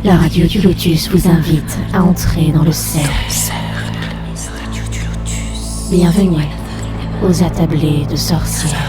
La radio du Lotus vous invite à entrer dans le cercle. Bienvenue aux attablés de sorcières.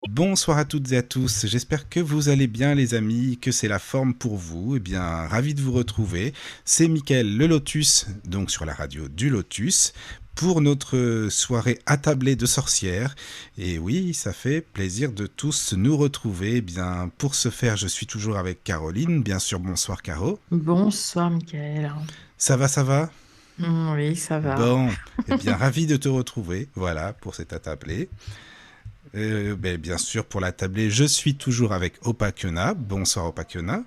Bonsoir à toutes et à tous, j'espère que vous allez bien les amis, que c'est la forme pour vous. Eh bien, ravi de vous retrouver. C'est Mickaël le Lotus, donc sur la radio du Lotus, pour notre soirée attablée de sorcières. Et oui, ça fait plaisir de tous nous retrouver. Eh bien, pour ce faire, je suis toujours avec Caroline. Bien sûr, bonsoir Caro. Bonsoir, Mickaël. Ça va, ça va ? Oui, ça va. Bon, eh bien, ravi de te retrouver, voilà, pour cet attablé. Bien sûr, pour la tablée, je suis toujours avec Opakiona. Bonsoir Opakiona.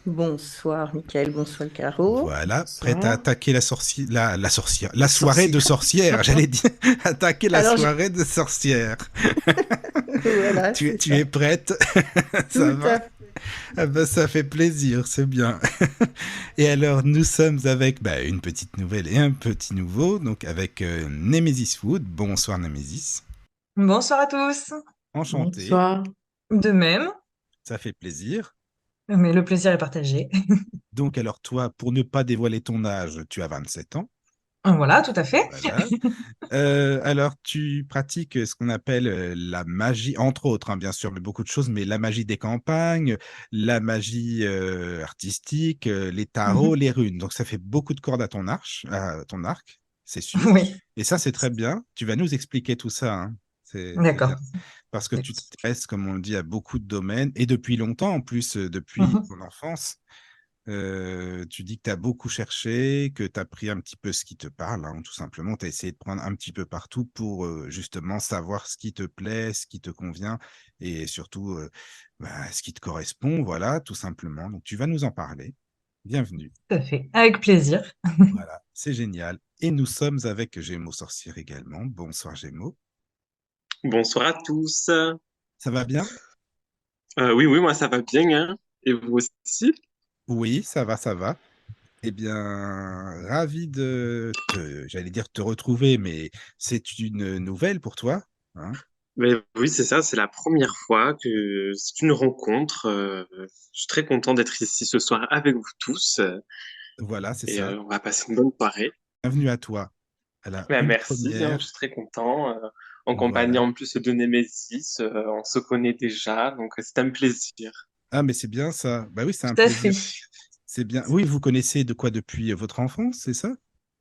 Bonsoir Mickaël, bonsoir Caro. Voilà, Bonsoir. prête à attaquer la soirée de sorcière, j'allais dire, attaquer la Alors, soirée de sorcière. Voilà, Tu c'est ça. es prête? Tout Ça à va? fait. Ah ben, ça fait plaisir, c'est bien. Et alors, nous sommes avec une petite nouvelle et un petit nouveau, donc avec Nemesis Food. Bonsoir Nemesis. Bonsoir à tous. Enchanté, Bonsoir. De même, ça fait plaisir. mais le plaisir est partagé. Donc, alors toi, pour ne pas dévoiler ton âge, tu as 27 ans. Voilà, tout à fait. Voilà. Alors, tu pratiques ce qu'on appelle la magie, entre autres, hein, bien sûr, mais beaucoup de choses, mais la magie des campagnes, la magie artistique, les tarots, Mhm. les runes. Donc, ça fait beaucoup de cordes à ton arc, c'est sûr. Oui, Et ça, c'est très bien. Tu vas nous expliquer tout ça, hein. C'est bien. d'accord. Parce que tu t'intéresses, comme on le dit, à beaucoup de domaines, et depuis longtemps, en plus, depuis Mhm. ton enfance. Tu dis que tu as beaucoup cherché, que tu as pris un petit peu ce qui te parle, hein, tout simplement. Tu as essayé de prendre un petit peu partout pour justement savoir ce qui te plaît, ce qui te convient et surtout ce qui te correspond, voilà, tout simplement. Donc, tu vas nous en parler. Bienvenue. Tout à fait. Avec plaisir. Voilà, c'est génial. Et nous sommes avec Gémeaux Sorcière également. Bonsoir Gémeaux. Bonsoir à tous. Ça va bien? Oui, oui, moi ça va bien, hein. Et vous aussi? Oui, ça va, ça va. Eh bien, ravi j'allais dire te retrouver, mais c'est une nouvelle pour toi, hein? Mais oui, c'est ça, c'est la première fois que c'est une rencontre. Je suis très content d'être ici ce soir avec vous tous Voilà, c'est et ça. on va passer une bonne soirée. Bienvenue à toi. Elle Ben, une merci, hein, je première. suis très content. En compagnie Voilà. en plus de Nemesis, on se connaît déjà, donc c'est un plaisir. Ah, mais c'est bien ça. Bah oui, c'est un Tout à plaisir. fait. C'est bien. Oui, vous connaissez de quoi depuis votre enfance, c'est ça?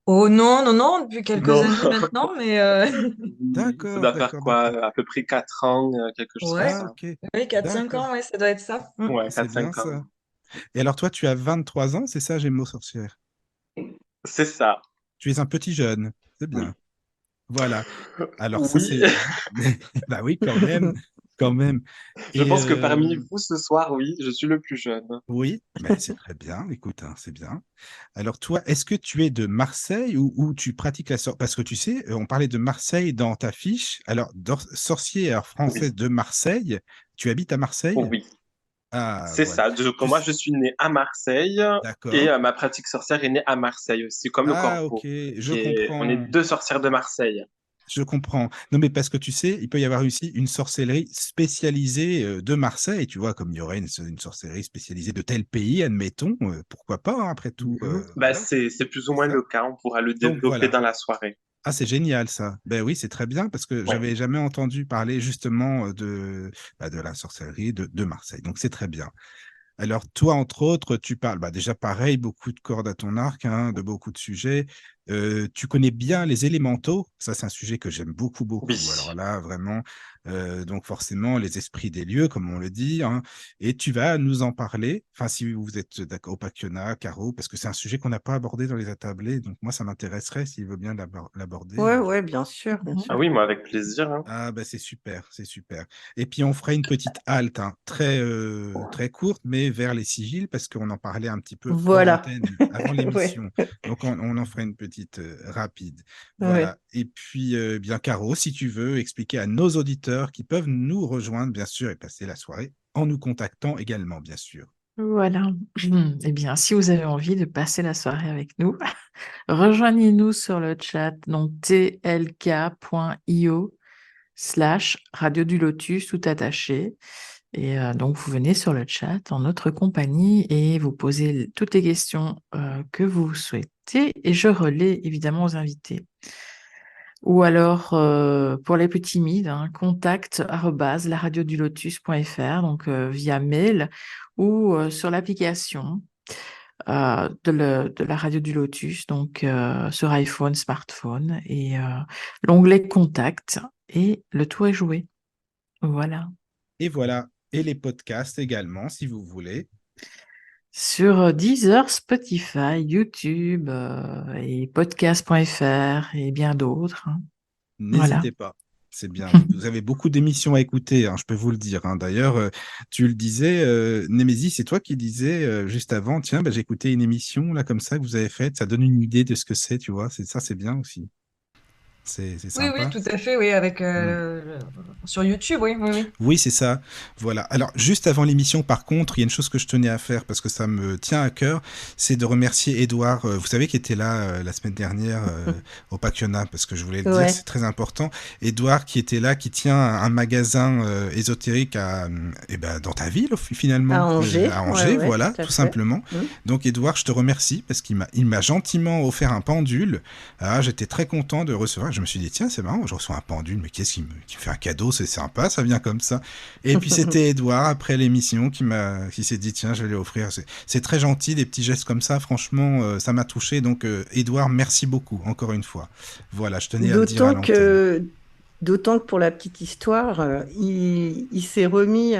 Oh non, non, non, depuis quelques Non, années maintenant, mais ça D'accord, doit faire d'accord, d'accord. quoi? À peu près 4 ans, quelque chose comme ouais, Ah, ça. ok. oui, 4-5 D'accord. ans, ouais, ça doit être ça. Ouais, C'est quatre bien cinq ans. ça. Et alors, toi, tu as 23 ans, c'est ça, Gémeaux Sorcière? C'est ça. Tu es un petit jeune. C'est bien. Voilà. Alors, ça, Oui. c'est. Bah oui, quand même. Quand même. Je Et pense que parmi vous ce soir, oui, je suis le plus jeune. oui, mais c'est très bien. Écoute, hein, c'est bien. Alors toi, est-ce que tu es de Marseille ou tu pratiques la sorcellerie? Parce que tu sais, on parlait de Marseille dans ta fiche. Alors, sorcière française Oui, de Marseille, tu habites à Marseille? oui, Ah, c'est voilà. ça. Donc, Tu... moi, je suis né à Marseille et D'accord. ma pratique sorcière est née à Marseille aussi, comme le Ah, ok, corpo. je On est comprends. deux sorcières de Marseille. Je comprends. Non, mais parce que tu sais, il peut y avoir aussi une sorcellerie spécialisée de Marseille, tu vois, comme il y aurait une sorcellerie spécialisée de tel pays, admettons, pourquoi pas, hein, après tout, Mhm. Bah, voilà, c'est plus ou c'est moins ça. le cas. On pourra le Donc développer voilà. dans la soirée. Ah, c'est génial ça. Ben oui, c'est très bien parce que Ouais. j'avais jamais entendu parler justement de la sorcellerie de Marseille. Donc c'est très bien. Alors, toi, entre autres, tu parles, déjà pareil, beaucoup de cordes à ton arc, hein, de beaucoup de sujets. Tu connais bien les élémentaux. Ça, c'est un sujet que j'aime beaucoup, beaucoup. Alors Oui. là, vraiment, donc forcément, les esprits des lieux, comme on le dit, hein, et tu vas nous en parler. Enfin, si vous êtes d'accord, Opakiona, Caro, parce que c'est un sujet qu'on n'a pas abordé dans les attablés. Donc moi, ça m'intéresserait s'il veut bien l'aborder. Ouais, ouais, bien sûr, bien Mhm. Ah sûr. oui, moi, avec plaisir, hein. Ah c'est super, c'est super. Et puis on fera une petite halte, hein, très courte, mais vers les sigils, parce qu'on en parlait un petit peu hors Voilà. antenne, avant Ouais. l'émission. Donc on en fera petite rapide. Ouais. Voilà. Et puis, bien, Caro, si tu veux expliquer à nos auditeurs qui peuvent nous rejoindre, bien sûr, et passer la soirée en nous contactant également, bien sûr. Voilà. Eh bien, si vous avez envie de passer la soirée avec nous, rejoignez-nous sur le chat, donc tlk.io/Radio du Lotus, tout attaché. Et donc, vous venez sur le chat en notre compagnie et vous posez toutes les questions que vous souhaitez et je relais évidemment aux invités. Ou alors, pour les plus timides, contact@laradiodulotus.fr, donc via mail ou sur l'application de la Radio du Lotus, donc sur iPhone, smartphone, et l'onglet Contact, et le tour est joué. Voilà. Et voilà. Et les podcasts également, si vous voulez. Sur Deezer, Spotify, YouTube et podcast.fr et bien d'autres. Voilà. N'hésitez pas. C'est bien. Vous avez beaucoup d'émissions à écouter, je peux vous le dire. D'ailleurs, tu le disais, Némésis, c'est toi qui disais juste avant, tiens, j'ai écouté une émission là comme ça que vous avez faite, ça donne une idée de ce que c'est, tu vois. C'est bien aussi. C'est Oui, oui, sympa. tout à fait, oui, avec Mm. sur YouTube, oui, oui, oui. Oui, c'est ça. Voilà. Alors, juste avant l'émission, par contre, il y a une chose que je tenais à faire parce que ça me tient à cœur, c'est de remercier Édouard, vous savez, qui était là la semaine dernière au Pacquiona, parce que je voulais le dire, Ouais. c'est très important. Édouard qui était là, qui tient un magasin ésotérique dans ta ville, finalement, À Angers. à Angers, Ouais, voilà, tout à tout fait. simplement. Mm. Donc, Édouard, je te remercie parce il m'a gentiment offert un pendule. J'étais très content de recevoir. Je me suis dit, tiens, c'est marrant, je reçois un pendule, mais qu'est-ce qui me fait un cadeau, c'est sympa, ça vient comme ça. Et puis c'était Édouard, après l'émission, qui s'est dit, tiens, je vais lui offrir. C'est très gentil, des petits gestes comme ça, franchement, ça m'a touché. Donc, Édouard, merci beaucoup, encore une fois. Voilà, je tenais à le dire à l'antenne. D'autant que pour la petite histoire, il s'est remis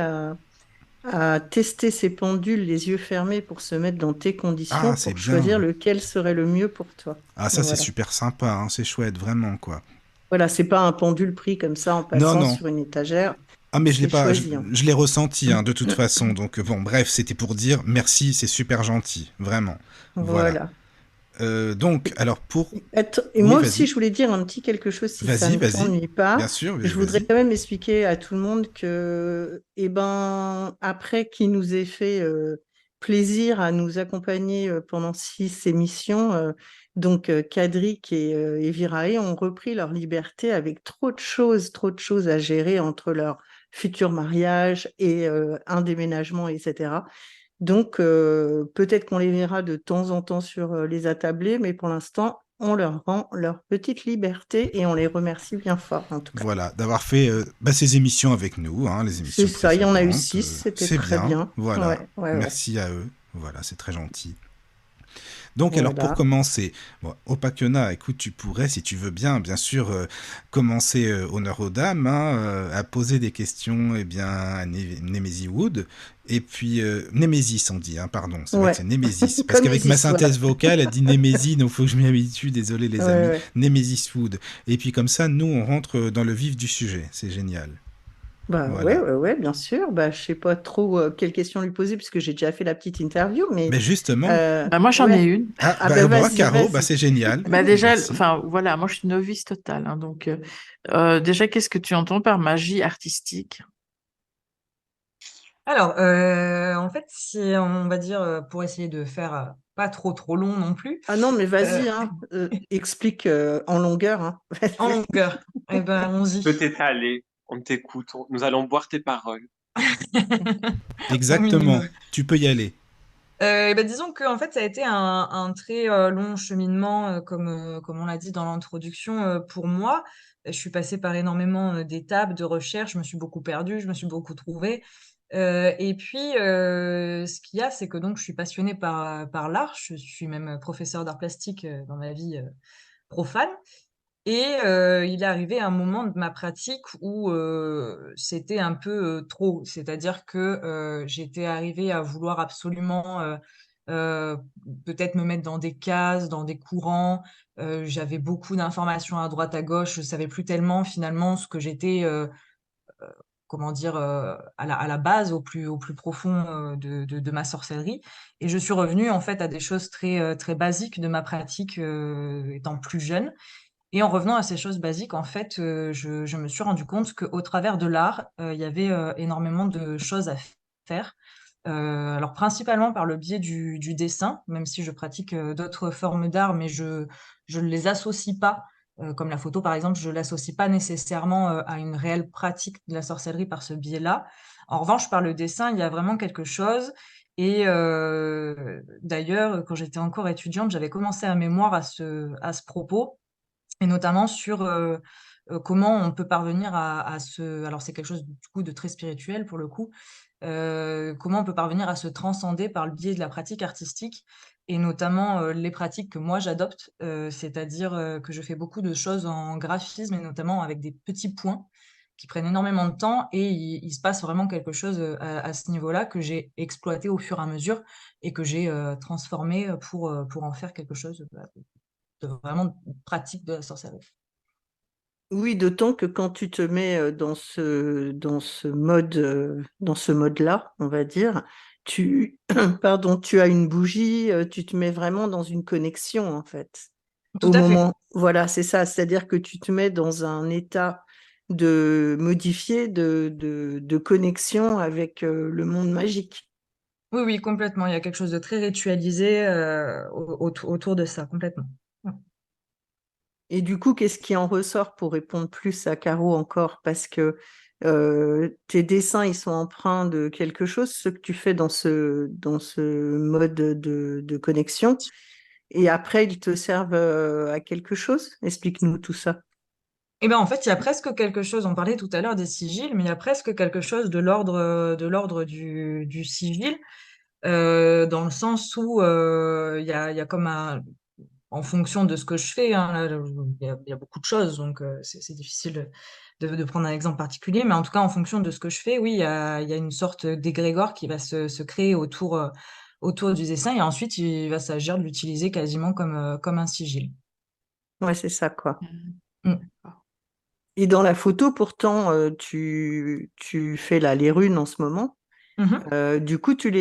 à tester ses pendules les yeux fermés pour se mettre dans tes conditions, C'est pour choisir bien. lequel serait le mieux pour toi. Ça, Voilà. c'est super sympa, c'est chouette, vraiment, quoi. Voilà, c'est pas un pendule pris comme ça en Non, passant non. sur une étagère. Mais je l'ai C'est pas, choisi. je l'ai ressenti, de toute façon. Donc, bon, bref, c'était pour dire merci, c'est super gentil, vraiment. Voilà. Voilà. Donc, alors Et Oui, moi vas-y. aussi, je voulais dire un petit quelque chose si ça Vas-y, ne vas-y. t'ennuie pas. Bien sûr, Je voudrais vas-y. quand même expliquer à tout le monde que, après qu'il nous ait fait plaisir à nous accompagner pendant 6 émissions, donc Cadric et Virae ont repris leur liberté avec trop de choses à gérer entre leur futur mariage et un déménagement, etc. Donc, peut-être qu'on les verra de temps en temps sur les attablés, mais pour l'instant, on leur rend leur petite liberté et on les remercie bien fort, en tout cas. Voilà, d'avoir fait ces émissions avec nous, les C'est émissions ça, il y en a eu précédentes. 6, c'était C'est très bien, bien. voilà. Ouais. Merci à eux. Voilà, c'est très gentil. Donc, alors, pour Voilà. commencer, au Pacquiona, écoute, tu pourrais, si tu veux bien sûr, commencer honneur aux dames, à poser des questions à Némésis Wood. Et puis, Némésis, on dit, pardon, c'est vrai que c'est Némésis. Parce Comme qu'avec ma Némésis, voilà. synthèse vocale, elle dit Némésis, donc il faut que je m'y habitue, désolé les amis. Ouais. Némésis Wood. Et puis, comme ça, nous, on rentre dans le vif du sujet. C'est génial. Voilà. Ouais, bien sûr. Je sais pas trop quelle question lui poser puisque j'ai déjà fait la petite interview, mais Mais justement. Moi, j'en ai une. Moi, vas-y, Caro, vas-y. c'est génial. Déjà, Merci. voilà, moi, je suis novice totale. Donc, déjà, qu'est-ce que tu entends par magie artistique? Alors, en fait, si on va dire, pour essayer de faire pas trop long non plus, Ah non, mais vas-y, explique en longueur. en longueur, allons-y. Peut t'étaler, on t'écoute, nous allons boire tes paroles. Exactement, tu peux y aller. Disons que en fait, ça a été un très long cheminement, comme on l'a dit dans l'introduction, pour moi. Je suis passée par énormément d'étapes de recherche, je me suis beaucoup perdue, je me suis beaucoup trouvée. Et puis, ce qu'il y a, c'est que donc je suis passionnée par l'art. Je suis même professeure d'art plastique dans ma vie profane. Et il est arrivé un moment de ma pratique où c'était un peu trop. C'est-à-dire que j'étais arrivée à vouloir absolument euh, peut-être me mettre dans des cases, dans des courants. J'avais beaucoup d'informations à droite, à gauche. Je savais plus tellement finalement ce que j'étais comment dire, à la base, au plus profond de ma sorcellerie. Et je suis revenue en fait à des choses très basiques de ma pratique étant plus jeune. Et en revenant à ces choses basiques, en fait, je me suis rendu compte qu'au travers de l'art, il y avait énormément de choses à faire. Alors principalement par le biais du dessin, même si je pratique d'autres formes d'art, mais je ne les associe pas, comme la photo par exemple, je ne l'associe pas nécessairement à une réelle pratique de la sorcellerie par ce biais-là. En revanche, par le dessin, il y a vraiment quelque chose. Et d'ailleurs, quand j'étais encore étudiante, j'avais commencé un mémoire à ce propos et notamment sur comment on peut parvenir à se alors c'est quelque chose du coup de très spirituel pour le coup, comment on peut parvenir à se transcender par le biais de la pratique artistique et notamment, les pratiques que moi j'adopte, c'est-à-dire, que je fais beaucoup de choses en graphisme et notamment avec des petits points qui prennent énormément de temps et il se passe vraiment quelque chose, à ce niveau-là que j'ai exploité au fur et à mesure et que j'ai, transformé, pour en faire quelque chose, bah, de vraiment pratique de la sorcellerie. Oui, d'autant que quand tu te mets dans ce mode-là, on va dire, pardon, tu as une bougie, tu te mets vraiment dans une connexion, en fait. Tout Au à fait. moment, voilà, c'est ça, c'est-à-dire que tu te mets dans un état de modifié, de connexion avec le monde magique. Oui, oui, complètement. Il y a quelque chose de très ritualisé, autour de ça, complètement. Ouais. Et du coup, qu'est-ce qui en ressort pour répondre plus à Caro encore? Parce que tes dessins, ils sont empreints de quelque chose, ce que tu fais dans ce mode de connexion. Et après, ils te servent à quelque chose? Explique-nous tout ça. Eh ben, en fait, il y a presque quelque chose, on parlait tout à l'heure des sigils, mais il y a presque quelque chose de l'ordre du sigil, dans le sens où il y a comme un, en fonction de ce que je fais, hein, là, il y a beaucoup de choses, donc c'est difficile de prendre un exemple particulier, mais en tout cas, en fonction de ce que je fais, oui, il y a une sorte d'égrégore qui va se créer autour du dessin, et ensuite, il va s'agir de l'utiliser quasiment comme un sigil. Ouais, c'est ça, quoi. Mm. Et dans la photo, pourtant, tu fais là les runes en ce moment. Mhm. Du coup, tu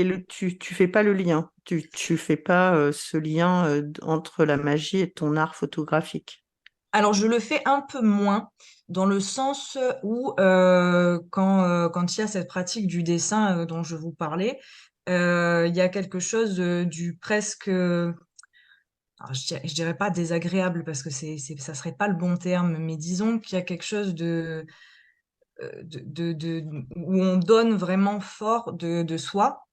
fais pas le lien. Tu fais pas ce lien entre la magie et ton art photographique. Alors, je le fais un peu moins, dans le sens où quand il y a cette pratique du dessin dont je vous parlais, il y a quelque chose du presque, alors je dirais pas désagréable parce que ça serait pas le bon terme, mais disons qu'il y a quelque chose où on donne vraiment fort de soi,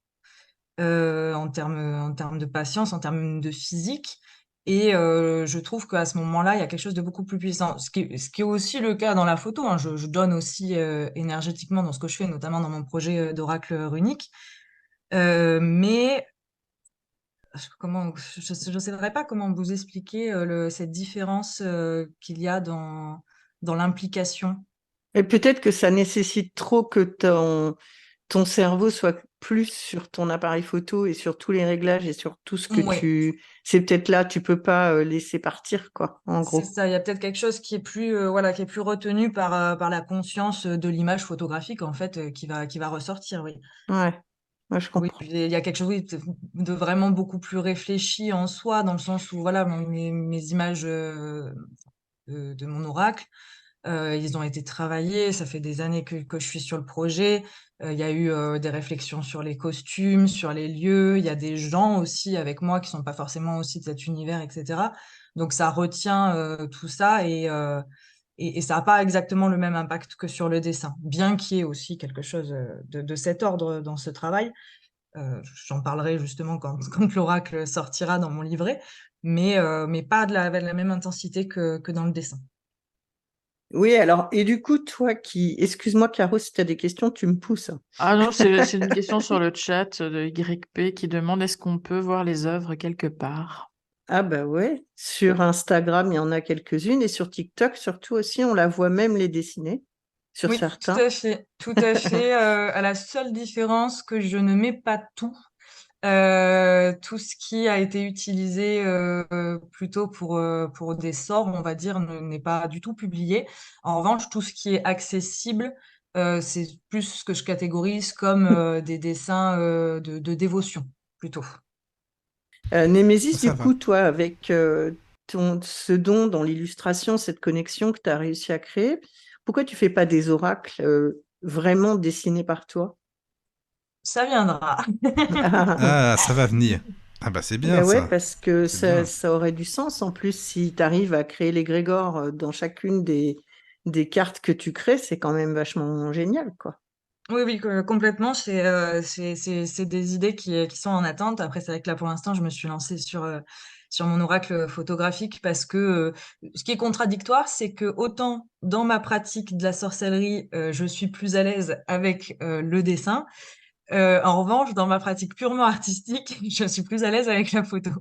en termes de patience, en termes de physique. Et je trouve qu'à ce moment-là, il y a quelque chose de beaucoup plus puissant. Ce qui est aussi le cas dans la photo, hein. Je donne aussi énergétiquement dans ce que je fais, notamment dans mon projet d'oracle runique. Mais je ne saurais pas comment vous expliquer cette différence qu'il y a dans l'implication. Et peut-être que ça nécessite trop que ton cerveau soit plus sur ton appareil photo et sur tous les réglages et sur tout ce que Ouais. C'est peut-être là, tu peux pas laisser partir, quoi, en C'est gros. ça, il y a peut-être quelque chose qui est plus, voilà, qui est plus retenu par la conscience de l'image photographique, en fait, qui va ressortir, oui. Ouais, ouais, je Oui, comprends. puis il y a quelque chose, oui, de vraiment beaucoup plus réfléchi en soi, dans le sens où, voilà, mes images de mon oracle, ils ont été travaillés, ça fait des années que je suis sur le projet. Il y a eu des réflexions sur les costumes, sur les lieux. Il y a des gens aussi avec moi qui sont pas forcément aussi de cet univers, etc. Donc ça retient tout ça et ça n'a pas exactement le même impact que sur le dessin, bien qu'il y ait aussi quelque chose de cet ordre dans ce travail. J'en parlerai justement quand l'oracle sortira dans mon livret, mais pas de la même intensité que dans le dessin. Oui, alors, et du coup, toi qui... Excuse-moi, Caro, si tu as des questions, tu me pousses. Ah non, c'est une question sur le chat de YP qui demande est-ce qu'on peut voir les œuvres quelque part? Ah bah ouais, sur Instagram, il y en a quelques-unes, et sur TikTok, surtout aussi, on la voit même les dessiner, sur Oui, tout certains. à fait, tout à fait. À la seule différence que je ne mets pas tout. Tout ce qui a été utilisé plutôt pour des sorts, on va dire, n'est pas du tout publié. En revanche, tout ce qui est accessible c'est plus ce que je catégorise comme des dessins de dévotion, plutôt. Némésis, Ça du va. coup, toi, avec ce don dans l'illustration, cette connexion que tu as réussi à créer, pourquoi tu fais pas des oracles vraiment dessinés par toi? Ça viendra. Ah, ça va venir. Ah bah c'est bien Ben ouais, ça. parce que C'est bien. ça aurait du sens en plus si tu arrives à créer l'égrégore dans chacune des cartes que tu crées, c'est quand même vachement génial, quoi. Oui, oui, complètement. C'est des idées qui sont en attente. Après, c'est vrai que là, pour l'instant, je me suis lancée sur mon oracle photographique parce que ce qui est contradictoire, c'est que autant dans ma pratique de la sorcellerie, je suis plus à l'aise avec le dessin. En revanche, dans ma pratique purement artistique, je suis plus à l'aise avec la photo.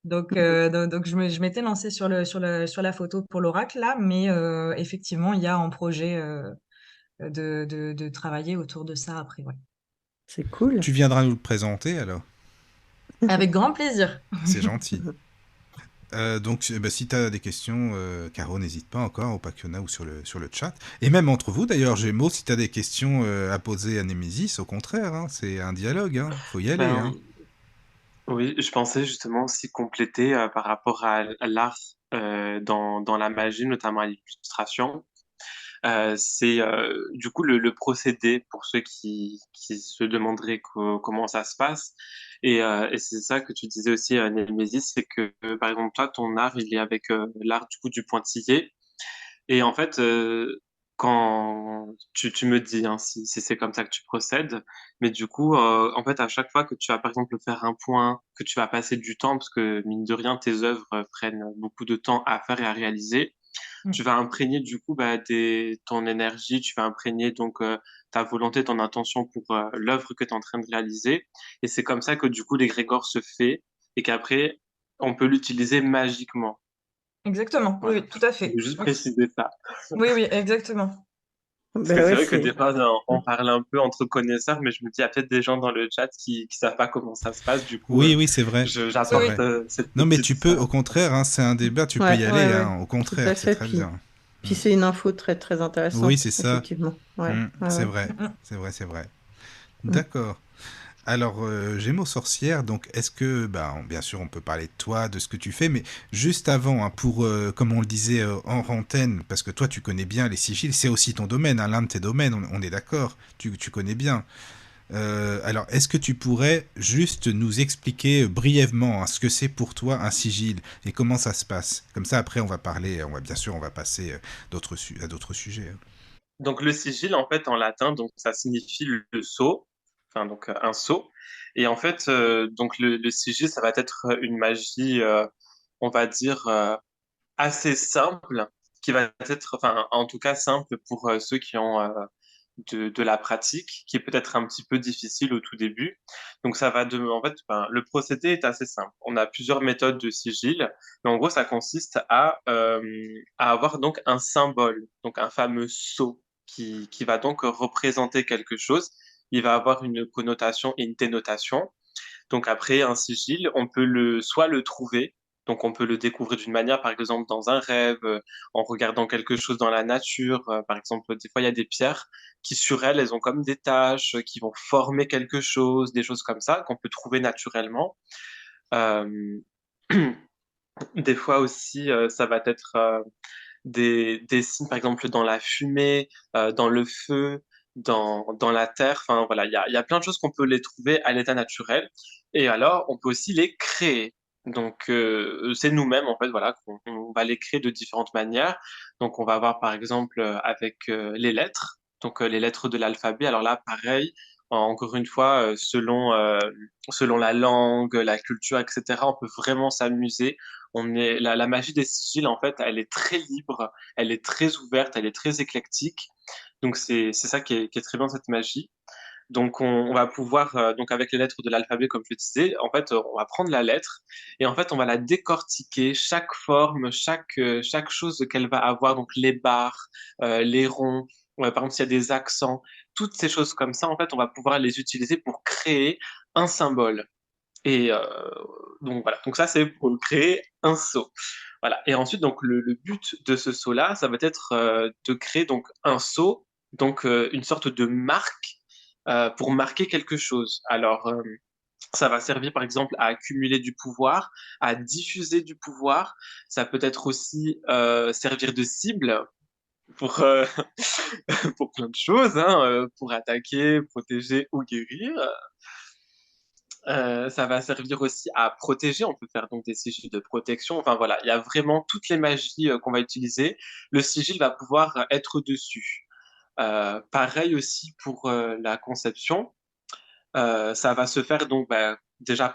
Donc je m'étais lancée sur la photo pour l'oracle là, mais effectivement, il y a en projet de travailler autour de ça après, ouais. C'est cool. Tu viendras nous le présenter alors. Avec grand plaisir. C'est gentil. Donc, bah, si tu as des questions, Caro, n'hésite pas encore, au Pakiona ou sur le chat. Et même entre vous, d'ailleurs, Gémeaux, si tu as des questions à poser à Némésis, au contraire, hein, c'est un dialogue, hein, faut y aller. Ben, Hein. oui, je pensais justement aussi compléter par rapport à l'art dans la magie, notamment à l'illustration. C'est du coup le procédé pour ceux qui se demanderaient comment ça se passe. Et c'est ça que tu disais aussi, Némésis, c'est que par exemple, toi, ton art, il est avec l'art du coup du pointillé. Et en fait, quand tu me dis hein, si c'est comme ça que tu procèdes, mais du coup, en fait, à chaque fois que tu vas par exemple faire un point, que tu vas passer du temps, parce que mine de rien, tes œuvres prennent beaucoup de temps à faire et à réaliser, Mm. tu vas imprégner du coup bah, ton énergie, tu vas imprégner donc ta volonté, ton intention pour l'œuvre que tu es en train de réaliser. Et c'est comme ça que du coup l'égrégore se fait et qu'après, on peut l'utiliser magiquement. Exactement, oui, Voilà. oui, tout à Je fait. veux juste Oui, préciser ça. oui, oui, exactement. Parce que Ben c'est ouais, vrai que c'est. des fois, on parle un peu entre connaisseurs, mais je me dis, il y a peut-être des gens dans le chat qui savent pas comment ça se passe. Du coup, Oui, oui, c'est vrai. C'est Oui, j'apporte oui. vrai. cette Non, mais tu petite... peux, au contraire, hein, c'est un débat, tu peux Ouais, y aller, ouais, ouais, hein, au tout à contraire, c'est fait. très bien. Puis c'est une info très, très Oui, intéressante, c'est ça. effectivement. Ouais, ouais, C'est ouais. vrai, Mm, mm. c'est vrai, c'est vrai. Mm. D'accord. Alors, Gémeaux sorcière, donc est-ce que, bah, bien sûr, on peut parler de toi, de ce que tu fais, mais juste avant, hein, pour, comme on le disait en antenne, parce que toi, tu connais bien les sigils, c'est aussi ton domaine, hein, l'un de tes domaines, on est d'accord, tu connais bien. Alors, est-ce que tu pourrais juste nous expliquer brièvement hein, ce que c'est pour toi un sigil et comment ça se passe? Comme ça, après, on va parler, bien sûr, on va passer à d'autres sujets. Hein. Donc, le sigil, en fait, en latin, donc, ça signifie le sceau, enfin, donc, un sceau. Et en fait, donc, le sigil, ça va être une magie, on va dire, assez simple, qui va être, enfin, en tout cas, simple pour ceux qui ont de la pratique, qui est peut-être un petit peu difficile au tout début. Donc, en fait, ben, le procédé est assez simple. On a plusieurs méthodes de sigil, mais en gros, ça consiste à avoir donc un symbole, donc un fameux sceau qui va donc représenter quelque chose. Il va avoir une connotation et une dénotation. Donc après, un sigil, on peut soit le trouver, donc on peut le découvrir d'une manière, par exemple dans un rêve, en regardant quelque chose dans la nature. Par exemple, des fois, il y a des pierres qui, sur elles, elles ont comme des taches, qui vont former quelque chose, des choses comme ça, qu'on peut trouver naturellement. Euh, des fois aussi, ça va être des signes, par exemple, dans la fumée, dans le feu, dans la terre. Enfin, voilà, il y a plein de choses qu'on peut les trouver à l'état naturel. Et alors, on peut aussi les créer. Donc, c'est nous-mêmes, en fait, voilà, qu'on on va les créer de différentes manières. Donc, on va avoir, par exemple, avec les lettres, donc les lettres de l'alphabet. Alors là, pareil, encore une fois, selon la langue, la culture, etc., on peut vraiment s'amuser. La magie des sigils, en fait, elle est très libre, elle est très ouverte, elle est très éclectique. Donc, c'est ça qui est très bien, cette magie. Donc, on va pouvoir, donc avec les lettres de l'alphabet, comme je le disais, en fait, on va prendre la lettre et en fait, on va la décortiquer, chaque forme, chaque chose qu'elle va avoir, donc les barres, les ronds, par exemple, s'il y a des accents, toutes ces choses comme ça, en fait, on va pouvoir les utiliser pour créer un symbole. Et donc voilà, donc ça c'est pour créer un sceau. Voilà. Et ensuite, donc le but de ce sceau-là, ça va être de créer donc un sceau donc une sorte de marque pour marquer quelque chose. Alors, ça va servir par exemple à accumuler du pouvoir, à diffuser du pouvoir. Ça peut être aussi servir de cible pour, pour plein de choses, hein, pour attaquer, protéger ou guérir. Ça va servir aussi à protéger. On peut faire donc des sigils de protection. Enfin voilà, il y a vraiment toutes les magies qu'on va utiliser. Le sigil va pouvoir être dessus. Pareil aussi pour la conception. Ça va se faire donc déjà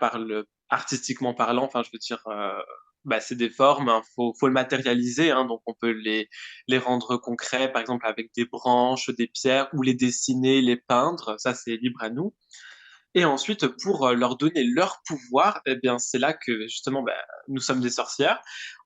artistiquement parlant. Enfin, je veux dire, c'est des formes. Hein, faut le matérialiser. Hein, donc on peut les rendre concrets, par exemple avec des branches, des pierres, ou les dessiner, les peindre. Ça, c'est libre à nous. Et ensuite, pour leur donner leur pouvoir, eh bien, c'est là que justement, nous sommes des sorcières.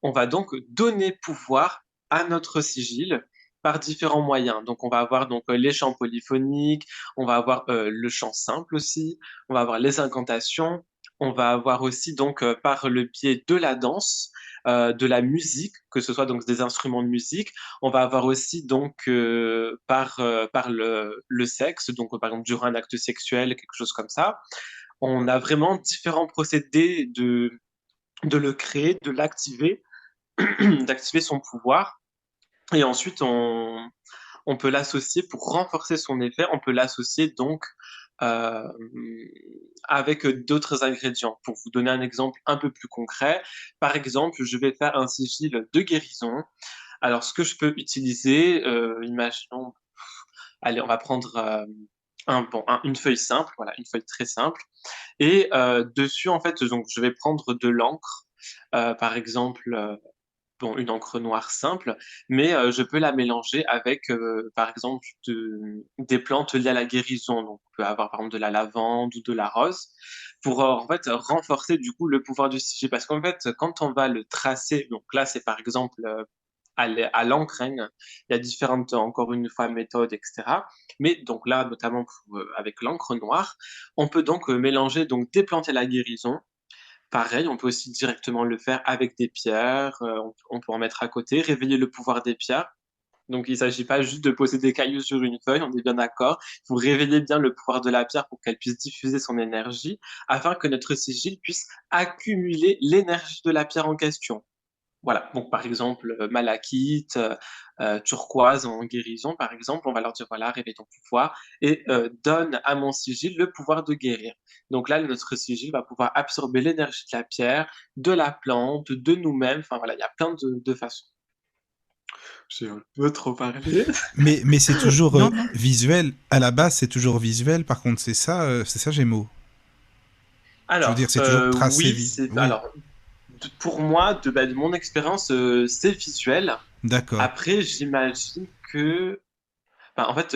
On va donc donner pouvoir à notre sigil par différents moyens. Donc, on va avoir donc les chants polyphoniques, on va avoir le chant simple aussi, on va avoir les incantations, on va avoir aussi donc par le biais de la danse, de la musique, que ce soit donc des instruments de musique. On va avoir aussi donc par le sexe, donc par exemple durant un acte sexuel, quelque chose comme ça. On a vraiment différents procédés de le créer, de l'activer, d'activer son pouvoir. Et ensuite, on peut l'associer pour renforcer son effet. On peut l'associer donc euh, avec d'autres ingrédients. Pour vous donner un exemple un peu plus concret, par exemple, je vais faire un sigil de guérison. Alors, ce que je peux utiliser, imaginons, allez, on va prendre une feuille simple, voilà, une feuille très simple. Et dessus, en fait, donc, je vais prendre de l'encre, par exemple, une encre noire simple, mais je peux la mélanger avec, par exemple, des plantes liées à la guérison. Donc, on peut avoir, par exemple, de la lavande ou de la rose pour, en fait, renforcer, du coup, le pouvoir du sigil. Parce qu'en fait, quand on va le tracer, donc là, c'est par exemple à l'encre, hein. Il y a différentes, encore une fois, méthodes, etc. Mais donc là, notamment avec l'encre noire, on peut donc mélanger donc des plantes à la guérison. Pareil, on peut aussi directement le faire avec des pierres, on peut en mettre à côté, réveiller le pouvoir des pierres. Donc il ne s'agit pas juste de poser des cailloux sur une feuille, on est bien d'accord. Il faut réveiller bien le pouvoir de la pierre pour qu'elle puisse diffuser son énergie, afin que notre sigil puisse accumuler l'énergie de la pierre en question. Voilà, donc par exemple, malachite, turquoise en guérison, par exemple, on va leur dire, voilà, réveille ton pouvoir et donne à mon sigil le pouvoir de guérir. Donc là, notre sigil va pouvoir absorber l'énergie de la pierre, de la plante, de nous-mêmes. Enfin voilà, il y a plein de façons. J'ai un peu trop parlé. Mais c'est toujours Non, non. visuel. À la base, c'est toujours visuel. Par contre, c'est ça, Gémeaux. Je veux dire, Alors, c'est toujours tracé. oui, Oui, pour moi, de mon expérience, c'est visuel. d'accord. Après, j'imagine que, en fait,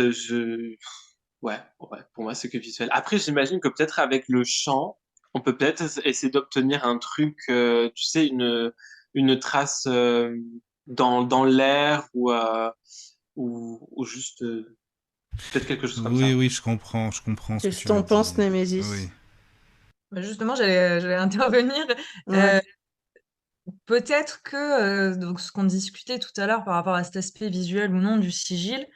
ouais, ouais, pour moi, c'est que visuel. Après, j'imagine que peut-être avec le chant, on peut peut-être essayer d'obtenir un truc, tu sais, une trace dans l'air ou juste peut-être quelque chose comme Oui, ça. oui, je comprends ce que Qu'est-ce que tu veux t'en penses, dire. Némésis? Oui. Justement, j'allais intervenir. Ouais. Peut-être que donc ce qu'on discutait tout à l'heure par rapport à cet aspect visuel ou non du sigil,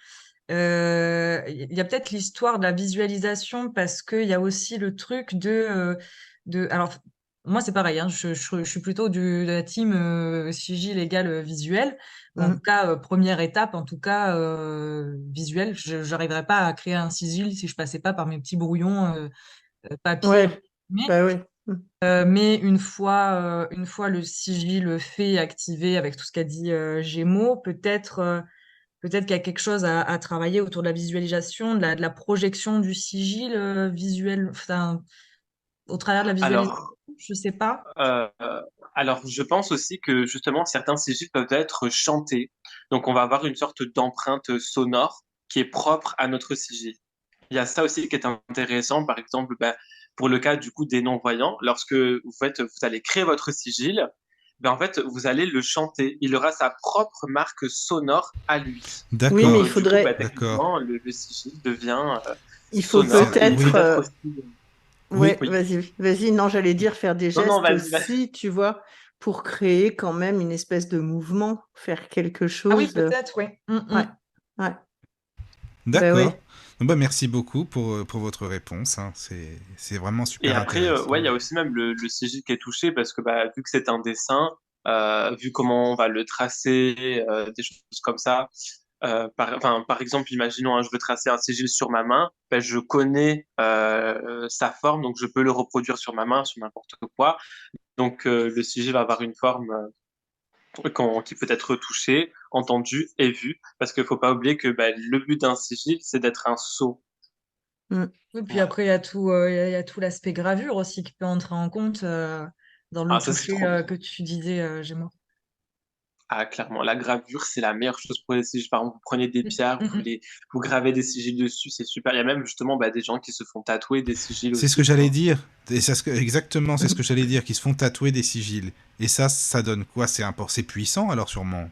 il y a peut-être l'histoire de la visualisation parce qu'il y a aussi le truc alors moi c'est pareil, hein, je suis plutôt de la team sigil égale visuel. Ou en tout cas, première étape, en tout cas visuel. Je n'arriverais pas à créer un sigil si je passais pas par mes petits brouillons papier. Ouais, bah ouais. Mais une fois le sigil fait, activé avec tout ce qu'a dit Gémeaux, peut-être qu'il y a quelque chose à travailler autour de la visualisation, de la projection du sigil visuel, enfin, au travers de la visualisation, Alors, je sais pas. euh, alors, je pense aussi que justement certains sigils peuvent être chantés. Donc, on va avoir une sorte d'empreinte sonore qui est propre à notre sigil. Il y a ça aussi qui est intéressant, par exemple, pour le cas du coup des non-voyants, lorsque vous allez créer votre sigil, en fait, vous allez le chanter. Il aura sa propre marque sonore à lui. Oui, Donc, mais D'accord, du coup, d'accord. techniquement, le sigil devient il faut sonore et Oui, peut-être, peut-être aussi. oui. ouais, Oui. vas-y, non, j'allais dire faire des Non, non, gestes vas-y, vas-y. aussi, tu vois, pour créer quand même une espèce de mouvement, faire quelque Ah oui, chose. peut-être, oui. Ouais, ouais. Ben oui. D'accord. Bah, merci beaucoup pour votre réponse, hein. C'est vraiment Et super après, intéressant. ouais, il y a aussi même le sigil qui est touché parce que bah, vu que c'est un dessin, vu comment on va le tracer, des choses comme ça. Par exemple, imaginons, hein, je veux tracer un sigil sur ma main, ben, je connais sa forme, donc je peux le reproduire sur ma main, sur n'importe quoi. Donc le sigil va avoir une forme qui peut être touchée, entendue et vue, parce qu'il faut pas oublier que ben, le but d'un sigil, c'est d'être un sceau. Mm. Oui, puis Voilà. après, il y a tout l'aspect gravure aussi qui peut entrer en compte dans le Ah, ça, c'est toucher trop bien. que tu disais, Gémeaux. Ah, clairement, la gravure, c'est la meilleure chose pour les sigils. Par exemple, vous prenez des Mm, pierres, mm, mm. vous gravez des sigils dessus, c'est super. Il y a même justement bah, des gens qui se font tatouer des sigils C'est ce que aussi, j'allais quoi. dire. Et exactement, c'est ce que j'allais dire, qu'ils se font tatouer des sigils. Et ça donne quoi? C'est puissant alors sûrement.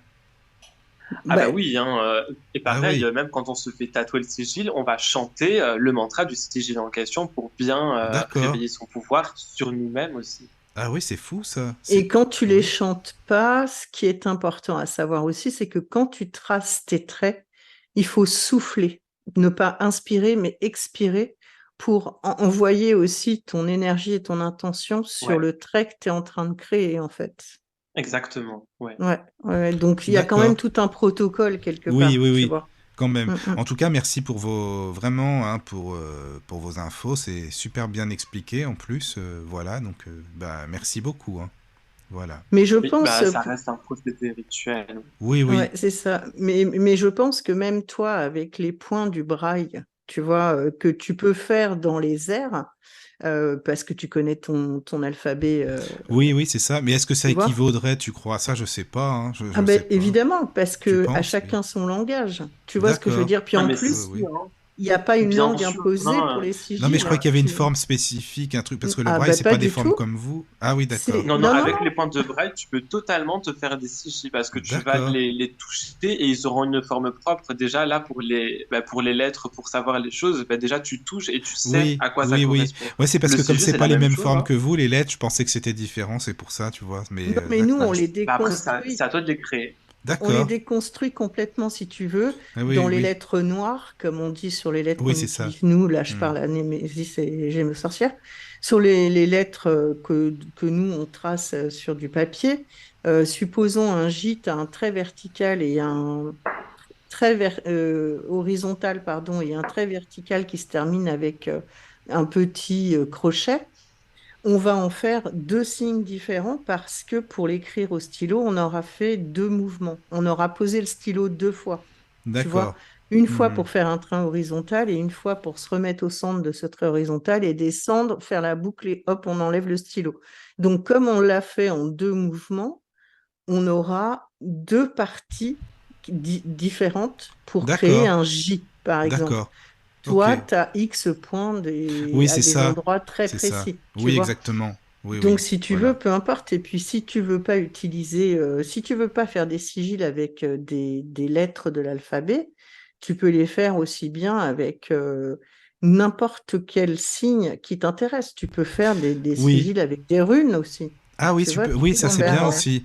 Ah bah Bah, oui, hein, et Ah pareil, oui, même quand on se fait tatouer le sigil, on va chanter le mantra du sigil en question pour bien d'accord. réveiller son pouvoir sur nous-mêmes aussi. Ah oui, c'est fou ça. et quand tu les Oui. chantes pas, ce qui est important à savoir aussi, c'est que quand tu traces tes traits, il faut souffler, ne pas inspirer, mais expirer pour envoyer aussi ton énergie et ton intention sur Ouais, le trait que tu es en train de créer, en fait. exactement, ouais. Ouais, ouais. Donc il y a quand même D'accord. tout un protocole quelque Oui, part, oui, tu oui, vois. quand même. Mm, mm. En tout cas, merci pour vraiment, hein, pour vos infos. C'est super bien expliqué en plus. Voilà, donc bah, merci beaucoup, hein. Voilà. Mais je Oui, pense, bah ça reste un procédé rituel. Oui, oui, ouais, c'est ça. Mais je pense que même toi, avec les points du braille, tu vois, que tu peux faire dans les airs, parce que tu connais ton alphabet, oui, oui, c'est ça. Mais est-ce que ça tu vois. équivaudrait, tu crois? Ça, je sais pas, hein. Je Ah sais ben pas. évidemment, parce Tu que à penses? chacun son langage. Tu vois ce que je veux D'accord. dire? Puis Ah en mais Oui, plus, si, oui. hein, il n'y a pas une bien langue sûr. imposée pour les Non, mais je croyais sigils. qu'il y avait une forme spécifique, un truc, parce que le Ah braille, ben c'est pas pas des du formes tout. comme vous. Ah oui, d'accord. C'est Non, non, non, non, avec non. les pointes de braille, tu peux totalement te faire des sigils parce que tu vas D'accord. les toucher et ils auront une forme propre. Déjà, là, pour les lettres, pour savoir les choses, bah, déjà, tu touches et tu sais Oui, à quoi ça oui, oui. correspond. Ouais, c'est parce Le que comme sigil, c'est c'est pas la les même mêmes chose, formes hein. que vous, les lettres, je pensais que c'était différent, c'est pour ça, tu vois. Mais Non, mais nous, d'accord. on les Bah après, c'est déconstruit. à toi de les créer. On les D'accord. déconstruit complètement, si tu veux, Ah dans oui, les oui. lettres noires, comme on dit sur les lettres Oui, qu'on c'est ça. utilise nous. Là, je Hmm. parle à Némésis et Gémeaux sorcière. Sur les lettres que nous, on trace sur du papier, supposons un gîte, un trait vertical et un horizontal, pardon, et un trait vertical qui se termine avec un petit crochet. On va en faire deux signes différents parce que pour l'écrire au stylo, on aura fait deux mouvements. On aura posé le stylo deux fois. Tu vois, D'accord. une fois Hmm. pour faire un trait horizontal et une fois pour se remettre au centre de ce trait horizontal et descendre, faire la boucle et hop, on enlève le stylo. Donc, comme on l'a fait en deux mouvements, on aura deux parties différentes pour créer D'accord. un J, par exemple. D'accord. Ok. Toi, tu as X points Oui, à c'est des ça. endroits très C'est ça. précis, tu Oui, vois. exactement. Oui, Donc, oui. si tu Voilà. veux, peu importe. Et puis, si tu veux pas utiliser, si tu veux pas faire des sigils avec des lettres de l'alphabet, tu peux les faire aussi bien avec n'importe quel signe qui t'intéresse. Tu peux faire des Oui. sigils avec des runes aussi. Ah oui, Tu vois, oui, tout ça c'est bien Gutenberg. aussi.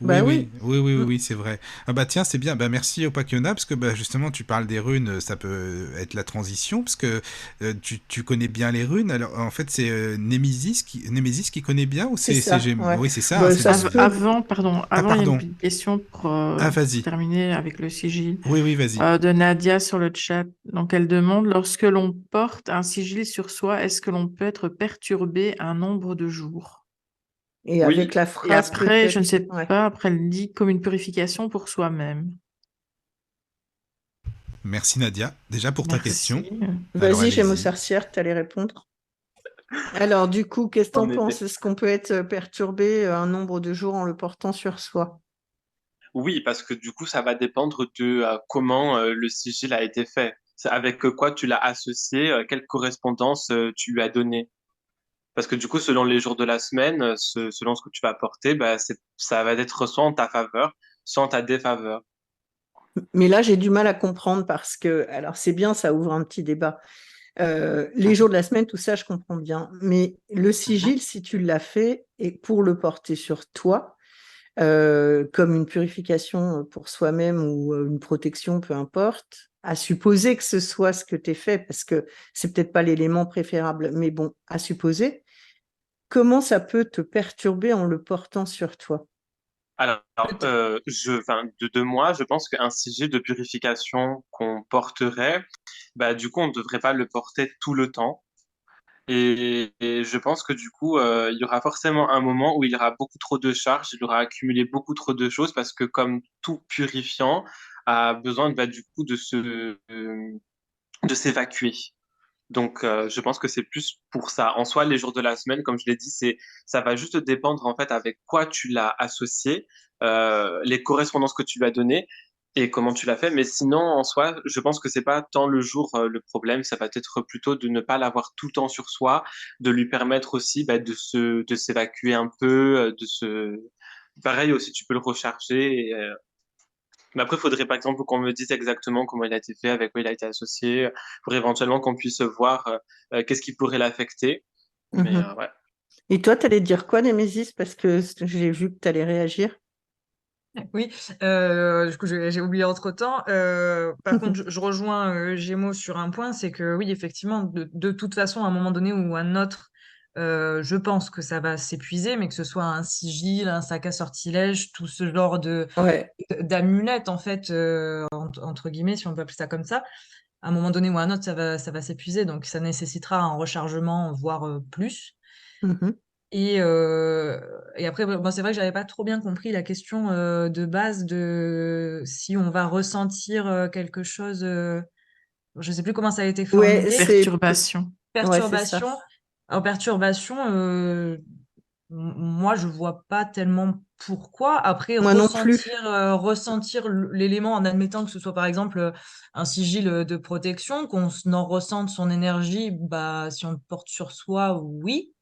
Oui, Bah oui, oui. oui, oui, oui, Mm. oui, c'est vrai. Ah bah tiens, c'est bien. Bah merci Opakiona, parce que bah, justement tu parles des runes, ça peut être la transition, parce que tu connais bien les runes. Alors en fait c'est Némésis qui connaît bien ou C'est c'est ça, ouais. Oui, c'est ça, hein, Bah, c'est ça se peut. Pardon, Ah avant, il y a une pardon. petite question Ah pour vas-y. terminer avec le sigil Oui, oui, vas-y. de Nadia sur le chat. Donc, elle demande, lorsque l'on porte un sigil sur soi, est-ce que l'on peut être perturbé un nombre de jours? Et avec Oui, la Et phrase après, je ne peut-être. sais Ouais. pas, après, elle dit comme une purification pour soi-même. Merci Nadia, déjà pour ta question. Merci. Alors Vas-y, Gémeaux allez-y. sorcière, tu allais répondre. Alors, du coup, qu'est-ce que en t'en penses? effet. Est-ce qu'on peut être perturbé un nombre de jours en le portant sur soi? Oui, parce que du coup, ça va dépendre de comment le sigil a été fait. C'est avec quoi tu l'as associé, quelle correspondance tu lui as donné. Parce que du coup, selon les jours de la semaine, selon ce que tu vas apporter, bah, ça va être soit en ta faveur, soit en ta défaveur. Mais là, j'ai du mal à comprendre parce que, alors c'est bien, ça ouvre un petit débat. Les jours de la semaine, tout ça, je comprends bien. Mais le Mhm. sigil, si tu l'as fait et pour le porter sur toi, comme une purification pour soi-même ou une protection, peu importe, à supposer que ce soit ce que tu fait, parce que c'est peut-être pas l'élément préférable, mais bon, à supposer, comment ça peut te perturber en le portant sur toi? Alors, de moi, je pense qu'un sigil de purification qu'on porterait, bah, du coup, on ne devrait pas le porter tout le temps. Et je pense que du coup, il y aura forcément un moment où il y aura beaucoup trop de charges, il aura accumulé beaucoup trop de choses parce que comme tout purifiant a besoin bah, du coup de s'évacuer. Donc, je pense que c'est plus pour ça. En soi, les jours de la semaine, comme je l'ai dit, ça va juste dépendre en fait avec quoi tu l'as associé, les correspondances que tu lui as données et comment tu l'as fait. Mais sinon, en soi, je pense que c'est pas tant le jour le problème. Ça va être plutôt de ne pas l'avoir tout le temps sur soi, de lui permettre aussi bah, de s'évacuer un peu, pareil aussi, tu peux le recharger. Mais après, il faudrait par exemple qu'on me dise exactement comment il a été fait, avec quoi il a été associé, pour éventuellement qu'on puisse voir qu'est-ce qui pourrait l'affecter. Mais Mhm. ouais. Et toi, tu allais dire quoi, Némésis? Parce que j'ai vu que tu allais réagir. Oui, du coup, j'ai oublié entre-temps. Par contre, je rejoins Gémeaux sur un point, c'est que oui, effectivement, de toute façon, à un moment donné ou un autre, je pense que ça va s'épuiser, mais que ce soit un sigil, un sac à sortilège, tout ce genre Ouais. d'amulettes, en fait, entre guillemets, si on peut appeler ça comme ça, à un moment donné ou un autre, ça va s'épuiser, donc ça nécessitera un rechargement, voire plus. Mhm. Et après, moi, c'est vrai que j'avais pas trop bien compris la question de base de si on va ressentir quelque chose. Je sais plus comment ça a été Ouais, formulé. Perturbation. ouais, c'est ça. Perturbation. En perturbation, moi, je vois pas tellement pourquoi. Après, Moi non plus. ressentir l'élément en admettant que ce soit par exemple un sigil de protection, en ressente son énergie, bah, si on le porte sur soi, oui,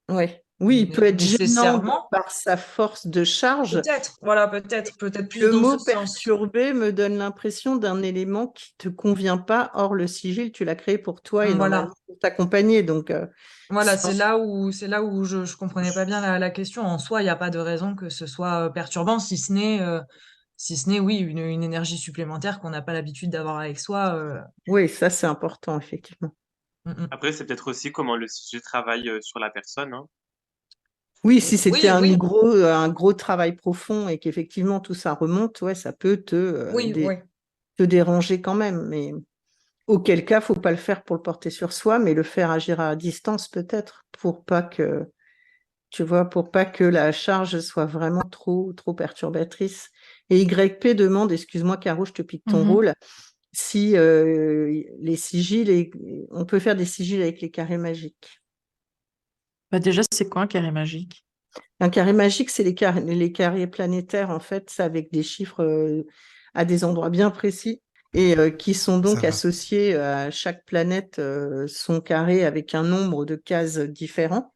Ouais. Oui, il peut être gênant nécessairement. par sa force de charge. Peut-être, voilà, peut-être plus Le dans ce mot sens. perturber me donne l'impression d'un élément qui te convient pas. Or, le sigil, tu l'as créé pour toi et normalement Voilà, pour t'accompagner. Donc, voilà, si on- c'est là où je comprenais pas bien la question. En soi, il n'y a pas de raison que ce soit perturbant, si ce n'est, oui, une énergie supplémentaire qu'on n'a pas l'habitude d'avoir avec soi. oui, ça, c'est important, effectivement. Mm, mm. Après, c'est peut-être aussi comment le sujet travaille sur la personne, hein. Oui, si c'était Oui, oui, un gros travail profond et qu'effectivement tout ça remonte, ouais, ça peut oui, oui. te déranger quand même. Mais auquel cas, faut pas le faire pour le porter sur soi, mais le faire agir à distance peut-être pour pas que, tu vois, pour pas que la charge soit vraiment trop perturbatrice. Et YP demande, excuse-moi Caro, je te pique ton Mhm. rôle, si les sigils, on peut faire des sigils avec les carrés magiques. Bah déjà, c'est quoi un carré magique? Un carré magique, c'est les carrés planétaires, en fait, c'est avec des chiffres à des endroits bien précis et qui sont Ça donc va. associés à chaque planète, son carré avec un nombre de cases différents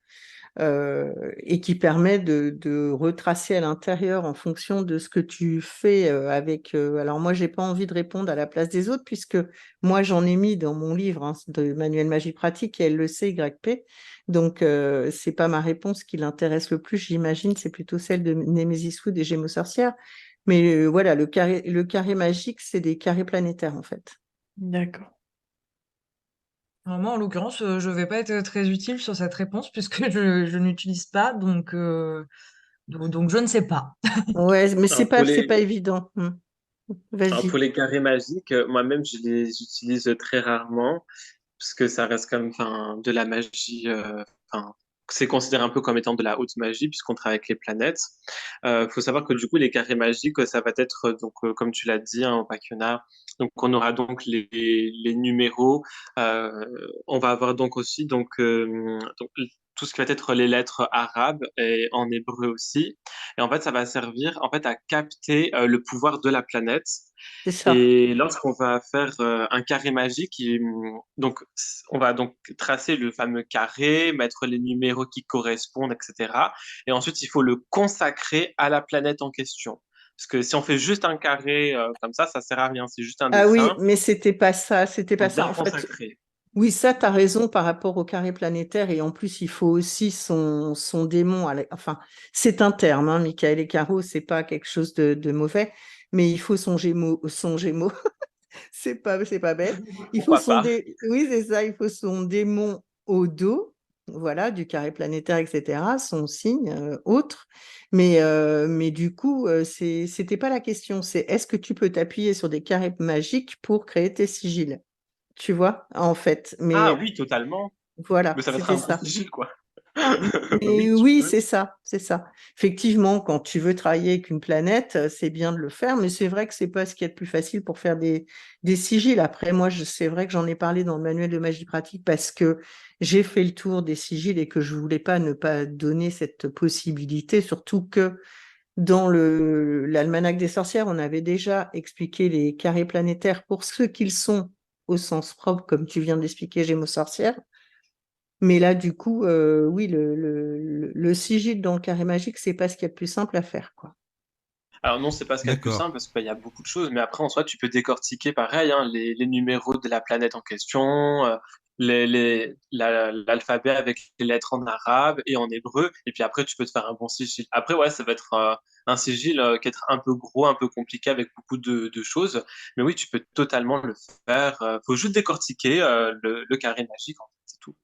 et qui permet de retracer à l'intérieur en fonction de ce que tu fais avec. Alors moi, j'ai pas envie de répondre à la place des autres puisque moi, j'en ai mis dans mon livre hein, de manuel magie pratique et elle le sait, YP. Donc, c'est pas ma réponse qui l'intéresse le plus, j'imagine, c'est plutôt celle de Némésis Wood et Gémeaux Sorcières. Mais voilà, le carré magique, c'est des carrés planétaires en fait. D'accord. Alors moi, en l'occurrence, je vais pas être très utile sur cette réponse puisque je n'utilise pas, donc je ne sais pas. Ouais, mais Alors, c'est pas évident. alors, Vas-y. pour les carrés magiques, moi-même, je les utilise très rarement, parce que ça reste comme enfin, de la magie. Enfin, c'est considéré un peu comme étant de la haute magie, puisqu'on travaille avec les planètes. Il faut savoir que du coup, les carrés magiques, ça va être, donc, comme tu l'as dit, hein, au Pacquiona, donc on aura donc les numéros. Euh, on va avoir donc aussi donc, tout ce qui va être les lettres arabes et en hébreu aussi. Et en fait, ça va servir en fait à capter le pouvoir de la planète. C'est ça. Et lorsqu'on va faire un carré magique, donc on va donc tracer le fameux carré, mettre les numéros qui correspondent, etc. Et ensuite, il faut le consacrer à la planète en question. Parce que si on fait juste un carré comme ça sert à rien. C'est juste un Ah oui, dessin. mais c'était pas ça, c'était Il pas faut ça. bien En le fait, consacrer. oui, ça, tu as raison par rapport au carré planétaire. Et en plus, il faut aussi son démon. Enfin, c'est un terme, hein, Michael et Caro, c'est pas quelque chose de mauvais, mais il faut son gémeau, C'est pas bête. Il faut Pourquoi son pas? oui, c'est ça, il faut son démon au dos, voilà, du carré planétaire, et cetera, son signe, autre. Mais du coup, c'était pas la question, c'est est-ce que tu peux t'appuyer sur des carrés magiques pour créer tes sigils? Tu vois? En fait, Ah mais oui, totalement. Mais voilà, ça va être c'était un gros ça. sigil, quoi. Mais Oui, tu oui, peux. c'est ça, c'est ça. Effectivement, quand tu veux travailler avec une planète, c'est bien de le faire, mais c'est vrai que c'est pas ce qu'il y a de plus facile pour faire des sigils. Après, moi, c'est vrai que j'en ai parlé dans le manuel de magie pratique parce que j'ai fait le tour des sigils et que je voulais pas ne pas donner cette possibilité, surtout que dans l'almanach des sorcières, on avait déjà expliqué les carrés planétaires pour ce qu'ils sont au sens propre, comme tu viens de l'expliquer, Gémeaux sorcières. Mais là, du coup, oui, le sigil dans le carré magique, c'est pas ce qu'il y a de plus simple à faire, quoi. Alors non, c'est pas ce qu'il y a de plus D'accord. simple parce qu'il y a beaucoup de choses, mais après en soi, tu peux décortiquer pareil, hein, les numéros de la planète en question, l'alphabet avec les lettres en arabe et en hébreu, et puis après tu peux te faire un bon sigil. Après ouais, ça va être un sigil qui est un peu gros, un peu compliqué avec beaucoup de choses, mais oui, tu peux totalement le faire. Faut juste décortiquer le carré magique, en fait, c'est tout.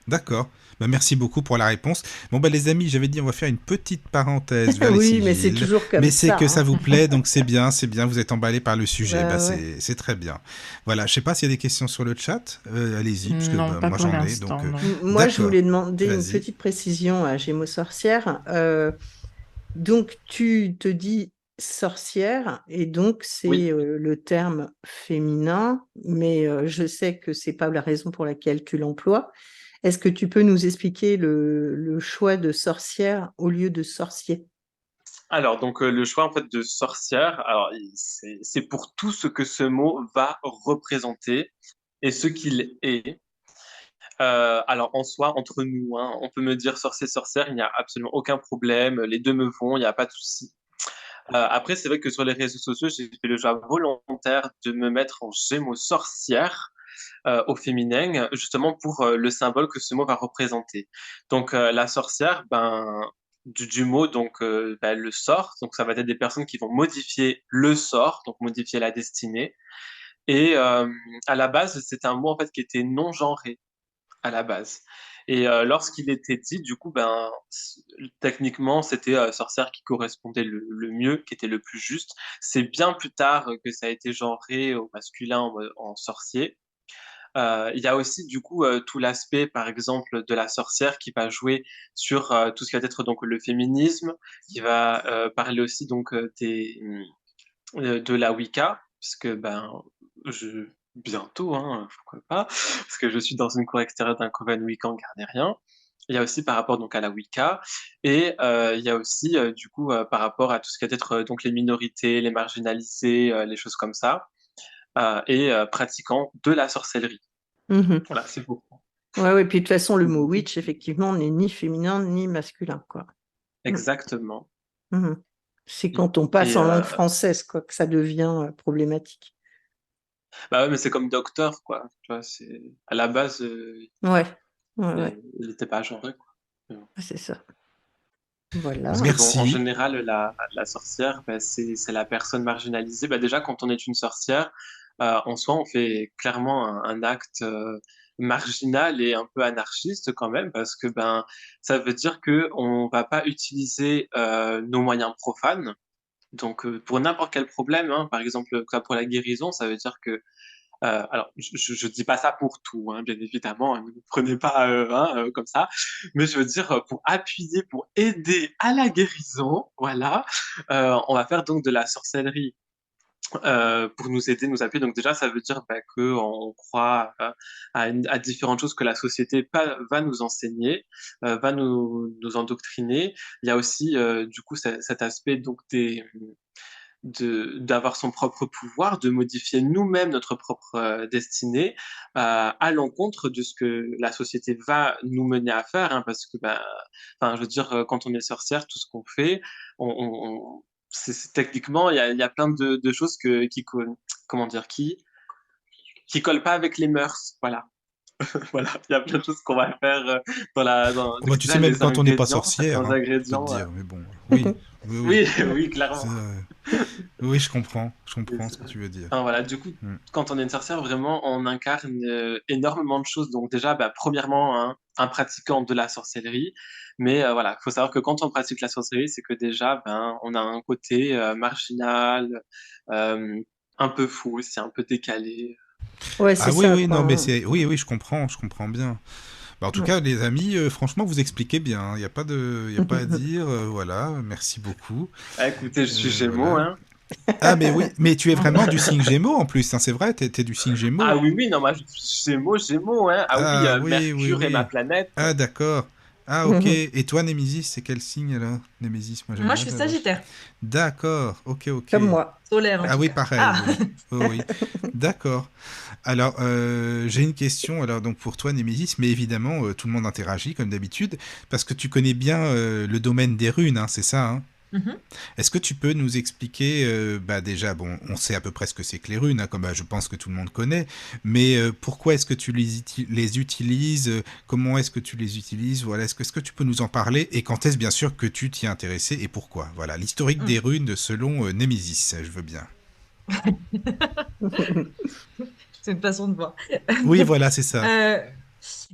D'accord. Bah, merci beaucoup pour la réponse. Bon, bah, les amis, j'avais dit, on va faire une petite parenthèse vers les Oui, mais c'est sigils. toujours comme Mais c'est ça, que ça hein. vous plaît, donc c'est bien, vous êtes emballé par le sujet. Bah, Bah ouais. c'est très bien. Voilà, je sais pas s'il y a des questions sur le chat. Allez-y, parce que Non, bah, pas moi pour j'en ai. Donc, l'instant, non. Moi, je d'accord. voulais demander une Vas-y. petite précision à Gémeaux sorcières. Donc, tu te dis sorcière, et donc Oui. c'est le terme féminin, mais je sais que c'est pas la raison pour laquelle tu l'emploies. Est-ce que tu peux nous expliquer le choix de sorcière au lieu de sorcier? Alors, donc, le choix en fait de sorcière, alors c'est pour tout ce que ce mot va représenter et ce qu'il est. Alors, en soi, entre nous, hein, on peut me dire sorcier, sorcière, il n'y a absolument aucun problème. Les deux me vont, il n'y a pas de souci. Après, c'est vrai que sur les réseaux sociaux, j'ai fait le choix volontaire de me mettre en Gémeaux sorcière au féminin, justement pour le symbole que ce mot va représenter. Donc, la sorcière, ben, du mot, donc, ben, le sort, donc ça va être des personnes qui vont modifier le sort, donc modifier la destinée. Et à la base, c'est un mot en fait qui était non genré à la base. Et lorsqu'il était dit, du coup, ben, techniquement, c'était sorcière qui correspondait le mieux, qui était le plus juste. C'est bien plus tard que ça a été genré au masculin en sorcier. Il y a aussi du coup tout l'aspect, par exemple, de la sorcière qui va jouer sur tout ce qui va être donc le féminisme, qui va parler aussi donc de la Wicca, parce que ben bientôt, hein, pourquoi pas, parce que je suis dans une cour extérieure d'un coven Wiccan gardérien. Il y a aussi par rapport donc à la Wicca et il y a aussi du coup par rapport à tout ce qui va être donc les minorités, les marginalisés, les choses comme ça, et pratiquant de la sorcellerie. Mhm. Voilà, c'est beau. Ouais, ouais, puis de toute façon, le mot witch, effectivement, n'est ni féminin ni masculin, quoi. Mm. Exactement. Mhm. C'est quand on passe Et en langue française, quoi, que ça devient problématique. bah ouais, mais c'est comme docteur, quoi. Tu vois, c'est à la base, Ouais, ouais, ouais, il n'était pas genré, quoi. Mais bon. c'est ça. Voilà. Parce que bon, en Merci. général, la sorcière, bah, c'est la personne marginalisée. Bah, déjà, quand on est une sorcière, en soi, on fait clairement un acte marginal et un peu anarchiste quand même, parce que ben, ça veut dire que on va pas utiliser nos moyens profanes. Donc, pour n'importe quel problème, hein, par exemple, comme pour la guérison, ça veut dire que alors, je dis pas ça pour tout, hein, bien évidemment, hein, ne me prenez pas hein, comme ça, mais je veux dire pour appuyer, pour aider à la guérison, voilà, on va faire donc de la sorcellerie pour nous aider, nous appuyer. Donc déjà, ça veut dire bah, que on croit à différentes choses que la société va nous enseigner, va nous endoctriner. Il y a aussi du coup cet aspect donc d'avoir son propre pouvoir, de modifier nous-mêmes notre propre destinée à l'encontre de ce que la société va nous mener à faire, hein, parce que, bah, enfin, je veux dire, quand on est sorcière, tout ce qu'on fait, techniquement, il y a plein de choses comment dire, qui collent pas avec les mœurs, voilà. Voilà, il y a plein de choses qu'on va faire Oh, bah, tu sais, déjà même les quand on n'est pas ingrédients, sorcière, certains hein, je peux te ingrédients. dire. Mais bon, oui, oui, oui. Oui, Ouais. oui, Ça, clairement. Oui, je Et comprends ce que tu veux dire. enfin, voilà, du coup, Mm. quand on est une sorcière, vraiment, on incarne énormément de choses. Donc déjà, bah, premièrement, un pratiquant de la sorcellerie. Mais voilà, il faut savoir que quand on pratique la sorcellerie, c'est que déjà, ben, on a un côté marginal, euh, un peu fou, c'est un peu décalé. Ouais, c'est Ah oui, ça, oui, non, mais quoi. c'est... Oui, oui, je comprends bien. Bah, en tout Ouais. cas, les amis, franchement, vous expliquez bien. Il n'y a pas de... y a pas à dire. Voilà, merci beaucoup. Ah, écoutez, je suis Gémeaux, Voilà. hein. Ah, mais oui, mais tu es vraiment du signe Gémeaux en plus, hein, c'est vrai, t'es du signe Gémeaux. Ah oui, oui, non, moi, je suis Gémeaux, Gémeaux, hein. Ah oui, Ah, oui, oui, Mercure est ma oui. planète. Ah, d'accord. Ah, ok. Et toi, Némésis, c'est quel signe alors? Némésis, moi j'aime Moi, je bien suis savoir. Sagittaire, D'accord, ok, ok. Comme moi. solaire en Ah tout oui, cas. pareil, Ah! oui. Oh, oui. D'accord. Alors, j'ai une question alors donc pour toi, Némésis, mais évidemment, tout le monde interagit comme d'habitude, parce que tu connais bien le domaine des runes, hein, c'est ça, hein? Mhm. Est-ce que tu peux nous expliquer, bah déjà, bon, on sait à peu près ce que c'est que les runes, hein, comme je pense que tout le monde connaît, mais pourquoi est-ce que tu les utilises, comment est-ce que tu les utilises, voilà, est-ce que tu peux nous en parler, et quand est-ce bien sûr que tu t'y es intéressé, et pourquoi? Voilà, l'historique des Mm. runes selon Némésis, je veux bien. C'est une façon de voir. Oui, voilà, c'est ça. Euh,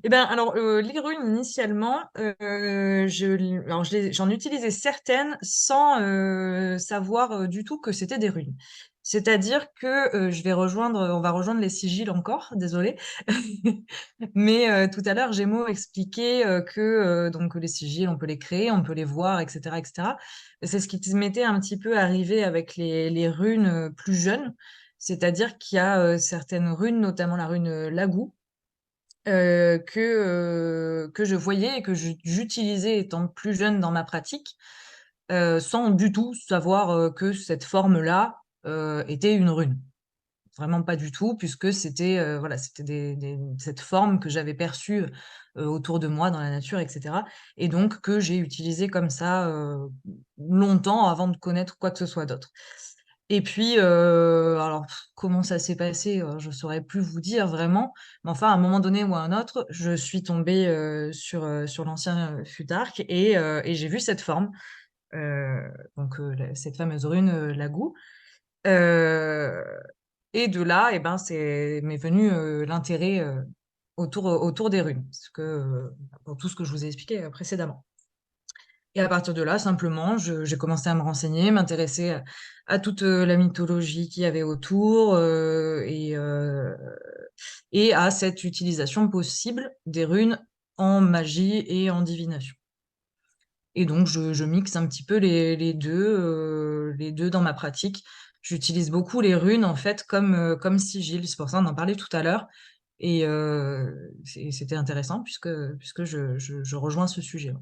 eh ben, alors, les runes, initialement, j'en utilisais certaines sans savoir du tout que c'était des runes. C'est-à-dire que on va rejoindre les sigils encore, désolé. Mais tout à l'heure, Gémeaux expliquait que donc les sigils, on peut les créer, on peut les voir, etc., etc. C'est ce qui m'était un petit peu arrivé avec les runes plus jeunes. C'est-à-dire qu'il y a certaines runes, notamment la rune Lagou, que je voyais et que j'utilisais étant plus jeune dans ma pratique, sans du tout savoir que cette forme-là était une rune. Vraiment pas du tout, puisque c'était voilà, c'était cette forme que j'avais perçue autour de moi dans la nature, etc. Et donc que j'ai utilisée comme ça longtemps avant de connaître quoi que ce soit d'autre. Et puis, alors comment ça s'est passé, je saurais plus vous dire vraiment, mais enfin à un moment donné ou à un autre, je suis tombée sur l'ancien Futark et j'ai vu cette forme, heu, donc cette fameuse rune Lagou. Heu et de là, et ben, m'est venu l'intérêt autour des runes, parce que pour tout ce que je vous ai expliqué précédemment. Et à partir de là, simplement, j'ai commencé à me renseigner, m'intéresser à toute la mythologie qu'il y avait autour et à cette utilisation possible des runes en magie et en divination. Et donc, je mixe un petit peu les deux dans ma pratique. J'utilise beaucoup les runes, en fait, comme sigil. C'est pour ça, on en parlait tout à l'heure. Et c'était intéressant puisque je rejoins ce sujet. Ouais.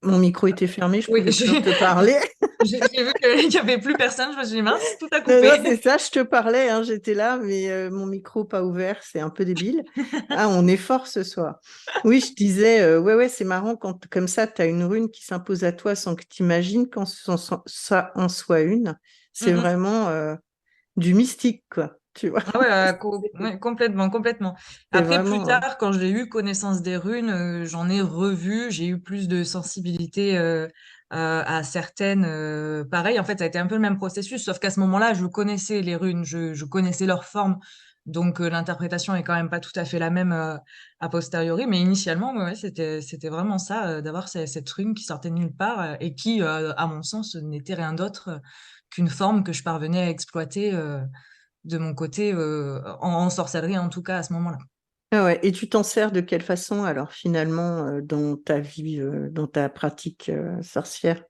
Mon micro était fermé, je Oui, pouvais toujours te parler. j'ai vu qu'il n'y avait plus personne. Je me suis dit, mince, tout a Non, non, coupé. c'est ça, je te parlais, hein, j'étais là, mais mon micro pas ouvert, c'est un peu débile. Ah, on est fort ce soir. Oui, je disais, ouais, ouais, c'est marrant quand comme ça, tu as une rune qui s'impose à toi sans que tu imagines quand ça en soit une. C'est Mm, mm. vraiment du mystique, quoi. Tu vois, Ah ouais, ouais, complètement, complètement. c'est Après, plus vraiment. tard, quand j'ai eu connaissance des runes, j'en ai revu, j'ai eu plus de sensibilité à certaines. Pareil, en fait, ça a été un peu le même processus, sauf qu'à ce moment-là, je connaissais les runes, je connaissais leur forme, donc l'interprétation est quand même pas tout à fait la même a posteriori, mais initialement, ouais, ouais, c'était vraiment ça, d'avoir cette rune qui sortait de nulle part et qui, à mon sens, n'était rien d'autre qu'une forme que je parvenais à exploiter. De mon côté, en sorcellerie en tout cas à ce moment-là. Ah ouais. Et tu t'en sers de quelle façon alors finalement dans ta vie, dans ta pratique sorcière?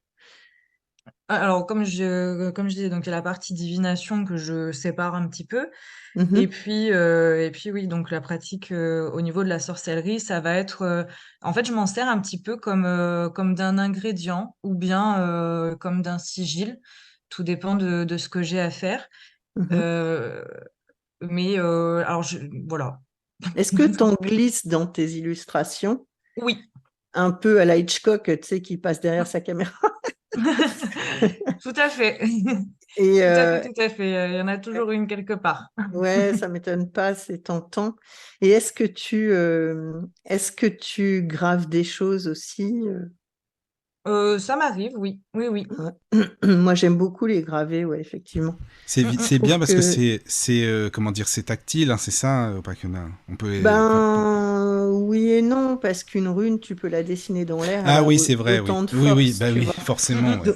Alors comme je disais, donc il y a la partie divination que je sépare un petit peu Mhm, et puis oui, donc la pratique, au niveau de la sorcellerie, ça va être, en fait, je m'en sers un petit peu comme d'un ingrédient ou bien, comme d'un sigil. Tout dépend de ce que j'ai à faire, mhm. heu, mais alors voilà. Est-ce que tu en glisses dans tes illustrations Oui. un peu à la Hitchcock, tu sais, qui passe derrière sa caméra? Tout à fait. Et Tout à fait, tout à fait, il y en a toujours une quelque part. ouais, ça m'étonne pas, c'est tentant. Et est-ce que tu graves des choses aussi? Ça m'arrive, oui. Oui, oui. Ouais. Moi, j'aime beaucoup les gravés, ouais, effectivement. Je C'est trouve bien parce que que, comment dire, c'est tactile, hein, c'est ça, pas qu'on a, on peut, oui et non, parce qu'une rune, tu peux la dessiner dans l'air, elle ah a oui, c'est vrai, oui, autant de oui, oui, force, bah tu oui, vois. forcément, ouais. Do-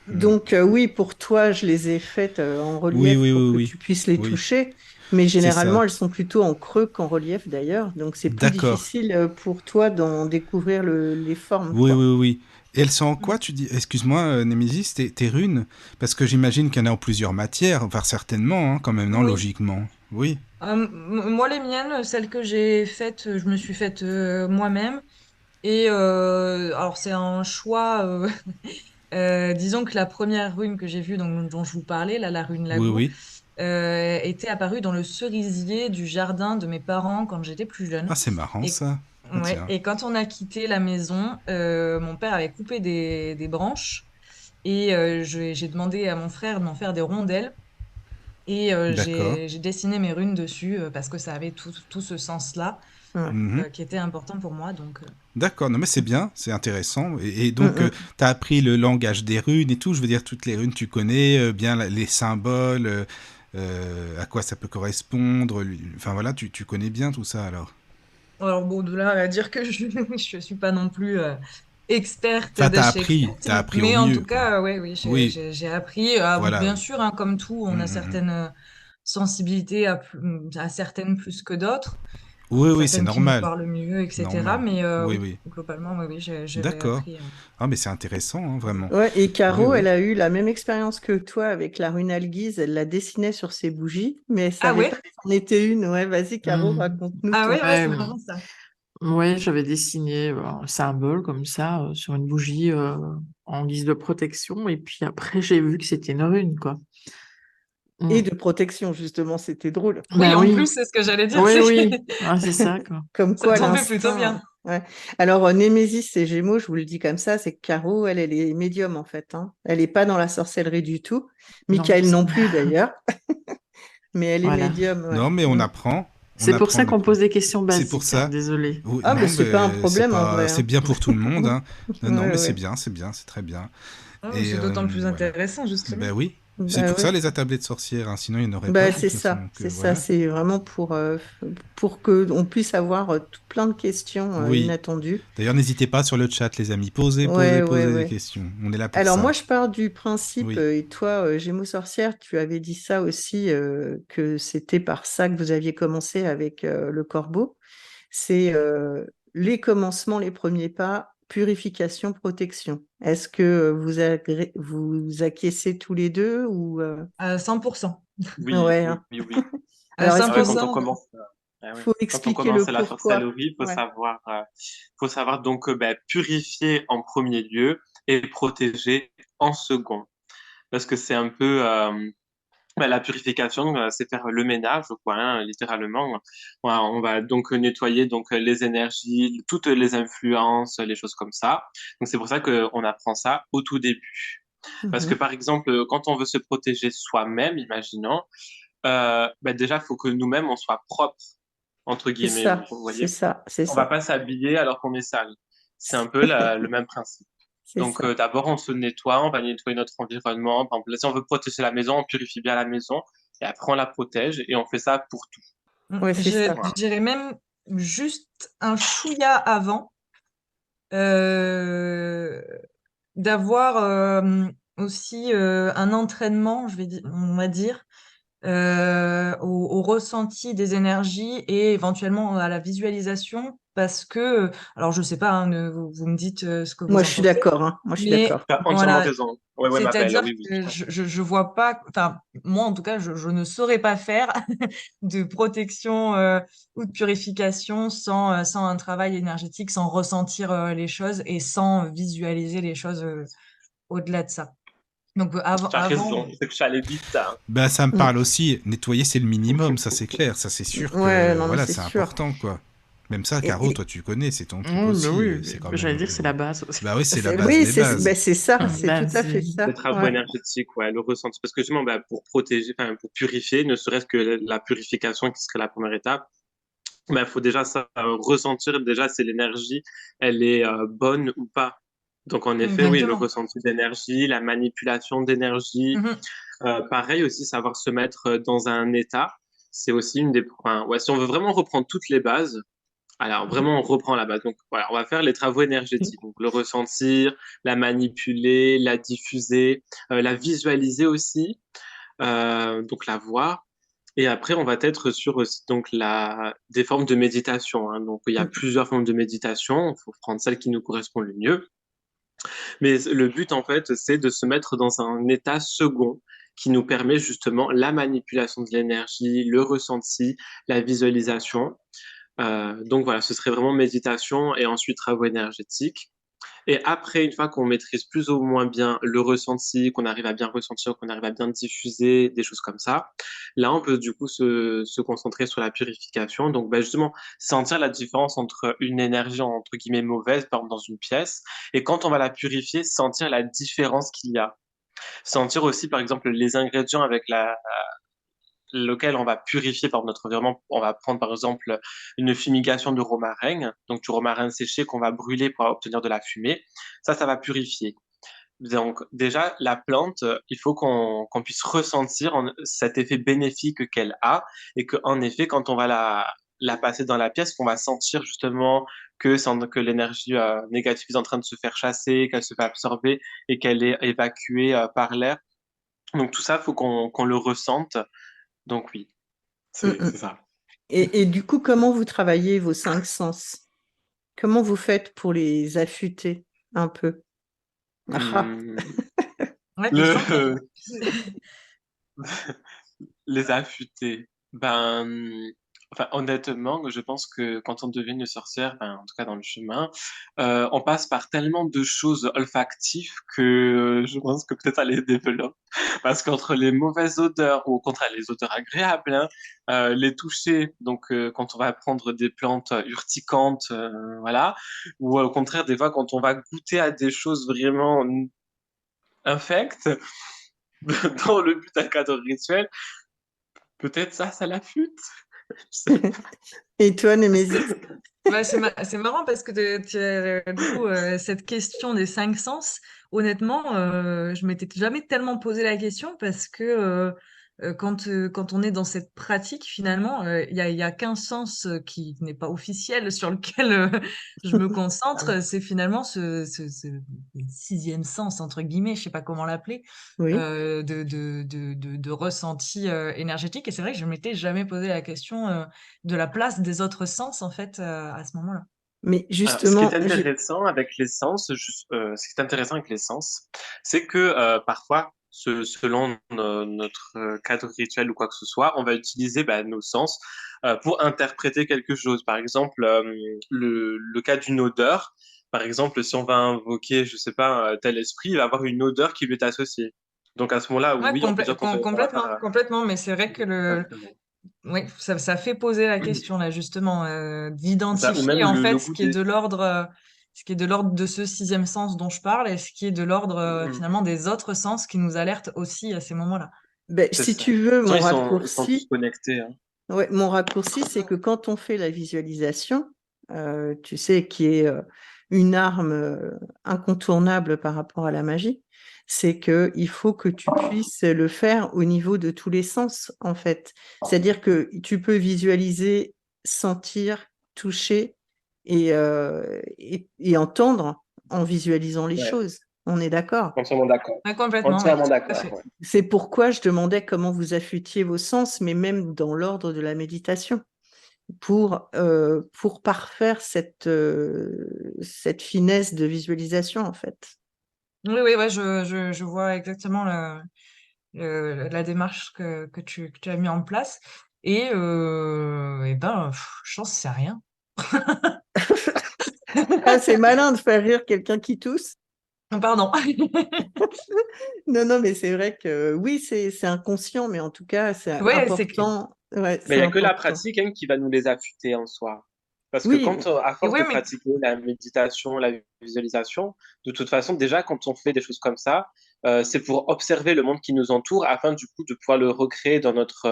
Donc, oui, pour toi, je les ai faites en Oui, relief oui, pour oui, que oui, tu puisses les oui, toucher, mais c'est généralement, ça. elles sont plutôt en creux qu'en relief d'ailleurs, donc c'est plus D'accord. difficile pour toi d'en découvrir les formes, Oui, quoi. oui, oui. Et elles sont en quoi, Mm. tu dis? Excuse-moi, Némésis, tes runes? Parce que j'imagine qu'il y en a en plusieurs matières, enfin certainement, hein, quand même, non, Oui. logiquement. Oui. Moi, les miennes, celles que j'ai faites, je me suis faites moi-même. Et alors, c'est un choix. Disons que la première rune que j'ai vue, dont je vous parlais, là, la rune Oui, Lagou, oui. était apparue dans le cerisier du jardin de mes parents quand j'étais plus jeune. Ah, c'est marrant Et, ça. Ah, ouais, tiens. et quand on a quitté la maison, mon père avait coupé des branches et j'ai demandé à mon frère de m'en faire des rondelles. Et D'accord. j'ai dessiné mes runes dessus parce que ça avait tout ce sens-là Ouais. Mhm. qui était important pour moi. Donc, D'accord, non mais c'est bien, c'est intéressant. Et Mm, donc, mm. tu as appris le langage des runes et tout, je veux dire, toutes les runes, tu connais bien les symboles, à quoi ça peut correspondre, enfin voilà, tu connais bien tout ça alors. alors bon, de là à dire que je suis pas non plus experte Enfin, de chez experte, t'as appris au mais en mieux, tout quoi. cas, ouais, oui, Oui, j'ai appris. voilà, Bien oui. sûr, hein, comme tout, on a Mm. certaines sensibilités à certaines plus que d'autres, Oui, oui, c'est certaines qui nous normal, parlent mieux, etc. normal. Mais Oui, oui, oui. globalement, oui, oui, j'avais D'accord. appris. Ah, mais c'est intéressant, hein, vraiment. Ouais, et Oui, Caro, elle oui. a eu la même expérience que toi avec la rune Alguise. Elle la dessinait sur ses bougies, mais elle Ah savait ouais? pas que c'en était une. Ouais, vas-y, Caro, Hmm. raconte-nous Ah ton. ouais, ouais, Ouais, c'est ouais. marrant ça. Ouais, j'avais dessiné un symbole comme ça sur une bougie en guise de protection, et puis après j'ai vu que c'était une rune, quoi. Et Hmm. de protection, justement, c'était drôle. Oui, Bah en oui, plus, c'est ce que j'allais dire, oui, c'est oui, que ah, c'est ça, quoi. Comme ça quoi, tombait plutôt l'instinct. bien. Ouais. Alors, Némésis et Gémeaux, je vous le dis comme ça, c'est que Caro, elle est médium, en fait, hein. Elle n'est pas dans la sorcellerie du tout. Non, Michael non plus, d'ailleurs, mais elle est voilà. médium, ouais. Non, mais Mm. on C'est pour apprend ça qu'on depuis. pose des questions C'est pour basiques, hein, ça. désolé. Oui, Ah, mais non, c'est pas un mais c'est problème, en pas, vrai, c'est hein. bien pour tout le monde, hein. Non, non, Ouais, mais ouais. c'est très bien. Ah, Et c'est d'autant plus voilà. intéressant, justement. Ben oui, c'est Bah pour ça ouais. les attablées de sorcières, hein, sinon il n'y en aurait pas Bah, de toute façon. Donc c'est ça, voilà. c'est vraiment pour que on puisse avoir tout plein de questions Oui. inattendues. D'ailleurs, n'hésitez pas sur le chat, les amis. Posez, Ouais, posez, ouais, posez des ouais. questions. On est là pour Alors moi, ça. je pars du principe, Oui. et toi, Gémeaux sorcière, tu avais dit ça aussi, que c'était par ça que vous aviez commencé avec le corbeau. C'est les commencements, les premiers pas, purification, protection. Est-ce que vous acquiescez tous les deux ou 100%. Oui, ouais, oui, hein. oui, oui. Alors, est-ce Ah que ouais, vous quand on 100%. commence, ah ouais. faut Quand on expliquer commence le la pourquoi? sorcellerie, Ouais. faut savoir donc ben, purifier en premier lieu et protéger en second. Parce que c'est un peu ben, la purification, c'est faire le ménage, quoi, hein, littéralement. Voilà, on va donc nettoyer donc les énergies, toutes les influences, les choses comme ça. Donc c'est pour ça qu'on apprend ça au tout début. Parce que Mhm. par exemple, quand on veut se protéger soi-même, imaginons, bah déjà, il faut que nous-mêmes, on soit propre, entre C'est guillemets, ça, vous c'est voyez. ça, c'est On va ça. pas s'habiller alors qu'on est sale. C'est un peu le même principe. C'est Donc, ça. d'abord, on se nettoie, on va nettoyer notre environnement. Par exemple, si on veut protéger la maison, on purifie bien la maison et après, on la protège et on fait ça pour tout. Ouais, c'est ça. Je Voilà. dirais même juste un chouïa avant euh, d'avoir aussi un entraînement, on va dire, au ressenti des énergies et éventuellement à la visualisation, parce que, alors je sais pas, hein, vous me dites ce que Moi, vous je en suis pensez, d'accord, hein. Moi, je suis mais d'accord. Tu as entièrement voilà, raison. Ouais, ouais, ma belle, c'est-à-dire oui, oui. que je vois pas, enfin, moi en tout cas, je ne saurais pas faire de protection ou de purification sans un travail énergétique, sans ressentir les choses et sans visualiser les choses au-delà de ça. Donc Tu as raison. avant, C'est que je suis allé vite, hein. Ben ça me Mm. parle aussi. Nettoyer, c'est le minimum, ça c'est clair. Ça c'est sûr Ouais, que non, mais voilà, c'est c'est sûr. important quoi. Même ça, Et, Caro, et- toi tu connais, c'est ton truc Oui, bah aussi. oui, C'est quand j'allais même. dire c'est la base aussi. Bah oui, c'est la base oui, des bases. c'est ça, c'est tout Ben, à fait Les ça. travaux Ouais. énergétiques, ouais, le ressenti. Parce que justement, bah, pour protéger, enfin, pour purifier, ne serait-ce que la purification qui serait la première étape, il faut déjà ça, ressentir déjà si l'énergie, elle est bonne ou pas. Donc, en effet, oui, le Exactement. ressenti d'énergie, la manipulation d'énergie, Mhm. pareil aussi, savoir se mettre dans un état, c'est aussi une des... Enfin, ouais, si on veut vraiment reprendre toutes les bases, alors vraiment, on reprend la base. Donc, voilà, on va faire les travaux énergétiques. Donc, le ressentir, la manipuler, la diffuser, la visualiser aussi, donc la voir. Et après, on va être sur aussi donc des formes de méditation, hein. Donc, il y a plusieurs formes de méditation. Il faut prendre celle qui nous correspond le mieux. Mais le but, en fait, c'est de se mettre dans un état second qui nous permet justement la manipulation de l'énergie, le ressenti, la visualisation. Donc voilà, ce serait vraiment méditation et ensuite travaux énergétiques. Et après, une fois qu'on maîtrise plus ou moins bien le ressenti, qu'on arrive à bien ressentir, qu'on arrive à bien diffuser, des choses comme ça, là, on peut du coup se concentrer sur la purification. Donc, bah, justement, sentir la différence entre une énergie entre guillemets mauvaise, par exemple dans une pièce, et quand on va la purifier, sentir la différence qu'il y a. Sentir aussi, par exemple, les ingrédients avec lequel on va purifier par notre environnement. On va prendre par exemple une fumigation de romarin, donc du romarin séché qu'on va brûler pour obtenir de la fumée. Ça va purifier. Donc déjà, la plante, il faut qu'on puisse ressentir cet effet bénéfique qu'elle a et qu'en effet, quand on va la passer dans la pièce, qu'on va sentir justement que l'énergie négative est en train de se faire chasser, qu'elle se fait absorber et qu'elle est évacuée par l'air. Donc tout ça, il faut qu'on le ressente. Donc oui, Mm, c'est mm. ça. Et du coup, comment vous travaillez vos 5 sens? Comment vous faites pour les affûter un peu? Ah, Hmm, Ouais, question. le, les affûter. Enfin, honnêtement, je pense que quand on devient une sorcière, en tout cas dans le chemin, on passe par tellement de choses olfactives que je pense que peut-être elle les développe. Parce qu'entre les mauvaises odeurs ou au contraire les odeurs agréables, hein, les toucher, donc quand on va prendre des plantes urticantes, voilà, ou au contraire des fois quand on va goûter à des choses vraiment infectes dans le but d'un cadre rituel, peut-être ça l'affûte. Je sais pas. et toi, Némésis? Ouais, c'est marrant parce que du coup, cette question des 5 sens, honnêtement, je m'étais jamais tellement posé la question parce que quand on est dans cette pratique, finalement, il y a qu'un sens qui n'est pas officiel sur lequel je me concentre, c'est finalement ce sixième sens, entre guillemets, je sais pas comment l'appeler, Oui. de ressenti énergétique. Et c'est vrai que je m'étais jamais posé la question de la place des autres sens, en fait, à ce moment-là. Mais Alors, ce qui est justement, intéressant avec l'essence, ce qui est intéressant avec l'essence, c'est que parfois, selon notre cadre rituel ou quoi que ce soit, on va utiliser nos sens pour interpréter quelque chose. Par exemple, le cas d'une odeur. Par exemple, si on va invoquer, je sais pas, tel esprit, il va avoir une odeur qui lui est associée. Donc à ce moment-là, Ouais, oui, on peut dire qu'on fait affaire complètement, à... complètement. Mais c'est vrai que Exactement. oui, ça fait poser la question là, justement, Ça, ou d'identifier même en fait le ce qui est goûter. de l'ordre, de ce sixième sens dont je parle et ce qui est de l'ordre Mhm. finalement des autres sens qui nous alertent aussi à ces moments-là. ben, C'est si ça. De tu veux, toute façon, ils sont tous connectés, hein. ouais, mon raccourci, c'est que quand on fait la visualisation, tu sais, qui est une arme incontournable par rapport à la magie, c'est que il faut que tu puisses le faire au niveau de tous les sens, en fait. C'est-à-dire que tu peux visualiser, sentir, toucher et entendre en visualisant les Ouais, choses. On est d'accord? entièrement d'accord. Ouais, complètement, ouais, Entièrement tout à d'accord, fait. ouais. C'est pourquoi je demandais comment vous affûtiez vos sens, mais même dans l'ordre de la méditation pour parfaire cette finesse de visualisation, en fait. Oui, oui, ouais, je vois exactement la démarche que tu as mis en place. Et ben, j'en sais rien. Ah, c'est malin de faire rire quelqu'un qui tousse. Pardon. Non, non, mais c'est vrai que oui, c'est inconscient, mais en tout cas, c'est Ouais, important. Ouais, Mais c'est il n'y a que la important. pratique hein, qui va nous les affûter en soi. Parce que Oui, quand, à et force oui, de mais pratiquer la méditation, la visualisation, de toute façon, déjà, quand on fait des choses comme ça, c'est pour observer le monde qui nous entoure afin, du coup, de pouvoir le recréer dans notre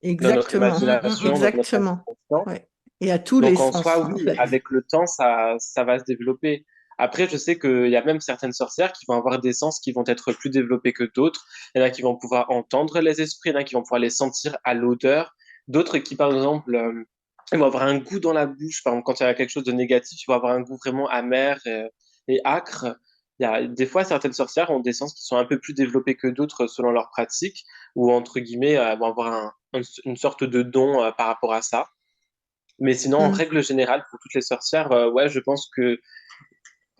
exactement, imagination, dans notre exactement. inconscient. Ouais. Et à tous les Donc, en soi, sens, en oui, fait. avec le temps, ça va se développer. Après, je sais qu'il y a même certaines sorcières qui vont avoir des sens qui vont être plus développés que d'autres. Il y en a qui vont pouvoir entendre les esprits, il y en a qui vont pouvoir les sentir à l'odeur. D'autres qui, par exemple, ils vont avoir un goût dans la bouche. Par exemple, quand il y a quelque chose de négatif, ils vont avoir un goût vraiment amer et acre. Il y a, des fois, certaines sorcières ont des sens qui sont un peu plus développés que d'autres selon leur pratique, ou entre guillemets, vont avoir une sorte de don par rapport à ça. Mais sinon, en Mm. règle générale, pour toutes les sorcières, ouais, je pense que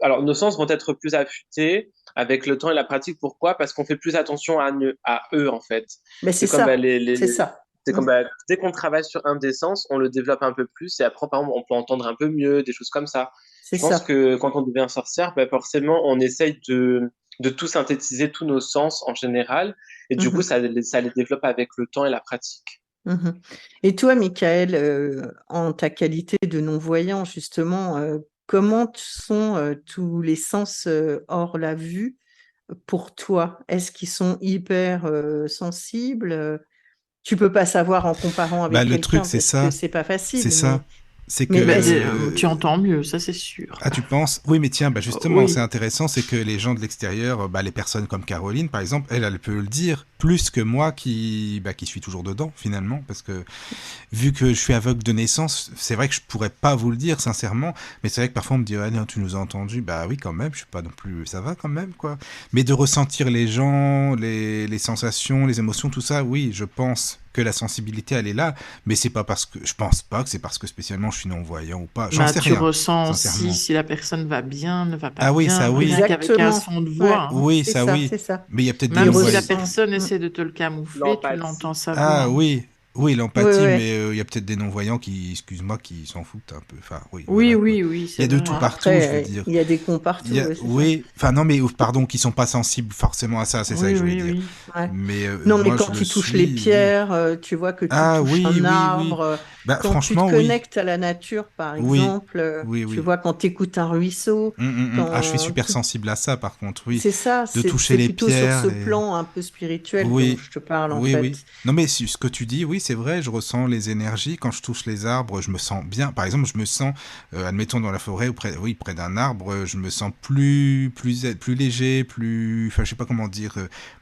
alors, nos sens vont être plus affûtés avec le temps et la pratique. Pourquoi? Parce qu'on fait plus attention à eux, en fait. Mais C'est c'est comme ça, c'est ça. c'est Mm. comme dès qu'on travaille sur un des sens, on le développe un peu plus et après, par exemple, on peut entendre un peu mieux, des choses comme ça. C'est Je pense ça. que quand on devient sorcière, bah, forcément, on essaye de tout synthétiser, tous nos sens en général. Et du coup, Mhm. ça les développe avec le temps et la pratique. Mhm. Et toi, Michael, en ta qualité de non-voyant, justement, comment sont tous les sens hors la vue pour toi? Est-ce qu'ils sont hyper sensibles? Tu peux pas savoir en comparant Bah, avec le truc, quelqu'un c'est parce que ça. c'est pas C'est facile, ça. C'est que... Bah, tu euh, entends mieux, ça c'est sûr. Ah, tu penses? Oui, mais tiens, bah justement, c'est Oui, intéressant, c'est que les gens de l'extérieur, bah, les personnes comme Caroline, par exemple, elle peut le dire plus que moi qui suis toujours dedans, finalement, parce que vu que je suis aveugle de naissance, c'est vrai que je pourrais pas vous le dire, sincèrement, mais c'est vrai que parfois on me dit, ah non, tu nous as entendu, bah oui, quand même, je suis pas non plus, ça va quand même, quoi. Mais de ressentir les gens, les sensations, les émotions, tout ça, oui, je pense que la sensibilité, elle est là, mais c'est pas parce que, je pense pas que c'est parce que spécialement je suis non-voyant ou pas, j'en bah, sais tu rien, ressens aussi sincèrement. si la personne va bien, ne va pas Ah oui, ça bien, oui. rien qu'avec un exactement. son de Ouais, voix, hein. Oui, c'est ça ça, oui. c'est ça. Mais il y a peut-être des Il Même si la non-voyants. ressent. personne Mm. essaie de te le camoufler, tu l'entends L'empathie. sa voix, Ah hein. oui, oui, Oui, l'empathie, oui. mais il y a peut-être des non-voyants qui, excuse-moi, qui s'en foutent un peu. Enfin, oui, Oui, voilà quoi. oui, oui, Il y c'est a de tout vrai. partout, je veux Après, dire. il y a des cons Il y partout, a, ouais, c'est ça. oui, enfin non, mais pardon, qui sont pas sensibles forcément à ça, c'est ça Oui, que je voulais oui, dire. oui. Ouais. Mais Non, mais moi, je quand le tu touches les suis, oui. pierres, tu vois que tu Ah touches oui, un oui, oui. arbre. Bah Quand tu te franchement, oui, connectes à la nature, par oui, exemple, oui, tu oui. vois, quand tu écoutes un ruisseau, Ah, je suis quand super tout... sensible à ça, par contre, oui. C'est ça, De toucher c'est les plutôt sur pierres, ce plan un peu spirituel dont oui, je te parle, en oui, oui. fait. Non, mais ce que tu dis, oui, c'est vrai, je ressens les énergies. Quand je touche les arbres, je me sens bien. Par exemple, je me sens, admettons, dans la forêt, ou près, oui, près d'un arbre, je me sens plus léger, plus, enfin, je sais pas comment dire,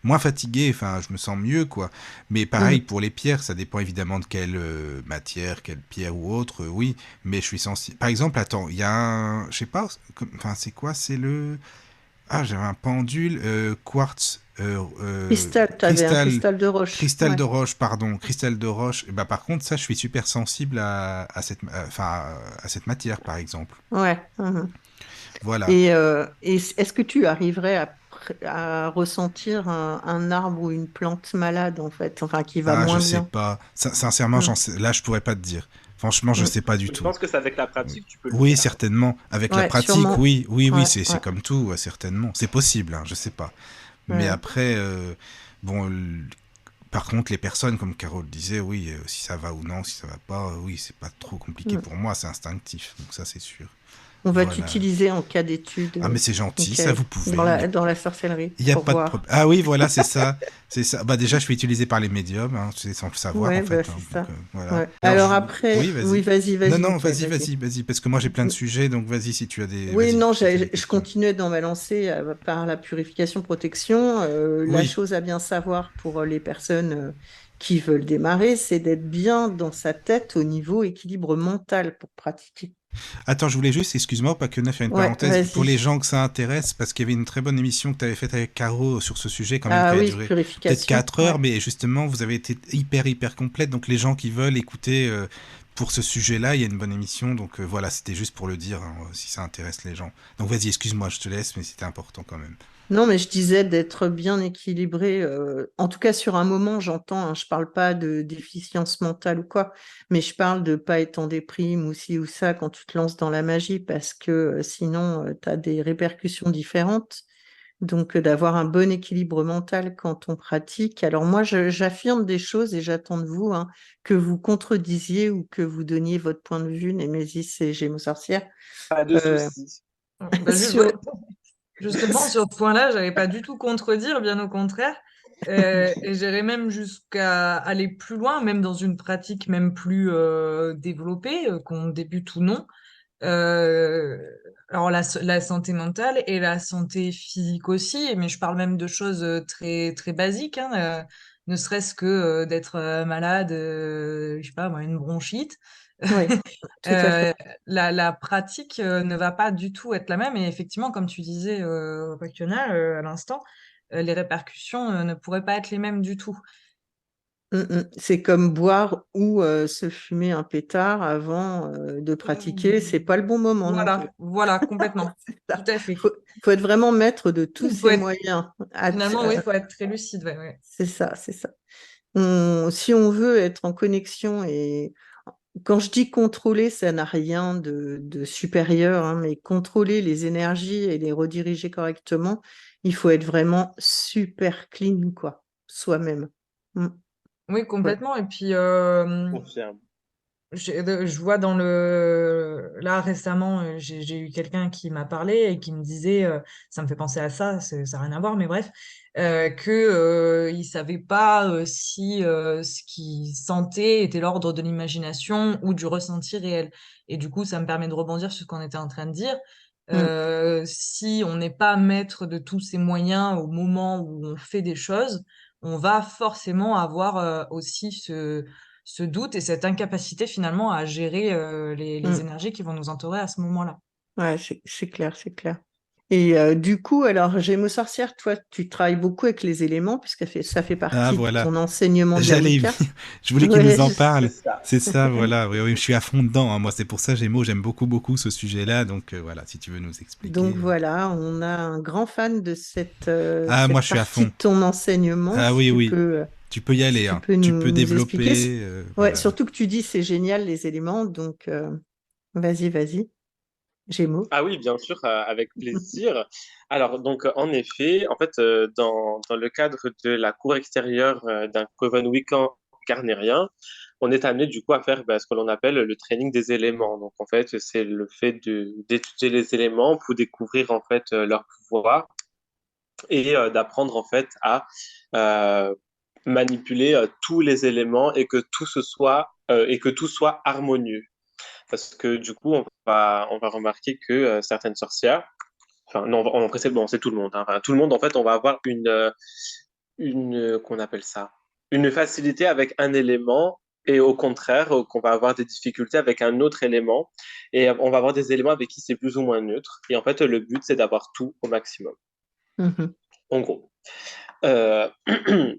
moins fatigué, enfin, je me sens mieux, quoi. Mais pareil, Mhm. pour les pierres, ça dépend évidemment de quelle matière, quelle pierre ou autre, oui, mais je suis sensible. Par exemple, attends, il y a un, je sais pas, enfin, c'est quoi, c'est le... Ah, j'avais un pendule quartz Cristal, tu avais un cristal cristal de roche. cristal Ouais, de roche, pardon, cristal de roche. Et bah par contre, ça, je suis super sensible à cette matière, par exemple. ouais. Mhm. Voilà. Et est-ce que tu arriverais à ressentir un arbre ou une plante malade, en fait, enfin, qui va Ah, je moins sais bien? pas. Sincèrement, Mm, là, je pourrais pas te dire. Franchement, je sais mm. pas du Je tout. pense que c'est avec la Oui, pratique, tu peux le oui, faire. certainement. Avec la Ouais, pratique, sûrement. oui, oui, oui, Ouais, c'est ouais, comme tout, ouais, certainement. C'est possible, hein, je sais pas. Mais ouais. après, bon, par contre, les personnes, comme Carole disait, oui, si ça va ou non, si ça va pas, oui, c'est pas trop compliqué Mm. pour moi, c'est instinctif, donc ça c'est sûr. On va Voilà. t'utiliser en cas d'étude, Ah mais c'est gentil, ça Michael, vous pouvez, il y a, dans la sorcellerie, y a pour pas de voir. problème. Ah oui, voilà, c'est ça, c'est ça. Bah déjà, je suis utilisé par les médiums, hein, c'est sans le savoir en Ouais, bah, fait, hein, c'est donc ça. voilà. Ouais. Alors, Alors après, oui, oui, vas-y. vas-y, Non, vas-y, non, Michael, vas-y, vas-y. vas-y, vas-y, parce que moi j'ai plein de sujets, donc vas-y si tu as des, Oui, vas-y, non, si tu as des je questions. continuais dans ma lancée par la purification-protection. La Oui. chose à bien savoir pour les personnes qui veulent démarrer, c'est d'être bien dans sa tête au niveau équilibre mental pour pratiquer. Attends, je voulais juste, excuse-moi, pas que faire une Ouais, parenthèse, pour les vas-y. gens que ça intéresse, parce qu'il y avait une très bonne émission que tu avais faite avec Caro sur ce sujet, quand même, Ah qui a oui, duré peut-être purification, 4 heures, ouais. mais justement, vous avez été hyper complète, donc les gens qui veulent écouter pour ce sujet-là, il y a une bonne émission, donc voilà, c'était juste pour le dire, hein, si ça intéresse les gens. Donc vas-y, excuse-moi, je te laisse, mais c'était important quand même. Non, mais je disais d'être bien équilibré. En tout cas, sur un moment, j'entends, hein, je parle pas de déficience mentale ou quoi, mais je parle de pas être en déprime ou ci ou ça quand tu te lances dans la magie parce que sinon, tu as des répercussions différentes. Donc, d'avoir un bon équilibre mental quand on pratique. Alors moi, j'affirme des choses et j'attends de vous hein, que vous contredisiez ou que vous donniez votre point de vue, Némésis et Gémeaux sorcière, Pas de euh, souci. Bah, sur... justement, sur ce point-là, j'allais pas du tout contredire, bien au contraire. Et j'irais même jusqu'à aller plus loin, même dans une pratique même plus développée, qu'on débute ou non. Euh, alors la santé mentale et la santé physique aussi, mais je parle même de choses très très basiques, hein, ne serait-ce que d'être malade, je sais pas moi, une bronchite. Oui, tout à fait. Euh, la pratique ne va pas du tout être la même et effectivement, comme tu disais, Fiona, à l'instant, les répercussions ne pourraient pas être les mêmes du tout. C'est comme boire ou se fumer un pétard avant de pratiquer, c'est pas le bon moment non plus. Voilà, complètement, C'est tout ça. à fait. Faut être vraiment maître de tous Il faut ces être, moyens. finalement, oui, il faut être très lucide, ouais, ouais. C'est ça, c'est ça. Si on veut être en connexion et quand je dis contrôler, ça n'a rien de supérieur, hein, mais contrôler les énergies et les rediriger correctement, il faut être vraiment super clean, quoi, soi-même. Mm. Oui, Ouais. complètement. Et puis, Confirme. je vois dans le... Là, récemment, j'ai eu quelqu'un qui m'a parlé et qui me disait, ça me fait penser à ça, ça n'a rien à voir, mais bref, que, il savait pas si ce qu'il sentait était l'ordre de l'imagination ou du ressenti réel. Et du coup, ça me permet de rebondir sur ce qu'on était en train de dire. Mm. Si on n'est pas maître de tous ces moyens au moment où on fait des choses, on va forcément avoir aussi ce doute et cette incapacité finalement à gérer les Mm. énergies qui vont nous entourer à ce moment-là. Ouais, c'est clair, c'est clair. Et du coup, alors, Gémeaux sorcière, toi, tu travailles beaucoup avec les éléments, puisque ça fait Ah partie de voilà, ton enseignement de la j'allais y Wicca. venir. Je voulais qu'il Ouais, nous en C'est parle. ça. C'est ça, voilà. Oui, oui, je suis à fond dedans, hein. Moi, c'est pour ça, Gémeaux, j'aime beaucoup, beaucoup ce sujet-là. Donc voilà, si tu veux nous donc expliquer. voilà, on a un grand fan de Ah, moi, cette je suis à partie fond. de ton enseignement, Ah oui, oui. Tu peux y si aller, tu hein. peux Tu peux nous expliquer. développer. Ouais, Voilà. surtout que tu dis c'est génial les éléments, donc vas-y, vas-y, Gémeaux. Ah oui, bien sûr, avec plaisir. Alors, donc, en effet, en fait, dans le cadre de la cour extérieure d'un coven Wiccan carnérien, on est amené du coup à faire ce que l'on appelle le training des éléments. Donc, en fait, c'est le fait d'étudier les éléments pour découvrir en fait leur pouvoir et d'apprendre en fait à euh, manipuler tous les éléments et que tout soit harmonieux. Parce que du coup, on va remarquer que certaines sorcières, enfin non, en vrai, bon, c'est tout le monde, hein. Enfin, tout le monde, en fait, on va avoir qu'on appelle ça, une facilité avec un élément et au contraire, qu'on va avoir des difficultés avec un autre élément et on va avoir des éléments avec qui c'est plus ou moins neutre. Et en fait, le but, c'est d'avoir tout au maximum, Mhm. en gros. Euh,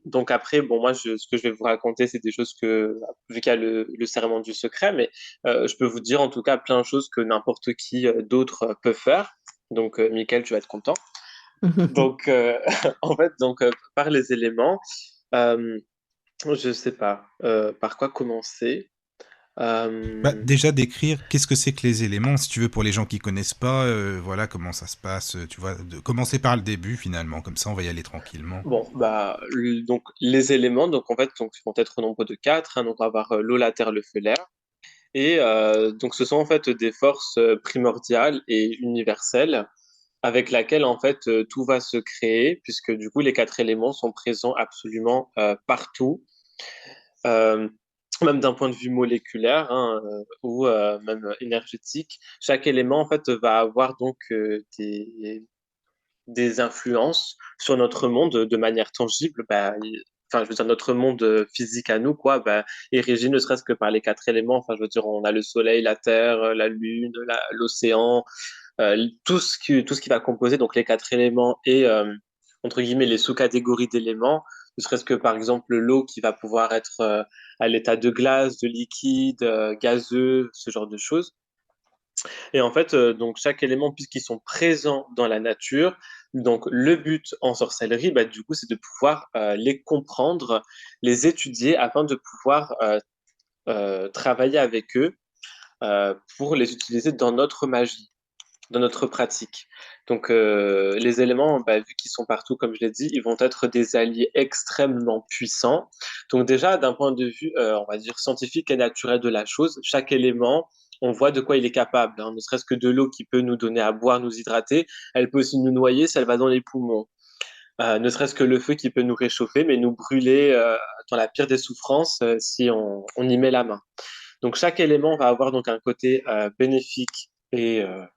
donc après, bon, moi, ce que je vais vous raconter, c'est des choses vu qu'il y a le serment du secret, mais je peux vous dire en tout cas plein de choses que n'importe qui d'autre peut faire. Donc, Michael, tu vas être content. Donc, en fait, donc, par les éléments, euh, je sais pas par quoi commencer. Bah, Euh, déjà décrire qu'est-ce que c'est que les éléments, si tu veux, pour les gens qui connaissent pas, voilà comment ça se passe, tu vois, de commencer par le début finalement, comme ça on va y aller tranquillement. bon, donc les éléments, donc en fait, donc, vont être au nombre de quatre, hein. Donc, on va avoir l'eau, la terre, le feu, l'air. Et donc, ce sont en fait des forces primordiales et universelles avec laquelle en fait tout va se créer, puisque du coup les quatre éléments sont présents absolument partout, euh, même d'un point de vue moléculaire, hein, ou même énergétique. Chaque élément en fait va avoir donc des influences sur notre monde de manière tangible. Enfin, je veux dire, notre monde physique à nous, quoi, est régi ne serait-ce que par les quatre éléments. Enfin, je veux dire, on a le soleil, la terre, la lune, l'océan, tout ce qui va composer donc les quatre éléments et entre guillemets les sous-catégories d'éléments, ne serait-ce que par exemple l'eau qui va pouvoir être à l'état de glace, de liquide, gazeux, ce genre de choses. Et en fait, donc chaque élément, puisqu'ils sont présents dans la nature, donc le but en sorcellerie, du coup, c'est de pouvoir les comprendre, les étudier afin de pouvoir travailler avec eux pour les utiliser dans notre magie, dans notre pratique. Donc, les éléments, vu qu'ils sont partout, comme je l'ai dit, ils vont être des alliés extrêmement puissants. Donc, déjà, d'un point de vue, on va dire, scientifique et naturel de la chose, chaque élément, on voit de quoi il est capable, hein. Ne serait-ce que de l'eau qui peut nous donner à boire, nous hydrater, elle peut aussi nous noyer si elle va dans les poumons. Ne serait-ce que le feu qui peut nous réchauffer, mais nous brûler dans la pire des souffrances si on y met la main. Donc chaque élément va avoir donc un côté bénéfique et Et enfin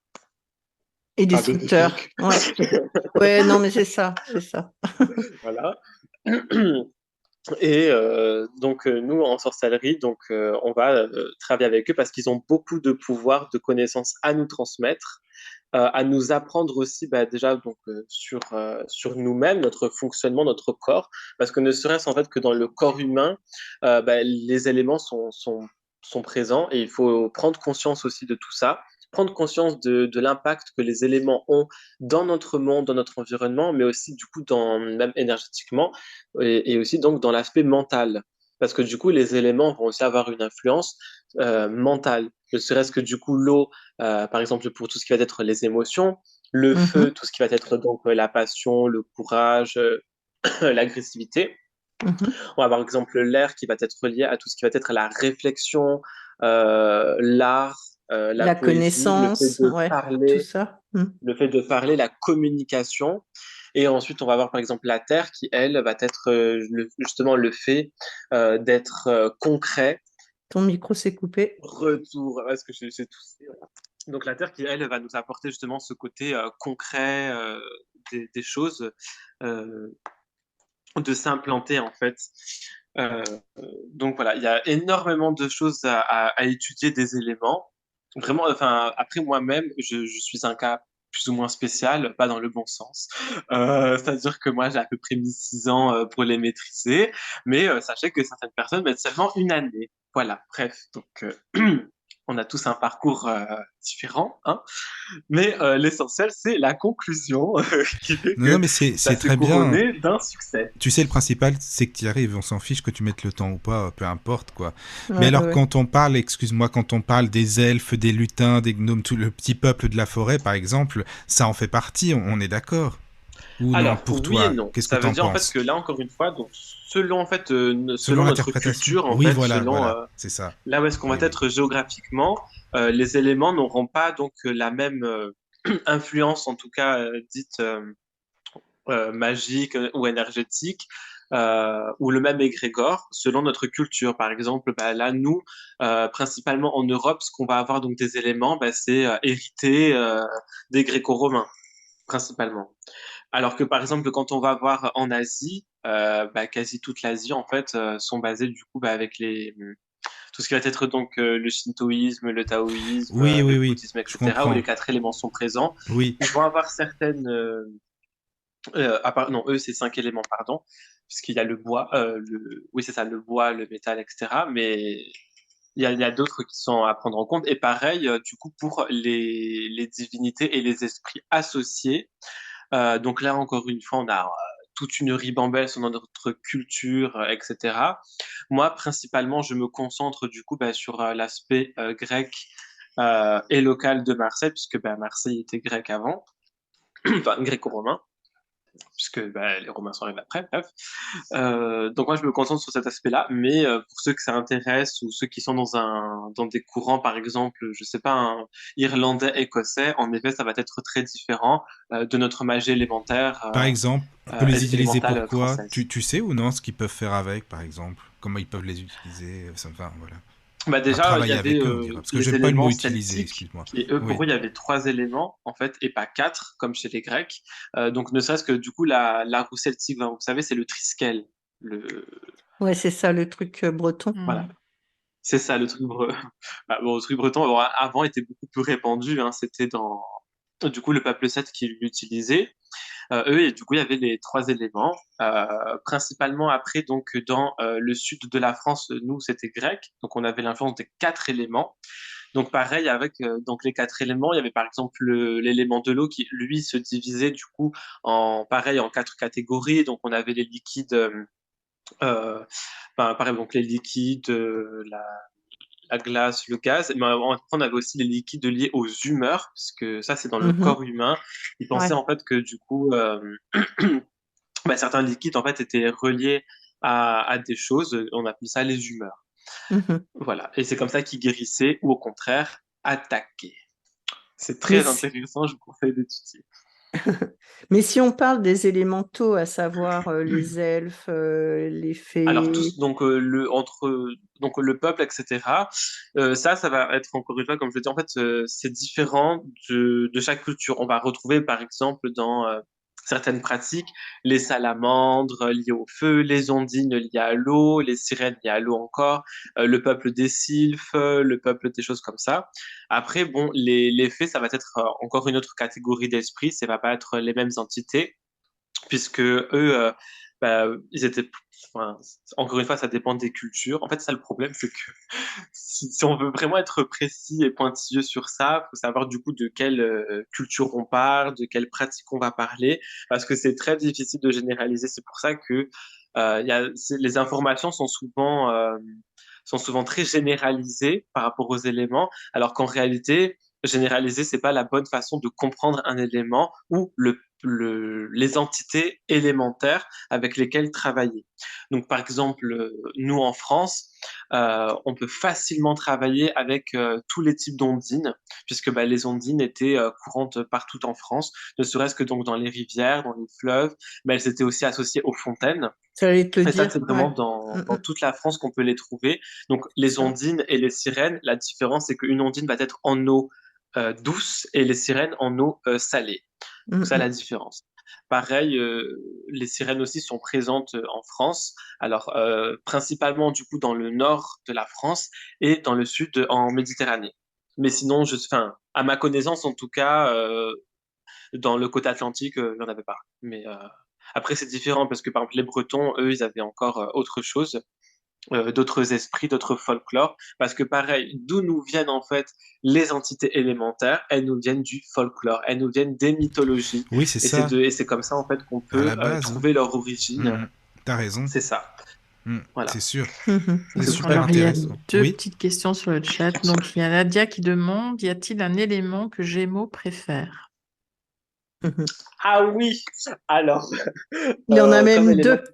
des destructeur. trucs. Ouais. Ouais, non, mais c'est ça, c'est ça. Voilà. Et donc nous en sorcellerie, donc on va travailler avec eux parce qu'ils ont beaucoup de pouvoir, de connaissances à nous transmettre, à nous apprendre aussi bah, déjà donc sur nous-mêmes, notre fonctionnement, notre corps, parce que ne serait-ce en fait que dans le corps humain, bah, les éléments sont présents et il faut prendre conscience aussi de tout ça. Prendre conscience de l'impact que les éléments ont dans notre monde, dans notre environnement, mais aussi du coup même énergétiquement et aussi donc dans l'aspect mental. Parce que du coup, les éléments vont aussi avoir une influence mentale. Ne serait-ce que du coup, l'eau, par exemple, pour tout ce qui va être les émotions, le feu, Mhm, tout ce qui va être donc la passion, le courage, l'agressivité. mhm. On va avoir, par exemple, l'air qui va être lié à tout ce qui va être la réflexion, l'art, la La poésie, connaissance, ouais, tout ça. le fait de parler, la communication. Et ensuite, on va avoir par exemple la Terre qui, elle, va être justement le fait d'être concret. Ton micro s'est coupé. Retour, est-ce que j'ai toussé, voilà. Donc la Terre qui, elle, va nous apporter justement ce côté concret des choses, euh, de s'implanter en fait. Euh, donc voilà, il y a énormément de choses à étudier des éléments. Vraiment, enfin, après moi-même, je suis un cas plus ou moins spécial, pas dans le bon sens. C'est-à-dire que moi, j'ai à peu près mis 6 ans pour les maîtriser, mais sachez que certaines personnes mettent seulement une année. Voilà, bref, donc on a tous un parcours différent, hein. Mais l'essentiel, c'est la conclusion qui fait Non, non, que mais ça c'est s'est très bien. couronné d'un succès. Tu sais, le principal, c'est que tu y arrives. On s'en fiche que tu mettes le temps ou pas, peu importe, quoi. Mais Ouais, ouais, alors, ouais. quand on parle, excuse-moi, quand on parle des elfes, des lutins, des gnomes, tout le petit peuple de la forêt, par exemple, ça en fait partie, on est d'accord? Ou non, Alors, pour oui et toi, non. qu'est-ce que Ça veut t'en dire en fait penses? que là, encore une fois, donc selon en fait, Selon selon notre l'interprétation? culture, en Oui, fait, voilà, selon voilà, c'est ça. là où est-ce qu'on va Oui, oui. être géographiquement, les éléments n'auront pas donc la même influence, en tout cas dite magique ou énergétique, ou le même égrégore selon notre culture. Par exemple, bah, là, nous, principalement en Europe, ce qu'on va avoir donc des éléments, bah, c'est hérité des Gréco-Romains, principalement. Alors que par exemple, quand on va voir en Asie, bah, quasi toute l'Asie en fait sont basées du coup bah, avec tout ce qui va être donc le shintoïsme, le taoïsme, Oui, oui, le oui, bouddhisme, je etc., où comprends. les 4 éléments sont présents. Oui. Ils vont avoir certaines, non, eux c'est 5 éléments, pardon, puisqu'il y a le bois, oui c'est ça, le bois, le métal, etc. Mais il y a d'autres qui sont à prendre en compte. Et pareil, du coup, pour les divinités et les esprits associés. Donc là, encore une fois, on a toute une ribambelle sur notre culture, etc. Moi, principalement, je me concentre du coup bah, sur l'aspect grec et local de Marseille, puisque bah, Marseille était grec avant, enfin gréco-romain, puisque bah, les Romains sont arrivés après, bref. Donc moi, je me concentre sur cet aspect-là, mais pour ceux que ça intéresse ou ceux qui sont dans des courants, par exemple, je sais pas, un irlandais, écossais, en effet, ça va être très différent de notre magie élémentaire, Par exemple, on peut les utiliser élémentale pourquoi? française. Tu sais ou non ce qu'ils peuvent faire avec, par exemple? Comment ils peuvent les utiliser? Enfin, voilà. Bah Enfin, déjà, il y travailler avait avec eux, on dira. Parce que les j'aime pas le mot éléments utiliser, celtiques, excuse-moi. et eux, pour Oui. eux, il y avait 3 éléments, en fait, et pas 4, comme chez les Grecs. Donc ne serait-ce que du coup, la roue celtique, ben, vous savez, c'est le triskel. Le... Ouais, c'est ça le truc breton. Voilà. Mhm. C'est ça, le truc breton. Bah, bon, le truc breton, bon, avant, était beaucoup plus répandu. Hein, c'était du coup, le peuple celte qui l'utilisait. Eux, et du coup, il y avait les 3 éléments. Principalement, après, donc, dans le sud de la France, nous, c'était grec. Donc, on avait l'influence des 4 éléments. Donc, pareil, avec donc les 4 éléments, il y avait par exemple l'élément de l'eau qui, lui, se divisait du coup pareil, en 4 catégories. Donc, on avait les liquides. Par exemple, donc les liquides, la glace, le gaz, mais après, on avait aussi les liquides liés aux humeurs, parce que ça, c'est dans le Mhm. corps humain. Ils pensaient Ouais. en fait que du coup, bah, certains liquides en fait étaient reliés à des choses, on appelle ça les humeurs. Mhm. Voilà, et c'est comme ça qu'ils guérissaient, ou au contraire, attaquaient. C'est Mais très intéressant, je vous conseille d'étudier. Mais si on parle des élémentaux, à savoir les elfes, les Alors fées. tous donc donc le peuple, etc. Ça va être encore une fois, comme je le dis, en fait, c'est différent de chaque culture. On va retrouver par exemple dans certaines pratiques les salamandres liées au feu, les ondines liées à l'eau, les sirènes liées à l'eau encore, le peuple des sylphes, le peuple des choses comme ça. Après, bon, les fées, ça va être encore une autre catégorie d'esprit, ça va pas être les mêmes entités puisque eux, bah, ils étaient, enfin, encore une fois, ça dépend des cultures. En fait, ça, le problème, c'est que si on veut vraiment être précis et pointilleux sur ça, faut savoir du coup de quelle culture on parle, de quelle pratique on va parler, parce que c'est très difficile de généraliser. C'est pour ça que les informations sont souvent très généralisées par rapport aux éléments, alors qu'en réalité, généraliser, c'est pas la bonne façon de comprendre un élément ou les entités élémentaires avec lesquelles travailler. Donc, par exemple, nous en France, on peut facilement travailler avec tous les types d'ondines, puisque bah, les ondines étaient courantes partout en France, ne serait-ce que donc dans les rivières, dans les fleuves, mais elles étaient aussi associées aux fontaines. J'allais te le Et ça, dire, c'est vraiment ouais. dans toute la France qu'on peut les trouver. Donc, les Ça. ondines et les sirènes, la différence, c'est qu'une ondine va être en eau douce et les sirènes en eau salée. Mm, Donc, ça, mm. la différence. Pareil, les sirènes aussi sont présentes en France. Alors, principalement, du coup, dans le nord de la France et dans le sud, en Méditerranée. Mais sinon, enfin, à ma connaissance, en tout cas, dans le côté atlantique, il n'y en avait pas. Mais après, c'est différent parce que, par exemple, les Bretons, eux, ils avaient encore autre chose, d'autres esprits, d'autres folklore. Parce que, pareil, d'où nous viennent en fait les entités élémentaires? Elles nous viennent du folklore, elles nous viennent des mythologies. Oui, c'est ça, Et c'est comme ça en fait qu'on à peut la base, hein. trouver leur origine. Mm, mm. T'as raison. C'est ça. C'est Voilà. sûr. Mhm. C'est super Alors, il y a intéressant. deux Oui. petites questions sur le chat. Donc, il y a Nadia qui demande, y a-t-il un élément que Gémeaux préfère? Mhm. Ah oui, alors, Il y en a comme même élément. deux.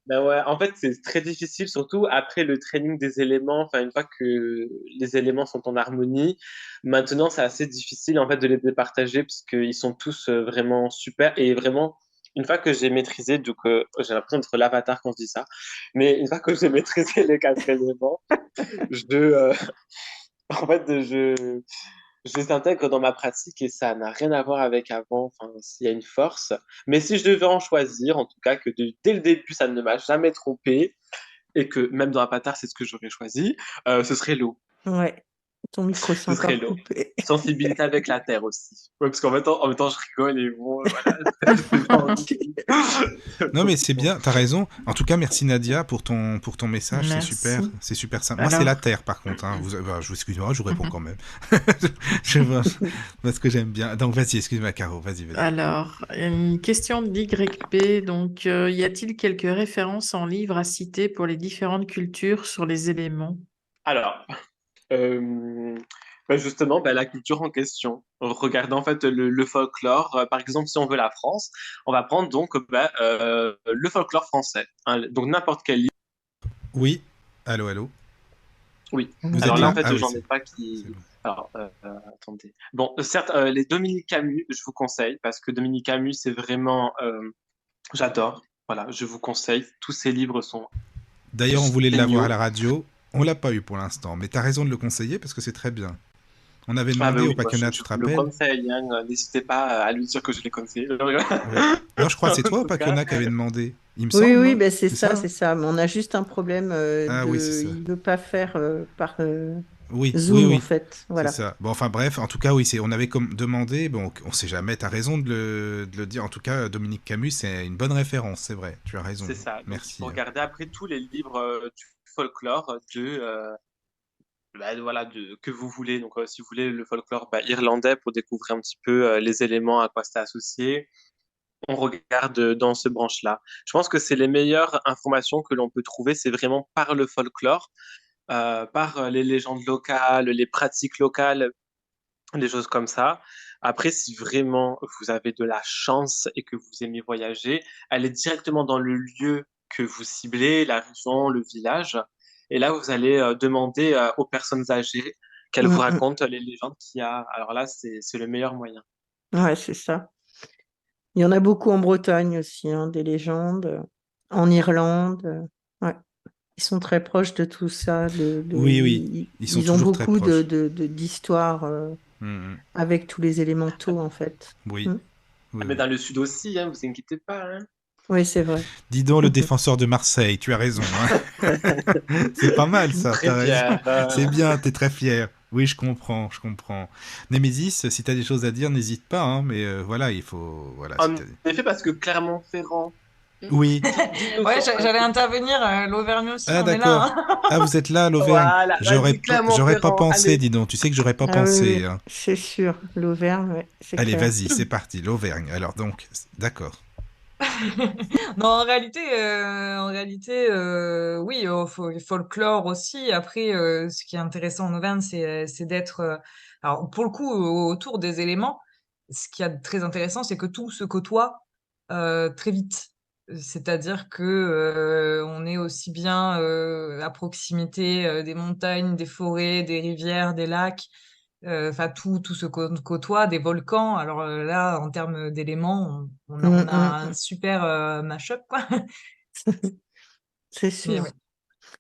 Ben ouais, en fait, c'est très difficile, surtout après le training des éléments. Enfin, une fois que les éléments sont en harmonie, maintenant, c'est assez difficile en fait de les départager parce qu'ils sont tous vraiment super et vraiment. Une fois que j'ai maîtrisé, donc j'ai l'impression d'être l'avatar quand je dis ça, mais une fois que j'ai maîtrisé les quatre éléments, je, en fait, je les intègre dans ma pratique et ça n'a rien à voir avec avant. Enfin, s'il y a une force. Mais si je devais en choisir, en tout cas, que dès le début, ça ne m'a jamais trompé et que même dans Avatar, c'est ce que j'aurais choisi, ce serait l'eau. Ouais. Ton micro s'est Ce serait encore l'eau. coupé. Sensibilité avec la terre aussi. Ouais, parce en même temps, je rigole et bon, voilà. J'ai pas envie. Non, Donc, mais c'est bon. bien, t'as raison. En tout cas, merci Nadia pour ton message, Merci. c'est super simple. Moi, c'est la Alors, Terre, par contre. Hein. Excuse-moi, je vous réponds quand même. Je vois, parce que j'aime bien. Donc, vas-y, excuse-moi, Caro, vas-y. alors, une question d'YP. Donc, y a-t-il quelques références en livres à citer pour les différentes cultures sur les éléments? Alors, Euh, justement, la culture en question. Regardez en fait le folklore. Par exemple, si on veut la France, on va prendre donc le folklore français. Hein. Donc n'importe quel livre. Oui, allô, allô. Oui. Vous Alors êtes là, en là? fait, Ah oui, j'en ai pas c'est qui. bon. Alors, attendez. Bon, certes, les Dominique Camus, je vous conseille parce que Dominique Camus, c'est vraiment, j'adore. Voilà, je vous conseille. Tous ses livres sont D'ailleurs, on voulait l'avoir à géniaux. la radio. On l'a pas eu pour l'instant, mais t'as raison de le conseiller parce que c'est très bien. On avait Ah ben demandé au oui, moi, Pacquiona, tu je te vous le rappelles? conseille. Hein. N'hésitez pas à lui dire que je l'ai conseillé. Oui. Non, je crois que c'est En toi, tout cas. Pacquiona, qui avait demandé. Il me Oui, semble, oui, non? ben c'est C'est ça, ça, hein? c'est ça. Mais on a juste un problème Ah oui, c'est ça. il veut pas faire par Oui, oui, Zoom, en oui. fait. C'est Voilà. ça. Bon, enfin bref, en tout cas, oui, on avait comme demandé, bon, on sait jamais, t'as raison de le dire. En tout cas, Dominique Camus, c'est une bonne référence, c'est vrai. Tu as raison. C'est ça. Donc, il faut Merci. regarder après tous les livres du folklore voilà, que vous voulez. Donc, si vous voulez le folklore irlandais pour découvrir un petit peu les éléments à quoi c'est associé, on regarde dans ce branche-là. Je pense que c'est les meilleures informations que l'on peut trouver, c'est vraiment par le folklore, par les légendes locales, les pratiques locales, des choses comme ça. Après, si vraiment vous avez de la chance et que vous aimez voyager, allez directement dans le lieu que vous ciblez, la région, le village. Et là, vous allez demander aux personnes âgées qu'elles vous Mm, mm. racontent les légendes qu'il y a. Alors là, c'est le meilleur moyen. Ouais, c'est ça. Il y en a beaucoup en Bretagne aussi, hein, des légendes, en Irlande. Ouais. Ils sont très proches de tout ça. Oui, oui, ils sont Ils ont toujours très beaucoup proches. d'histoires Mhm. avec tous les élémentaux, en fait. Oui, Mm. oui, Mais oui. dans le sud aussi, hein, vous inquiétez pas. Hein. Oui, c'est vrai. Dis donc, le défenseur de Marseille, tu as raison. Hein. C'est pas mal ça, Très t'as raison. fier. C'est bien, t'es très fier. Oui, je comprends, je comprends. Némésis, si t'as des choses à dire, n'hésite pas. Hein, mais voilà, il faut. Voilà, si En effet, parce que Clermont-Ferrand, oui. dites-nous Ouais, sur un j'allais peu. intervenir. L'Auvergne aussi, Ah, on est là. d'accord. Ah, vous êtes là, l'Auvergne. Voilà, vas-y, J'aurais pas Clermont-Ferrand, pensé, allez. dis donc. Tu sais que j'aurais pas Ah oui, pensé. oui, Hein. c'est sûr. L'Auvergne, ouais, c'est Allez, clair. vas-y, c'est parti, l'Auvergne. Alors donc, d'accord. Non, en réalité, oui, folklore aussi. Après, ce qui est intéressant en Auvergne, c'est d'être, alors pour le coup, autour des éléments. Ce qui est très intéressant, c'est que tout se côtoie très vite. C'est-à-dire que on est aussi bien à proximité des montagnes, des forêts, des rivières, des lacs. Enfin, tout se côtoie, des volcans. Alors là, en termes d'éléments, on a Mm, un mm. super mash-up, quoi. C'est Mais sûr. oui,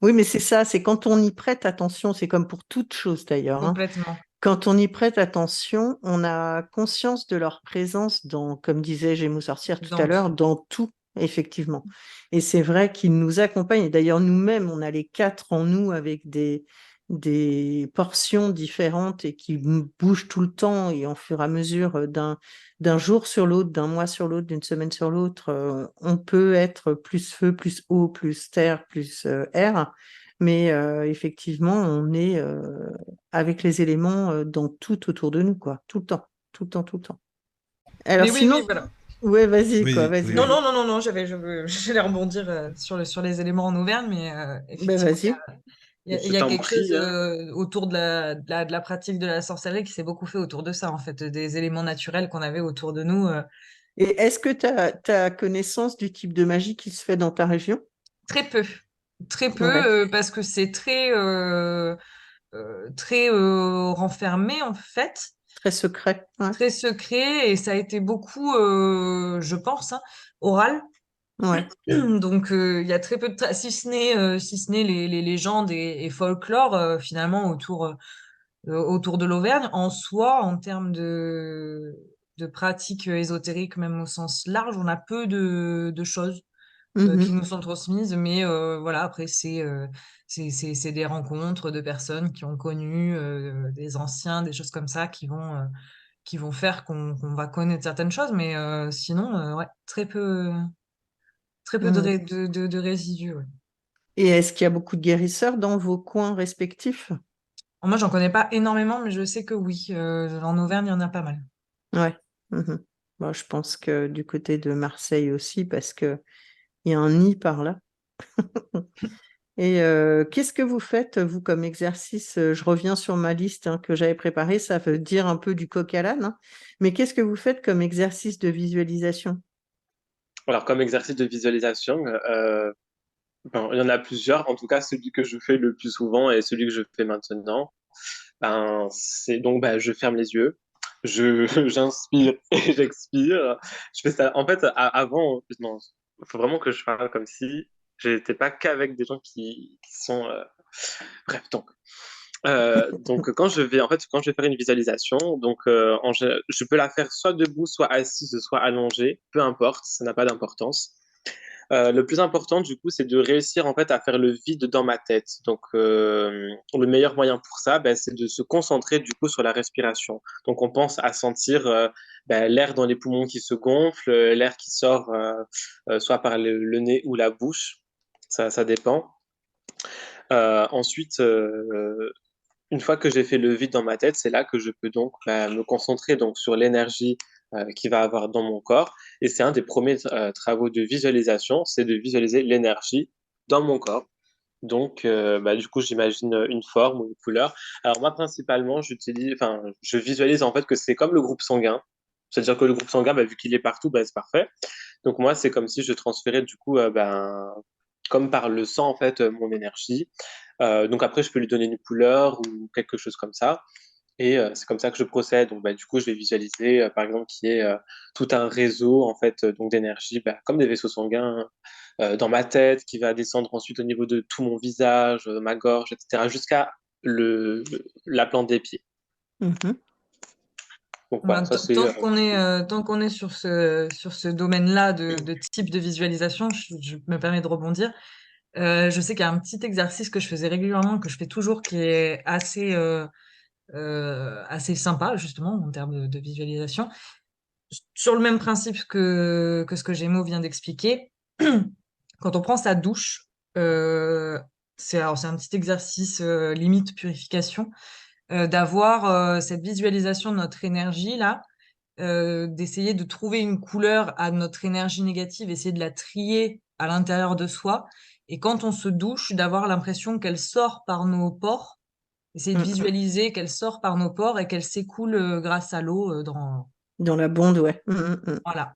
Oui, mais c'est ça, c'est quand on y prête attention, c'est comme pour toute chose d'ailleurs, hein. complètement. Quand on y prête attention, on a conscience de leur présence dans, comme disait Gémeaux Sorcière tout à Dans l'heure, tout. dans tout, effectivement. Et c'est vrai qu'ils nous accompagnent. Et d'ailleurs, nous-mêmes, on a les quatre en nous avec des portions différentes et qui nous bougent tout le temps et en fur et à mesure d'un jour sur l'autre, d'un mois sur l'autre, d'une semaine sur l'autre, on peut être plus feu, plus eau, plus terre, plus air. Mais effectivement, on est avec les éléments dans tout autour de nous, quoi. Tout le temps, tout le temps, tout le temps. Alors Mais oui, oui, sinon, voilà. ouais, vas-y, quoi, Oui, oui, vas-y, Non, oui. non, non, non, non, j'allais rebondir sur les éléments en Auvergne, mais ben effectivement, vas-y. il Je y a t'en quelque chose prie. Hein. autour de la pratique de la sorcellerie qui s'est beaucoup fait autour de ça, en fait, des éléments naturels qu'on avait autour de nous. Et est-ce que tu as connaissance du type de magie qui se fait dans ta région? Très peu. Très Ouais, peu, parce que c'est très renfermé, en fait. très secret. Ouais, Très secret, et ça a été beaucoup, je pense, hein, oral. ouais. Donc il y a très peu de si ce n'est les légendes et folklore finalement autour de l'Auvergne en soi, en termes de pratiques ésotériques, même au sens large, on a peu de choses qui Mhm. nous sont transmises, mais voilà, après c'est des rencontres de personnes qui ont connu des anciens, des choses comme ça qui vont faire qu'on va connaître certaines choses, mais sinon ouais, très peu de, Mhm. de résidus. Ouais. Et est-ce qu'il y a beaucoup de guérisseurs dans vos coins respectifs? Alors, moi, j'en connais pas énormément, mais je sais que oui, en Auvergne, il y en a pas mal. Ouais. Mhm. Bon, je pense que du côté de Marseille aussi, parce que il y a un nid par là. Et qu'est-ce que vous faites, vous, comme exercice? Je reviens sur ma liste hein, que j'avais préparée, ça veut dire un peu du coq à l'âne, hein. Mais qu'est-ce que vous faites comme exercice de visualisation? Alors, comme exercice de visualisation, ben, il y en a plusieurs. En tout cas, celui que je fais le plus souvent et celui que je fais maintenant, ben, c'est donc ben, je ferme les yeux, j'inspire et j'expire. Je fais ça. En fait, avant, non, il faut vraiment que je fasse comme si j'étais pas qu'avec des gens qui sont. Bref, donc quand je vais faire une visualisation, je peux la faire soit debout, soit assise, soit allongée, peu importe, ça n'a pas d'importance. Le plus important, du coup, c'est de réussir en fait à faire le vide dans ma tête. Donc, le meilleur moyen pour ça, ben, c'est de se concentrer du coup sur la respiration. Donc, on pense à sentir ben, l'air dans les poumons qui se gonfle, l'air qui sort soit par le nez ou la bouche. Ça dépend. Ensuite, une fois que j'ai fait le vide dans ma tête, c'est là que je peux donc bah, me concentrer donc sur l'énergie qu'il va avoir dans mon corps. Et c'est un des premiers travaux de visualisation, c'est de visualiser l'énergie dans mon corps. Donc, bah, du coup, j'imagine une forme ou une couleur. Alors moi, principalement, je visualise en fait que c'est comme le groupe sanguin. C'est-à-dire que le groupe sanguin, bah, vu qu'il est partout, bah, c'est parfait. Donc moi, c'est comme si je transférais du coup, ben, comme par le sang en fait, mon énergie. Donc après, je peux lui donner une couleur ou quelque chose comme ça. Et c'est comme ça que je procède. Donc, du coup, je vais visualiser, par exemple, qu'il y ait tout un réseau en fait, donc d'énergie, comme des vaisseaux sanguins, dans ma tête, qui va descendre ensuite au niveau de tout mon visage, ma gorge, etc., jusqu'à la plante des pieds. Mhm. Donc voilà, ça c'est. Tant qu'on est sur ce domaine-là de type de visualisation, je me permets de rebondir. Je sais qu'il y a un petit exercice que je faisais régulièrement, que je fais toujours, qui est assez sympa, justement, en termes de visualisation. Sur le même principe que ce que Gémeaux vient d'expliquer, quand on prend sa douche, c'est un petit exercice limite purification, d'avoir cette visualisation de notre énergie là, d'essayer de trouver une couleur à notre énergie négative, essayer de la trier à l'intérieur de soi. Et quand on se douche, d'avoir l'impression qu'elle sort par nos pores, essayer de Mhm. visualiser qu'elle sort par nos pores et qu'elle s'écoule grâce à l'eau Dans la bonde, ouais. Mhm. Voilà,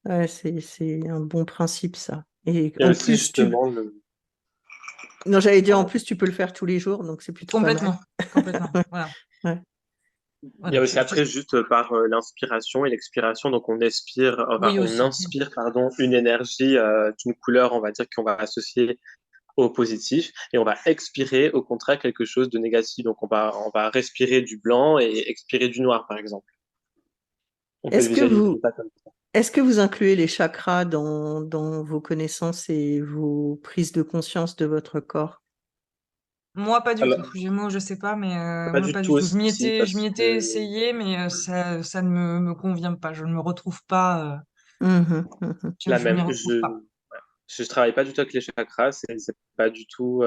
Ouais, c'est un bon principe, ça. Et Il y a en aussi plus, tu... justement Non, j'allais dire, en pardon. plus, tu peux le faire tous les jours, donc c'est plutôt pas mal. complètement, complètement. Voilà, Ouais. Il y a voilà. aussi après juste par l'inspiration et l'expiration. Donc Oui on aussi. inspire pardon une énergie d'une couleur, on va dire qu'on va associer au positif, et on va expirer au contraire quelque chose de négatif. Donc on va respirer du blanc et expirer du noir, par exemple. On peut le Est-ce que visualiser vous, ça comme ça. est-ce que vous incluez les chakras dans vos connaissances et vos prises de conscience de votre corps? Moi, pas du tout. Alors, Gémeaux, je sais pas, mais pas moi, du pas tout du tout. aussi Je m'y parce que étais essayé, mais ça ne me convient pas. Je ne me retrouve pas. Mhm, mhm. la Je m'y même. retrouve pas. Je travaille pas du tout avec les chakras, c'est pas du tout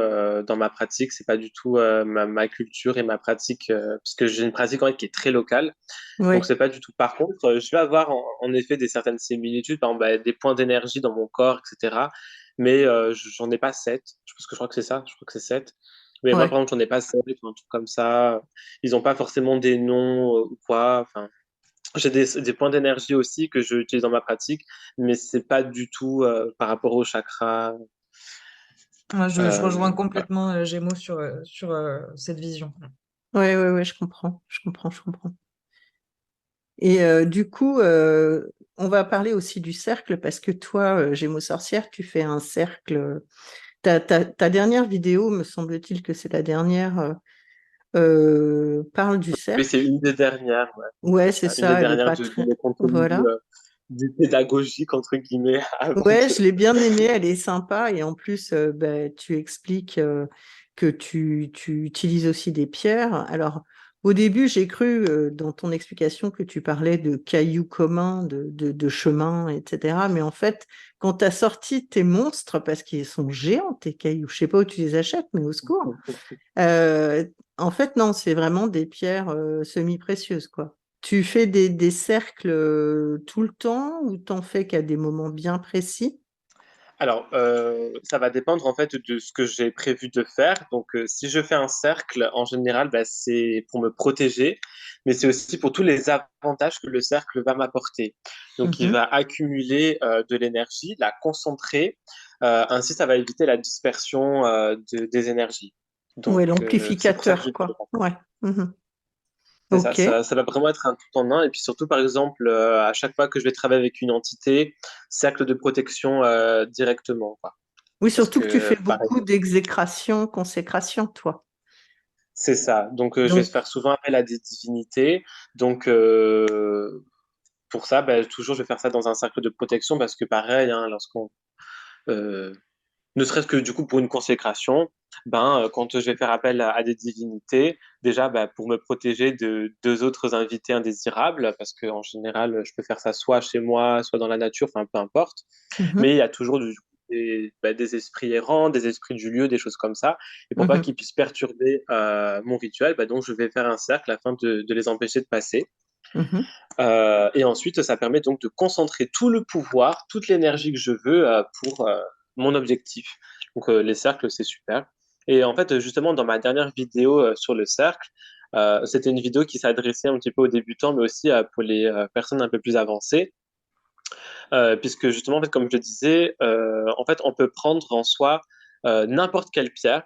dans ma pratique, c'est pas du tout ma culture et ma pratique, parce que j'ai une pratique en fait qui est très locale, donc Oui, c'est pas du tout. Par contre, je vais avoir en effet des certaines similitudes, par exemple des points d'énergie dans mon corps, etc. Mais j'en ai pas sept. Parce que je crois que c'est ça, je crois que c'est sept. Mais moi, ouais. par exemple, j'en ai pas sept, ou un truc comme ça. Ils ont pas forcément des noms ou quoi. Enfin, j'ai des points d'énergie aussi que j'utilise dans ma pratique, mais c'est pas du tout par rapport au chakra. Moi, je rejoins Voilà. complètement Gémeaux sur cette vision. Ouais, ouais, ouais, je comprends, je comprends, je comprends. Et du coup, on va parler aussi du cercle parce que toi, Gémeaux sorcière, tu fais un cercle. Ta dernière vidéo, me semble-t-il que c'est la dernière, parle du Oui, c'est cercle. une des dernières, ouais. Ouais, C'est c'est ça, une des ça, elle est dernières pas de très. mes contenus Voilà. du pédagogique, entre guillemets, avant Ouais, de... je l'ai bien aimée, elle est sympa et en plus, ben, tu expliques que tu utilises aussi des pierres. Alors, au début, j'ai cru dans ton explication que tu parlais de cailloux communs, de chemins, etc. Mais en fait, quand tu as sorti tes monstres, parce qu'ils sont géants, tes cailloux, je sais pas où tu les achètes, mais au secours. Euh, En fait, non, c'est vraiment des pierres semi-précieuses, quoi. Tu fais des cercles tout le temps ou t'en fais qu'à des moments bien précis? Alors, ça va dépendre en fait de ce que j'ai prévu de faire. Donc, si je fais un cercle, en général, c'est pour me protéger, mais c'est aussi pour tous les avantages que le cercle va m'apporter. Donc, il Mhm. va accumuler de l'énergie, la concentrer. Ainsi, ça va éviter la dispersion des énergies. Ouais, Donc, c'est pour ça que je l'amplificateur, le fais. quoi. Ouais. Mhm. C'est ça, Ok. ça va vraiment être un tout en un. Et puis surtout, par exemple, à chaque fois que je vais travailler avec une entité, cercle de protection directement, quoi. Oui, Parce surtout que tu fais que, pareil, beaucoup d'exécration, consécration, toi. c'est ça. Donc, je vais Donc, faire souvent appel à des divinités. Donc, pour ça, toujours, je vais faire ça dans un cercle de protection parce que, pareil, hein, euh, ne serait-ce que du coup pour une consécration, quand je vais faire appel à des divinités, déjà pour me protéger de deux autres invités indésirables, parce qu'en général, je peux faire ça soit chez moi, soit dans la nature, enfin peu importe. Mais mhm, il y a toujours des esprits errants, des esprits du lieu, des choses comme ça. Et pour pas mhm, qu'ils puissent perturber mon rituel, donc je vais faire un cercle afin de les empêcher de passer. mhm. Et ensuite, ça permet donc de concentrer tout le pouvoir, toute l'énergie que je veux pour mon objectif. Donc, les cercles, c'est super. Et en fait, justement, dans ma dernière vidéo sur le cercle, c'était une vidéo qui s'adressait un petit peu aux débutants, mais aussi pour les personnes un peu plus avancées. Puisque justement, en fait, comme je le disais, en fait, on peut prendre en soi n'importe quelle pierre,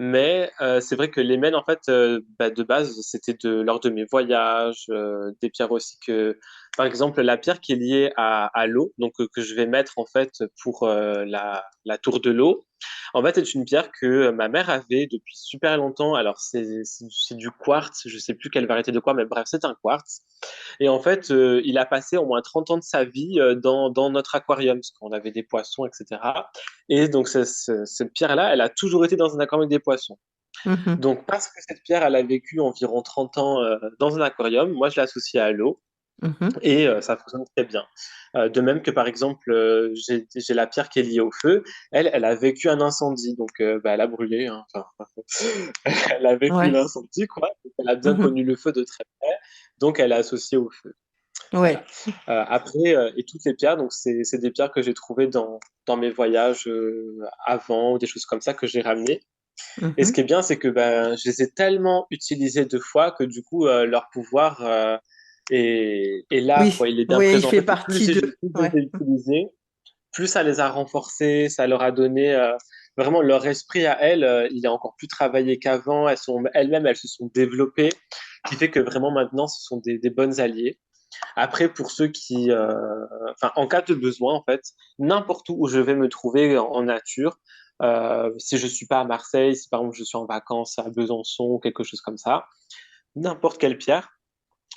Mais c'est vrai que les mènes, en fait, de base, c'était lors de mes voyages, des pierres aussi par exemple, la pierre qui est liée à l'eau, donc que je vais mettre en fait pour la tour de l'eau. En fait, c'est une pierre que ma mère avait depuis super longtemps. Alors, c'est du quartz, je sais plus quelle variété de quoi, mais bref, c'est un quartz. Et en fait, il a passé au moins 30 ans de sa vie dans notre aquarium, parce qu'on avait des poissons, etc. Et donc, cette pierre-là, elle a toujours été dans un aquarium avec des poissons. Mhm. Donc, parce que cette pierre, elle a vécu environ 30 ans dans un aquarium, moi, je l'associe à l'eau Mhm. et ça fonctionne très bien. De même que, par exemple, j'ai la pierre qui est liée au feu. Elle a vécu un incendie, donc elle a brûlé, hein. Enfin, elle a vécu Ouais. l'incendie, quoi. Donc, elle a bien Mhm. connu le feu de très près, donc elle est associée au feu. Voilà. Ouais. Après, et toutes les pierres, donc c'est des pierres que j'ai trouvées dans mes voyages avant ou des choses comme ça que j'ai ramenées. Et ce Mhm. qui est bien, c'est que ben, je les ai tellement utilisées 2 fois que du coup, leur pouvoir est là, Oui, quoi. Il est bien oui, il présent. En fait fait, plus partie de. plus je Ouais. les ai utilisées, plus ça les a renforcées, ça leur a donné vraiment leur esprit à elles, il est encore plus travaillé qu'avant. Elles-mêmes, elles se sont développées, qui fait que vraiment maintenant, ce sont des bonnes alliées. Après, pour ceux enfin, en cas de besoin, en fait, n'importe où je vais me trouver en nature, si je suis pas à Marseille, si par exemple je suis en vacances à Besançon ou quelque chose comme ça, n'importe quelle pierre,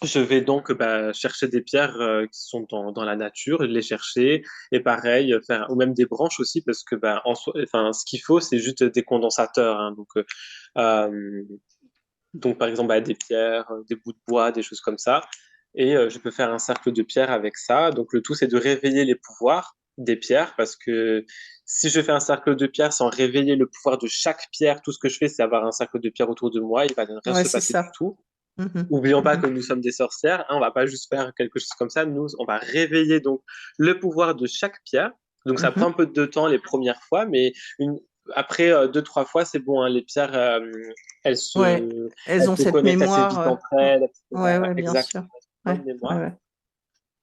je vais donc chercher des pierres qui sont dans la nature, les chercher, et pareil, faire, ou même des branches aussi, parce que enfin, ce qu'il faut, c'est juste des condensateurs, hein. Euh, donc, par exemple, des pierres, des bouts de bois, des choses comme ça. Et je peux faire un cercle de pierres avec ça. Donc, le tout, c'est de réveiller les pouvoirs des pierres parce que si je fais un cercle de pierres sans réveiller le pouvoir de chaque pierre, tout ce que je fais, c'est avoir un cercle de pierres autour de moi. Il va rien Ouais, se c'est passer du ça. tout. Mhm. N'oublions pas Mhm. que nous sommes des sorcières, hein, on va pas juste faire quelque chose comme ça. Nous, on va réveiller donc le pouvoir de chaque pierre. Donc, ça prend un Mhm. peu de temps les premières fois, mais après 2, 3 fois, c'est bon, hein. Les pierres, elles Ouais, se, elles elles ont se cette connectent assez mémoire. vite entre elles, Ouais, etc. ouais, bien sûr. Exactement, c'est une Ouais, bonne ouais, mémoire. ouais.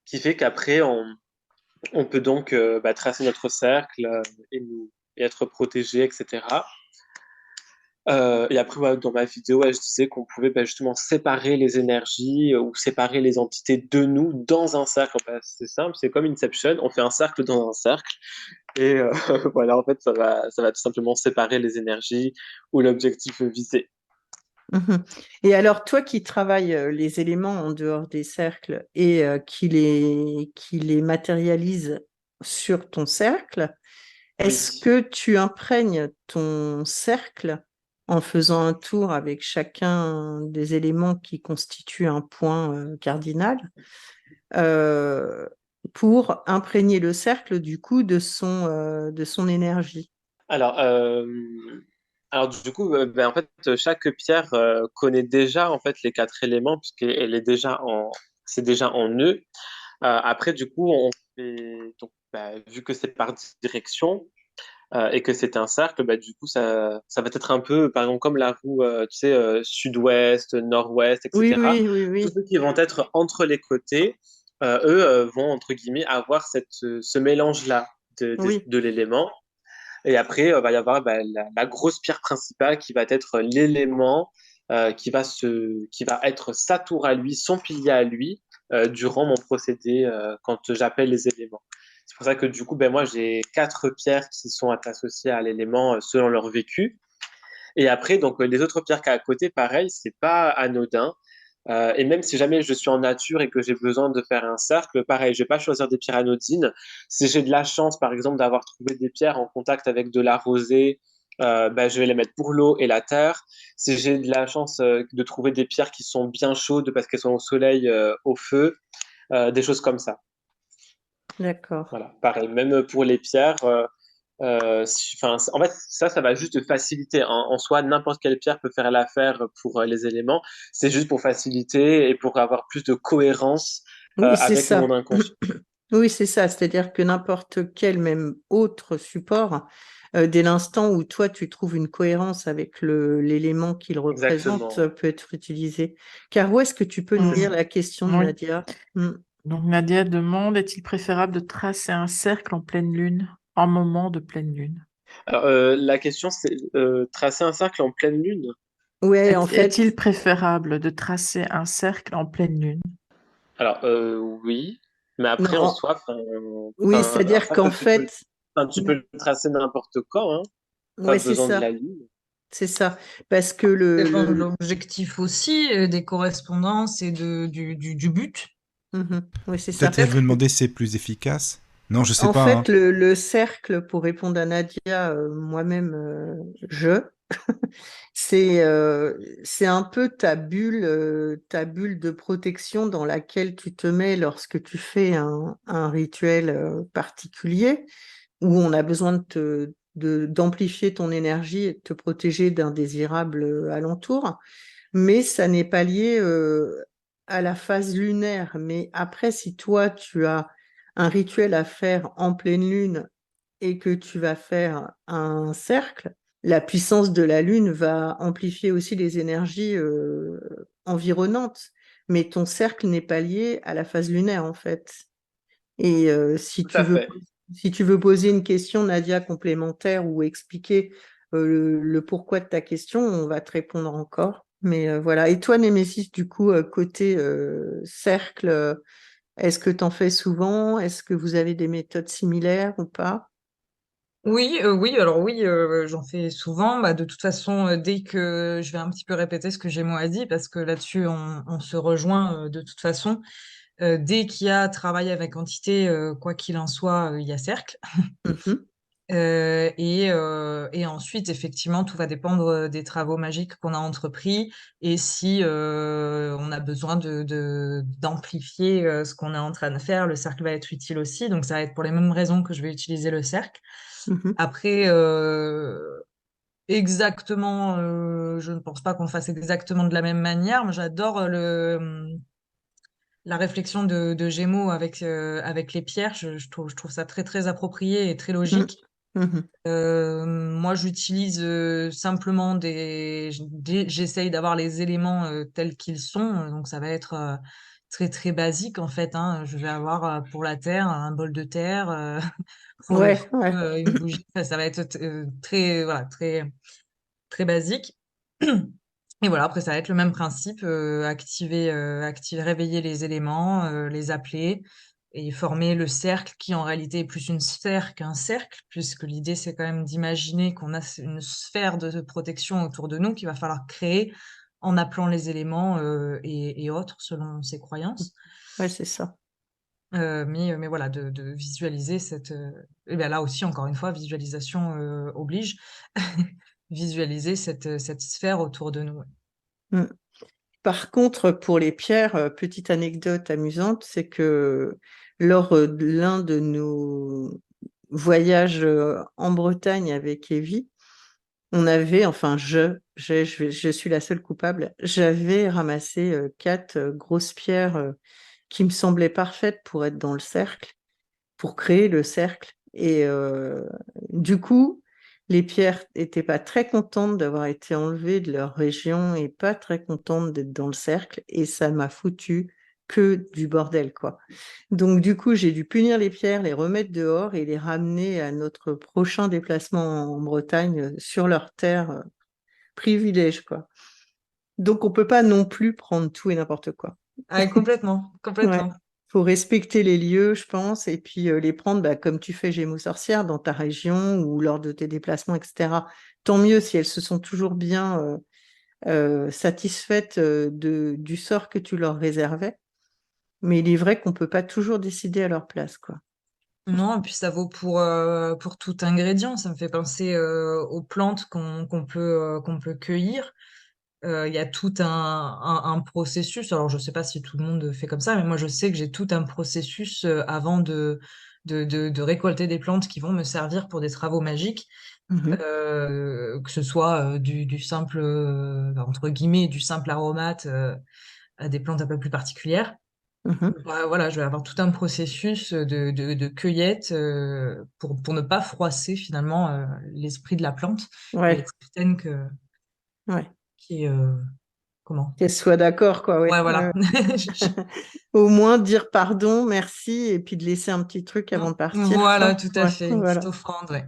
Qui fait qu'après, on peut donc tracer notre cercle et être protégé, etc. Et après, ouais, dans ma vidéo, ouais, je disais qu'on pouvait justement séparer les énergies ou séparer les entités de nous dans un cercle. Enfin, c'est simple, c'est comme Inception, on fait un cercle dans un cercle. Et voilà, en fait, ça va tout simplement séparer les énergies ou l'objectif visé. Mhm. Et alors, toi qui travailles les éléments en dehors des cercles et qui les matérialises sur ton cercle, est-ce Oui. que tu imprègnes ton cercle en faisant un tour avec chacun des éléments qui constituent un point cardinal euh, pour imprégner le cercle du coup de son énergie? Alors, alors du coup, en fait, chaque pierre connaît déjà en fait les 4 éléments puisqu'elle est c'est déjà en eux. Après, du coup, on fait donc, vu que c'est par direction et que c'est un cercle, du coup, ça va être un peu, par exemple, comme la roue, tu sais, sud-ouest, nord-ouest, Oui, etc. oui, oui, Tous oui. ceux qui vont être entre les côtés, eux vont entre guillemets avoir ce mélange-là Oui. de l'élément. Et après, va y avoir la grosse pierre principale qui va être l'élément qui va être sa tour à lui, son pilier à lui, durant mon procédé quand j'appelle les éléments. C'est pour ça que du coup, moi, j'ai 4 pierres qui sont associées à l'élément selon leur vécu. Et après, donc les autres pierres qu'il y a à côté, pareil, c'est pas anodin. Et même si jamais je suis en nature et que j'ai besoin de faire un cercle, pareil, je vais pas choisir des pierres anodines. Si j'ai de la chance, par exemple, d'avoir trouvé des pierres en contact avec de la rosée, je vais les mettre pour l'eau et la terre. Si j'ai de la chance de trouver des pierres qui sont bien chaudes parce qu'elles sont au soleil, au feu, des choses comme ça. D'accord. Voilà, pareil. Même pour les pierres, enfin, en fait, ça va juste faciliter. En soi, n'importe quelle pierre peut faire l'affaire pour les éléments. C'est juste pour faciliter et pour avoir plus de cohérence Oui, c'est avec mon ça. inconscient. Oui, c'est ça. C'est-à-dire que n'importe quel, même autre support, dès l'instant où toi, tu trouves une cohérence avec l'élément qu'il représente, Exactement. peut être utilisé. Car où est-ce que tu peux nous lire la question de Oui. Nadia? Mm. Donc Nadia demande, est-il préférable de tracer un cercle en pleine lune, en moment de pleine lune? Alors, la question, c'est tracer un cercle en pleine lune. Ouais, en fait, Est-il préférable de tracer un cercle en pleine lune? Alors, oui, mais non, après, en soi, oui, un c'est-à-dire qu'en cercle, fait, tu peux le tracer n'importe quand, hein. Pas ouais, besoin de la lune. c'est ça, parce que Dépend de l'objectif aussi, des correspondances et du but. Oui, c'est ça. Peut-être je Peut-être me que demandais si c'est plus efficace. Non, je sais En pas, hein. fait, le cercle, pour répondre à Nadia, moi-même, c'est un peu ta bulle de protection dans laquelle tu te mets lorsque tu fais un rituel particulier, où on a besoin d'amplifier ton énergie et de te protéger d'indésirables alentours. Mais ça n'est pas lié à la phase lunaire. Mais après, si toi, tu as un rituel à faire en pleine lune et que tu vas faire un cercle, la puissance de la lune va amplifier aussi les énergies environnantes. Mais ton cercle n'est pas lié à la phase lunaire, en fait. Et Tout à fait. si tu veux poser une question, Nadia, complémentaire ou expliquer le pourquoi de ta question, on va te répondre encore. Mais voilà. Et toi, Némésis, du coup, côté cercle, est-ce que tu en fais souvent? Est-ce que vous avez des méthodes similaires ou pas? oui, oui, alors oui, j'en fais souvent. Bah, de toute façon, dès que je vais un petit peu répéter ce que Gémeaux a dit, parce que là-dessus, on se rejoint de toute façon. Dès qu'il y a travail avec entité, quoi qu'il en soit, il y a cercle. Mhm, Et ensuite, effectivement, tout va dépendre des travaux magiques qu'on a entrepris et si on a besoin d'amplifier ce qu'on est en train de faire, le cercle va être utile aussi. Donc, ça va être pour les mêmes raisons que je vais utiliser le cercle. mhm, Après, exactement, je ne pense pas qu'on fasse exactement de la même manière, mais j'adore la réflexion de Gémeaux avec les pierres. Je trouve ça très, très approprié et très mhm, logique. mhm. Moi, j'utilise simplement j'essaye d'avoir les éléments tels qu'ils sont. Donc, ça va être très, très basique en fait, hein. Je vais avoir pour la terre un bol de terre, pour le feu Ouais, ouais. une bougie. Enfin, ça va être très, voilà, très, très basique. Et voilà, après, ça va être le même principe, réveiller les éléments, les appeler et former le cercle qui, en réalité, est plus une sphère qu'un cercle, puisque l'idée, c'est quand même d'imaginer qu'on a une sphère de protection autour de nous qu'il va falloir créer en appelant les éléments, et autres selon ses croyances. Ouais, c'est ça. Mais voilà, de visualiser et bien là aussi, encore une fois, visualisation, oblige. Visualiser cette sphère autour de nous, ouais. Mm. Par contre, pour les pierres, petite anecdote amusante, c'est que lors de l'un de nos voyages en Bretagne avec Evie, on avait, enfin je suis la seule coupable, j'avais ramassé 4 grosses pierres qui me semblaient parfaites pour être dans le cercle, pour créer le cercle. Et du coup, les pierres n'étaient pas très contentes d'avoir été enlevées de leur région et pas très contentes d'être dans le cercle. Et ça m'a foutu que du bordel, quoi. Donc, du coup, j'ai dû punir les pierres, les remettre dehors et les ramener à notre prochain déplacement en Bretagne sur leur terre. Privilège, quoi. Donc, on peut pas non plus prendre tout et n'importe quoi. Ah, complètement, Ouais. complètement. Faut respecter les lieux, je pense, et puis les prendre bah, comme tu fais Gémeaux Sorcières dans ta région ou lors de tes déplacements, etc. Tant mieux si elles se sont toujours bien satisfaites du sort que tu leur réservais. Mais il est vrai qu'on peut pas toujours décider à leur place, quoi. Non, et puis ça vaut pour tout ingrédient. Ça me fait penser aux plantes qu'on peut cueillir. Il y a tout un processus. Alors, je sais pas si tout le monde fait comme ça, mais moi, je sais que j'ai tout un processus avant de récolter des plantes qui vont me servir pour des travaux magiques. Mhm, Que ce soit du simple, entre guillemets, du simple aromate à des plantes un peu plus particulières. mhm. Bah, voilà, je vais avoir tout un processus de cueillette pour ne pas froisser finalement l'esprit de la plante et Ouais, être certaine que ouais. qui est comment? Qu'elles soient d'accord, quoi, Ouais, ouais. Ouais, voilà. ouais. Au moins dire pardon, merci, et puis de laisser un petit truc avant de partir, Voilà, quoi. tout à Ouais, fait, une petite voilà. offrande, ouais.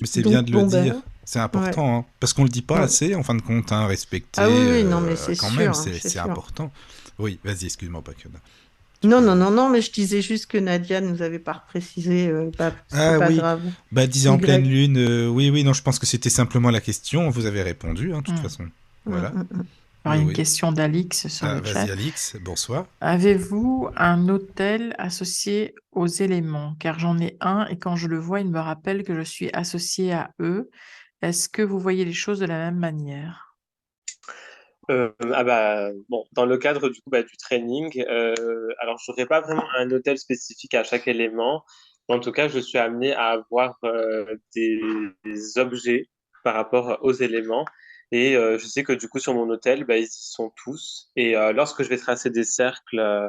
Mais c'est bien Donc, de le bon, dire, ben, c'est ouais, important, hein, parce qu'on le dit pas ouais. assez, en fin de compte, hein, respecter Ah oui, oui, non, mais c'est quand même, sûr, hein, c'est c'est sûr. important. Oui, vas-y, excuse-moi, Pacquiao. Tu Non, peux... non, non, non, mais je disais juste que Nadia nous avait pas précisé, bah, c'est Ah pas oui, grave. bah disait en pleine Y. lune, oui, oui, non, je pense que c'était simplement la question, vous avez répondu, hein, de toute Hmm. façon. Mm, Voilà, mm, mm. Alors, oui, il y a une oui. question d'Alix sur Ah, le vas-y, chat. Alix, bonsoir. Avez-vous un hôtel associé aux éléments? Car j'en ai un et quand je le vois, il me rappelle que je suis associé à eux. Est-ce que vous voyez les choses de la même manière? Ah bah bon, dans le cadre du coup du training, alors j'aurais pas vraiment un hôtel spécifique à chaque élément. En tout cas, je suis amené à avoir des objets par rapport aux éléments. Et je sais que du coup sur mon hôtel, ils y sont tous. Et lorsque je vais tracer des cercles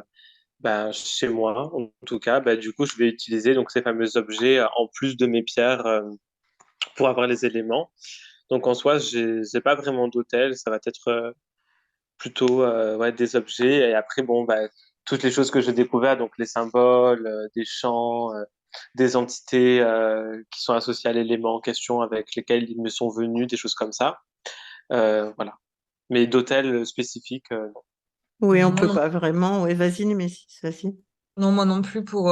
chez moi, en tout cas, du coup je vais utiliser donc ces fameux objets en plus de mes pierres pour avoir les éléments. Donc en soi, j'ai pas vraiment d'hôtel. Ça va être plutôt ouais, des objets. Et après, bon, toutes les choses que j'ai découvertes, donc les symboles, des champs, des entités qui sont associées à l'élément en question avec lesquels ils me sont venus, des choses comme ça. Voilà. Mais d'hôtels spécifiques, non. Oui, on Moi peut non, pas vraiment. Oui, vas-y, Némésis, vas-y. non, moi non plus pour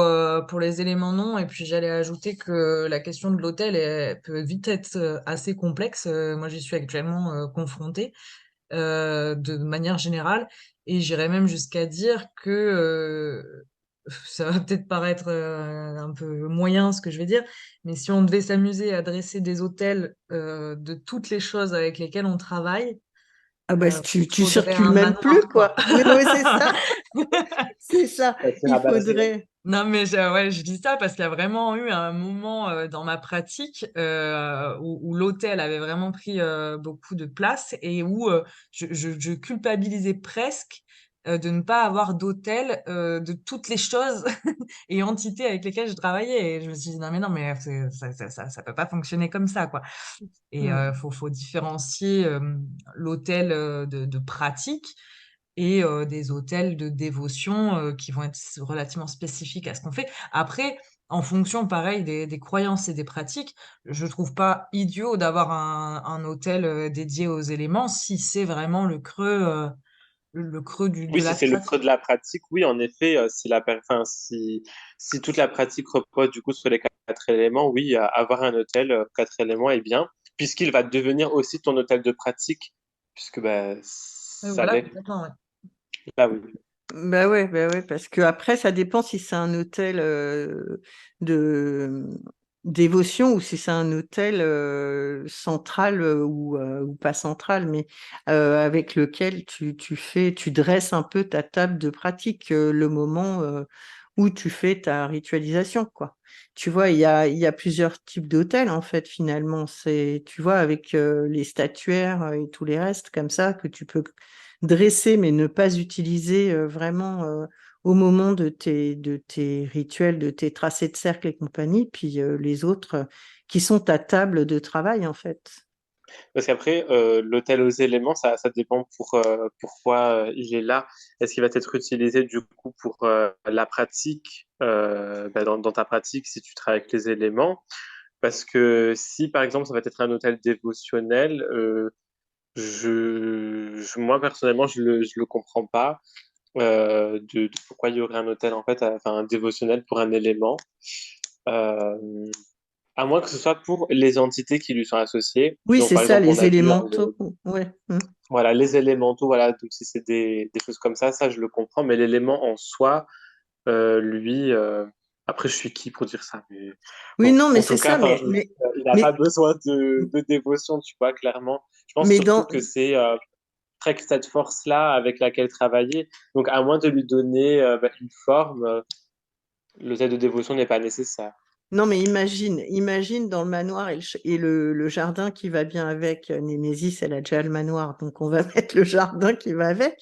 les éléments non. Et puis j'allais ajouter que la question de l'hôtel peut vite être assez complexe. Moi, j'y suis actuellement confrontée de manière générale. Et j'irais même jusqu'à dire que ça va peut-être paraître un peu moyen ce que je vais dire, mais si on devait s'amuser à dresser des hôtels de toutes les choses avec lesquelles on travaille, Ah bah, il tu faudrait circules un même plus, manoir, quoi. quoi. Oui, oui, c'est ça. C'est ça. Ça tire Il à balles réelles. faudrait. Non, mais ouais, je dis ça parce qu'il y a vraiment eu un moment dans ma pratique où l'hôtel avait vraiment pris beaucoup de place et où je culpabilisais presque de ne pas avoir d'hôtel de toutes les choses et entités avec lesquelles je travaillais. Et je me suis dit, non, mais ça peut pas fonctionner comme ça, quoi. Et Mm. faut différencier l'hôtel de pratique et des hôtels de dévotion qui vont être relativement spécifiques à ce qu'on fait. Après, en fonction, pareil, des croyances et des pratiques, je trouve pas idiot d'avoir un hôtel dédié aux éléments si c'est vraiment le creux Oui, de si la c'est le creux pratique. de la pratique, oui, en effet, enfin, si toute la pratique repose du coup sur les quatre éléments, oui, avoir un hôtel quatre éléments est bien, puisqu'il va devenir aussi ton hôtel de pratique, puisque ça Voilà, l'est. complètement, ouais. Là, oui. Bah ouais, parce que après, ça dépend si c'est un hôtel de dévotion ou si c'est un hôtel central ou pas central, mais avec lequel tu dresses un peu ta table de pratique le moment où tu fais ta ritualisation, quoi. Tu vois, il y a plusieurs types d'hôtels en fait, finalement. C'est, tu vois, avec les statuaires et tous les restes comme ça que tu peux dresser mais ne pas utiliser vraiment au moment de tes rituels, de tes tracés de cercle et compagnie, puis les autres qui sont ta table de travail en fait. Parce qu'après, l'hôtel aux éléments, ça dépend pourquoi il est là. Est-ce qu'il va être utilisé du coup pour la pratique, dans ta pratique, si tu travailles avec les éléments? Parce que si, par exemple, ça va être un hôtel dévotionnel, moi, personnellement, je le comprends pas de pourquoi il y aurait un hôtel, en fait, enfin, un dévotionnel pour un élément. Euh, à moins que ce soit pour les entités qui lui sont associées. Oui, Donc, c'est par ça, exemple, on les a vu élémentaux. Ouais. voilà, les élémentaux, voilà, donc si c'est des choses comme ça, je le comprends, mais l'élément en soi, lui, après, je suis qui pour dire ça? Mais Oui, bon, non, mais en c'est tout cas, ça, enfin, il n'a pas mais, besoin de dévotion, tu vois, clairement. Je pense mais surtout dans, que c'est Trek cette force-là avec laquelle travailler. Donc, à moins de lui donner une forme, l'hôtel de dévotion n'est pas nécessaire. non, mais imagine dans le manoir et le jardin qui va bien avec. Némésis, elle a déjà le manoir, donc on va mettre le jardin qui va avec.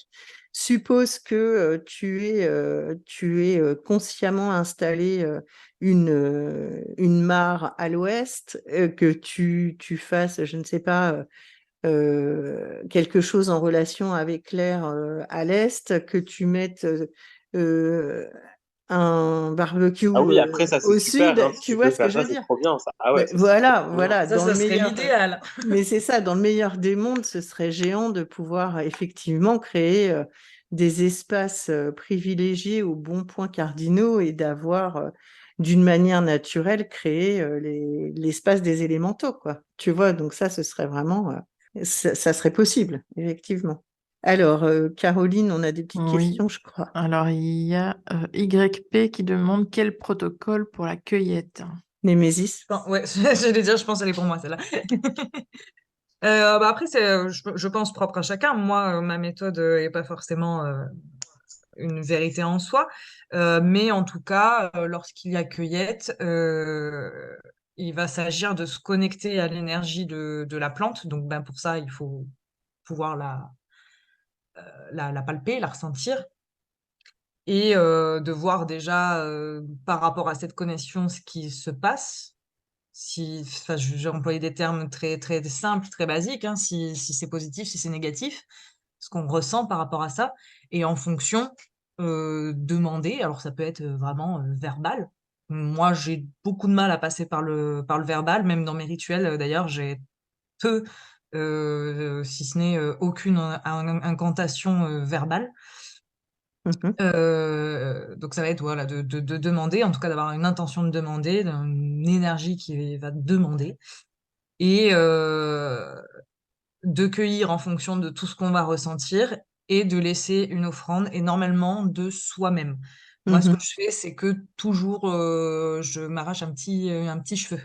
Suppose que tu es consciemment installé une mare à l'ouest, que tu fasses, je ne sais pas, quelque chose en relation avec l'air à l'est, que tu mettes un barbecue Ah oui, après, ça, c'est au super, sud, hein. Si tu tu vois peux ce que faire je ça, veux c'est dire? trop bien, ça. Ah ouais, Ben ça, c'est voilà, trop bien. voilà, Ça, dans ça le serait meilleur, l'idéal. mais c'est ça, dans le meilleur des mondes, ce serait géant de pouvoir effectivement créer des espaces privilégiés aux bons points cardinaux et d'avoir d'une manière naturelle créé l'espace des élémentaux, quoi. Tu vois, donc ça, ce serait vraiment, ça serait possible, effectivement. Alors, Caroline, on a des petites Oui. questions, je crois. Alors, il y a YP qui demande quel protocole pour la cueillette. Némésis. Ouais, j'allais dire, je pense qu'elle est pour moi, celle-là. Après, je pense propre à chacun. Moi, ma méthode est pas forcément une vérité en soi, mais en tout cas, lorsqu'il y a cueillette, il va s'agir de se connecter à l'énergie de la plante. Donc, ben, pour ça, il faut pouvoir la palper, la ressentir, et de voir déjà par rapport à cette connexion ce qui se passe. Enfin, j'ai employé des termes très, très simples, très basiques, hein, si c'est positif, si c'est négatif, ce qu'on ressent par rapport à ça. Et en fonction, demander, alors ça peut être vraiment verbal. Moi, j'ai beaucoup de mal à passer par le verbal, même dans mes rituels, d'ailleurs, j'ai peu, si ce n'est aucune incantation verbale. Mhm, Donc ça va être voilà, de demander, en tout cas d'avoir une intention de demander, une énergie qui va demander, et de cueillir en fonction de tout ce qu'on va ressentir et de laisser une offrande, énormément de soi-même. Moi, ce mhm. que je fais, c'est que toujours, je m'arrache un petit cheveu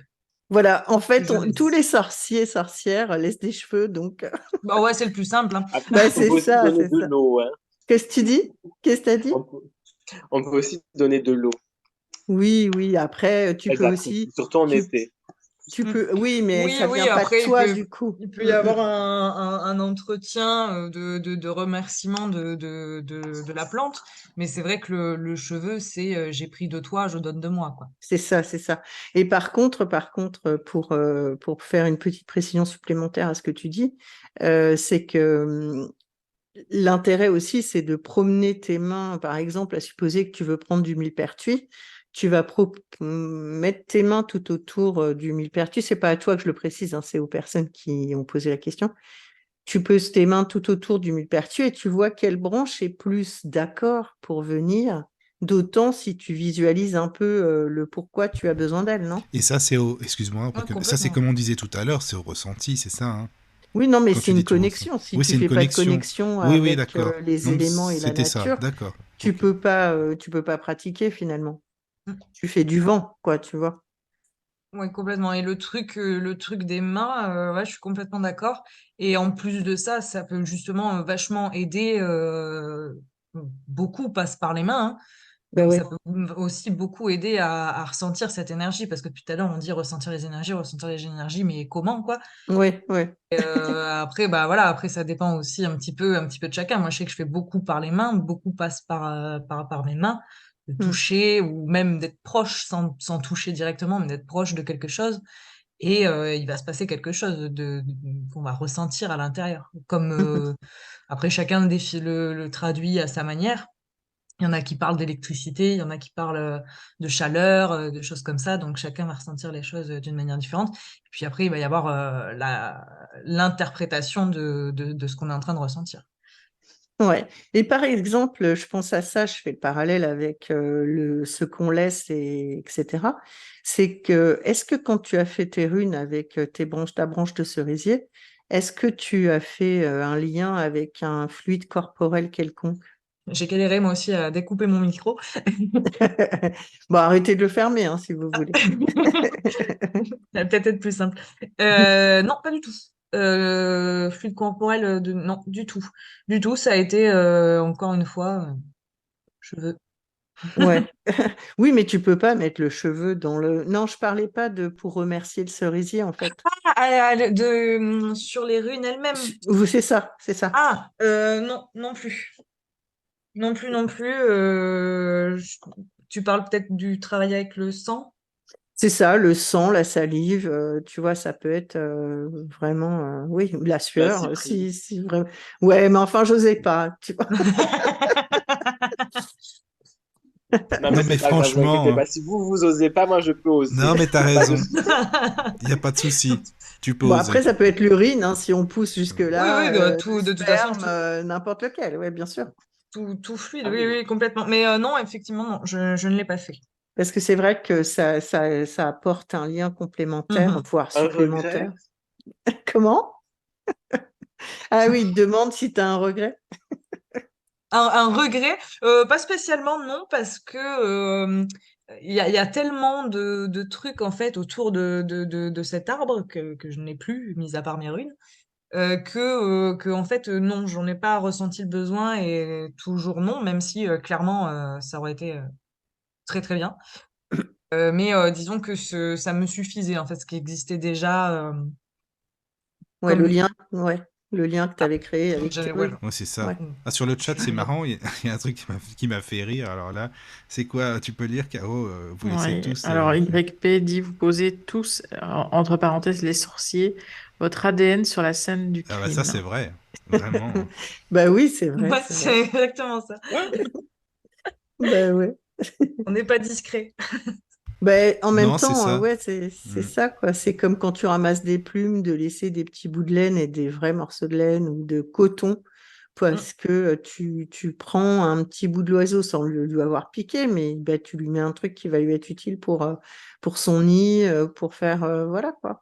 Voilà, en que fait, je tous laisse. les sorciers, sorcières laissent des cheveux, donc Bah ouais, c'est le plus simple, hein. Après, bah, on c'est peut aussi ça, donner c'est de ça. l'eau, hein. Qu'est-ce que tu dis? Qu'est-ce que tu as dit? On peut, on peut aussi donner de l'eau. Oui, oui, après, tu peux Exact. aussi, Surtout en tu, été. tu Mmh. peux, oui, mais Oui, ça oui, vient pas de après toi, du coup. il peut y avoir un entretien, de remerciement de la plante, mais c'est vrai que le cheveu, c'est, «J'ai pris de toi, je donne de moi», quoi. C'est ça, c'est ça. Et par contre, pour faire une petite précision supplémentaire à ce que tu dis, c'est que l'intérêt aussi, c'est de promener tes mains, par exemple, à supposer que tu veux prendre du millepertuis, tu vas mettre tes mains tout autour du millepertuis. C'est pas à toi que je le précise, hein, c'est aux personnes qui ont posé la question. Tu poses tes mains tout autour du millepertuis et tu vois quelle branche est plus d'accord pour venir, d'autant si tu visualises un peu le pourquoi tu as besoin d'elle, non? Et ça, excuse-moi, Ouais, ça c'est complètement. comme on disait tout à l'heure, c'est au ressenti, c'est ça, hein. Oui, non, mais Quand c'est tu une dis tu ressens. connexion. Si Oui, tu c'est une fais pas de connexion. connexion Oui, oui, avec d'accord. les Donc éléments et la c'était ça, nature, d'accord. tu Ok. peux pas pratiquer finalement. Mmh. Tu fais du vent, quoi, tu vois. Ouais, complètement, et le truc des mains, ouais, je suis complètement d'accord, et en plus de ça, ça peut justement, vachement aider, beaucoup passent par les mains, hein. Ben Donc ouais. ça peut aussi beaucoup aider à ressentir cette énergie, parce que depuis tout à l'heure, on dit ressentir les énergies, mais comment, quoi? Ouais, ouais. Après, bah, voilà, après ça dépend aussi un petit peu de chacun. Moi, je sais que je fais beaucoup par les mains, beaucoup passe par mes mains, de Mm. toucher ou même d'être proche sans toucher directement, mais d'être proche de quelque chose, et il va se passer quelque chose qu'on va ressentir à l'intérieur. Comme, Mhm. après chacun le traduit à sa manière. Il y en a qui parlent d'électricité, il y en a qui parlent, de chaleur, de choses comme ça, donc chacun va ressentir les choses, d'une manière différente. Et puis après, il va y avoir, l'interprétation de ce qu'on est en train de ressentir. Ouais. Et par exemple, je pense à ça, je fais le parallèle avec ce qu'on laisse, etc. C'est que, est-ce que quand tu as fait tes runes avec ta branche de cerisier, est-ce que tu as fait un lien avec un fluide corporel quelconque? J'ai galéré moi aussi à découper mon micro. Bon, arrêtez de le fermer, hein, si vous voulez. Ça va peut-être être plus simple. Non, pas du tout. Fluide corporel, non, du tout. Du tout, ça a été, encore une fois, cheveux. Ouais. Oui, mais tu peux pas mettre le cheveu dans le. Non, je parlais pas de pour remercier le cerisier, en fait. Sur les runes elles-mêmes? C'est ça, c'est ça. Ah! Non, non plus. Non plus, non plus, tu parles peut-être du travail avec le sang? C'est ça, le sang, la salive, tu vois, ça peut être vraiment, oui, la La sueur, cyprine. si vraiment. Ouais, mais enfin, j'osais pas, tu vois. Non, Non, mais mais c'est pas grave, vous franchement, inquiétez pas. Si vous osez pas, moi, je peux non, oser. mais t'as Il n'y a pas de raison. souci. Il n'y a pas de souci. Tu peux Bon, oser. après, ça peut être l'urine, hein, si on pousse Oui, oui, jusque-là, le de toute façon, sperme, n'importe lequel, oui, bien sûr. tout fluide, Ah oui, oui. oui, complètement. Mais non, effectivement, non, je ne l'ai pas fait. Parce que c'est vrai que ça apporte un lien complémentaire, Mhm. voire Un regret? supplémentaire. Comment? Ah oui, il te demande si tu as un regret. Un regret, pas spécialement, non, parce que il y a tellement de trucs en fait autour de cet arbre que je n'ai plus, mis à part mes ruines, que en fait, non, j'en ai pas ressenti le besoin et toujours non, même si clairement ça aurait été très très bien. Mais disons que ça me suffisait en fait, ce qui existait déjà Ouais, comme lieu. ouais, le lien que tu Ah, avais créé avec oui, voilà. Ouais, c'est ça. ouais. Mm. Ah, sur le chat, c'est Mais bon. marrant. Il y a un truc qui m'a fait rire. Alors là, c'est quoi? Tu peux lire, Caro? Vous laissez Oui. tous. Alors, YP dit, vous posez tous, entre parenthèses, les sorciers, votre ADN sur la scène du Ah bah ça, c'est crime. vrai. Vraiment. Bah oui, c'est vrai, Ouais, c'est vrai. c'est exactement ça. Bah ouais. On n'est pas discret. Ben, en même Non, c'est temps, ça. ouais, c'est Mm. ça, quoi. C'est comme quand tu ramasses des plumes, de laisser des petits bouts de laine et des vrais morceaux de laine ou de coton, Mm. parce que tu prends un petit bout de l'oiseau sans lui avoir piqué, mais ben, tu lui mets un truc qui va lui être utile pour son nid, pour faire, voilà, quoi.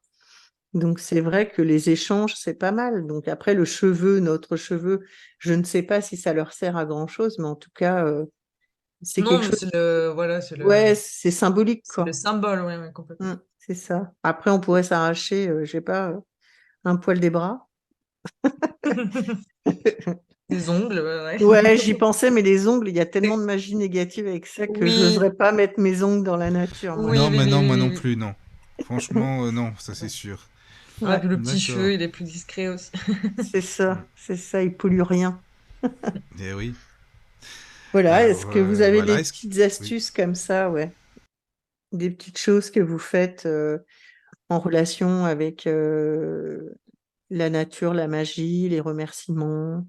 Donc, c'est vrai que les échanges, c'est pas mal. Donc, après, notre cheveu, je ne sais pas si ça leur sert à grand-chose, mais en tout cas, c'est Non, quelque mais chose, voilà, ouais, c'est symbolique, c'est le quoi. symbole, ouais, ouais, complètement. C'est ça. Après, on pourrait s'arracher, je sais pas, un poil des bras. Des ongles, ouais, ouais. Ouais, j'y pensais, mais les ongles, il y a tellement de magie négative avec ça que je Oui, n'oserais pas mettre mes ongles dans la nature, moi. oui, Non, oui, mais oui, non, oui, moi oui, non oui. plus, non. Franchement, non, ça c'est sûr. Ouais, Ouais, puis le petit D'accord. cheveu, il est plus discret aussi. Mm. c'est ça, il pollue rien. Eh oui. Voilà, est-ce Alors, que vous avez des voilà. petites Oui. astuces comme ça, ouais? Des petites choses que vous faites en relation avec la nature, la magie, les remerciements?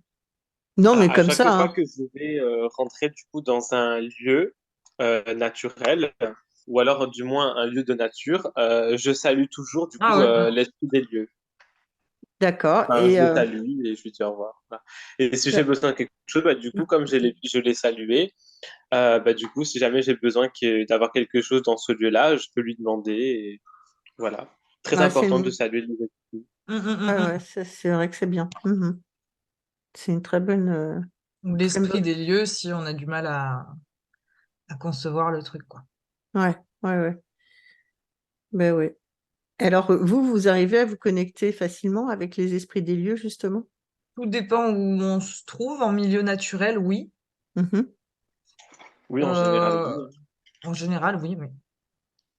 Non, mais À comme chaque ça, fois hein. que je vais rentrer du coup dans un lieu naturel, ou alors du moins un lieu de nature, je salue toujours du Ah coup ouais. l'esprit des lieux. D'accord. Enfin, Et je les salue et je lui dis au revoir. Voilà. Et si j'ai besoin de quelque chose, bah, du coup, comme je l'ai salué, bah, du coup, si jamais j'ai besoin d'avoir quelque chose dans ce lieu-là, je peux lui demander. Et voilà. Très ouais, c'est important de une... saluer les esprits. ouais, ouais, c'est vrai que c'est bien. Mhm. C'est une très bonne, Ou très l'esprit bonne. des lieux si on a du mal à concevoir le truc, quoi. Ouais, ouais, ouais. Ben ouais. Alors, vous arrivez à vous connecter facilement avec les esprits des lieux, justement? Tout dépend où on se trouve, en milieu naturel, oui. Mhm. Oui, en général, Euh, oui. En général, oui, oui.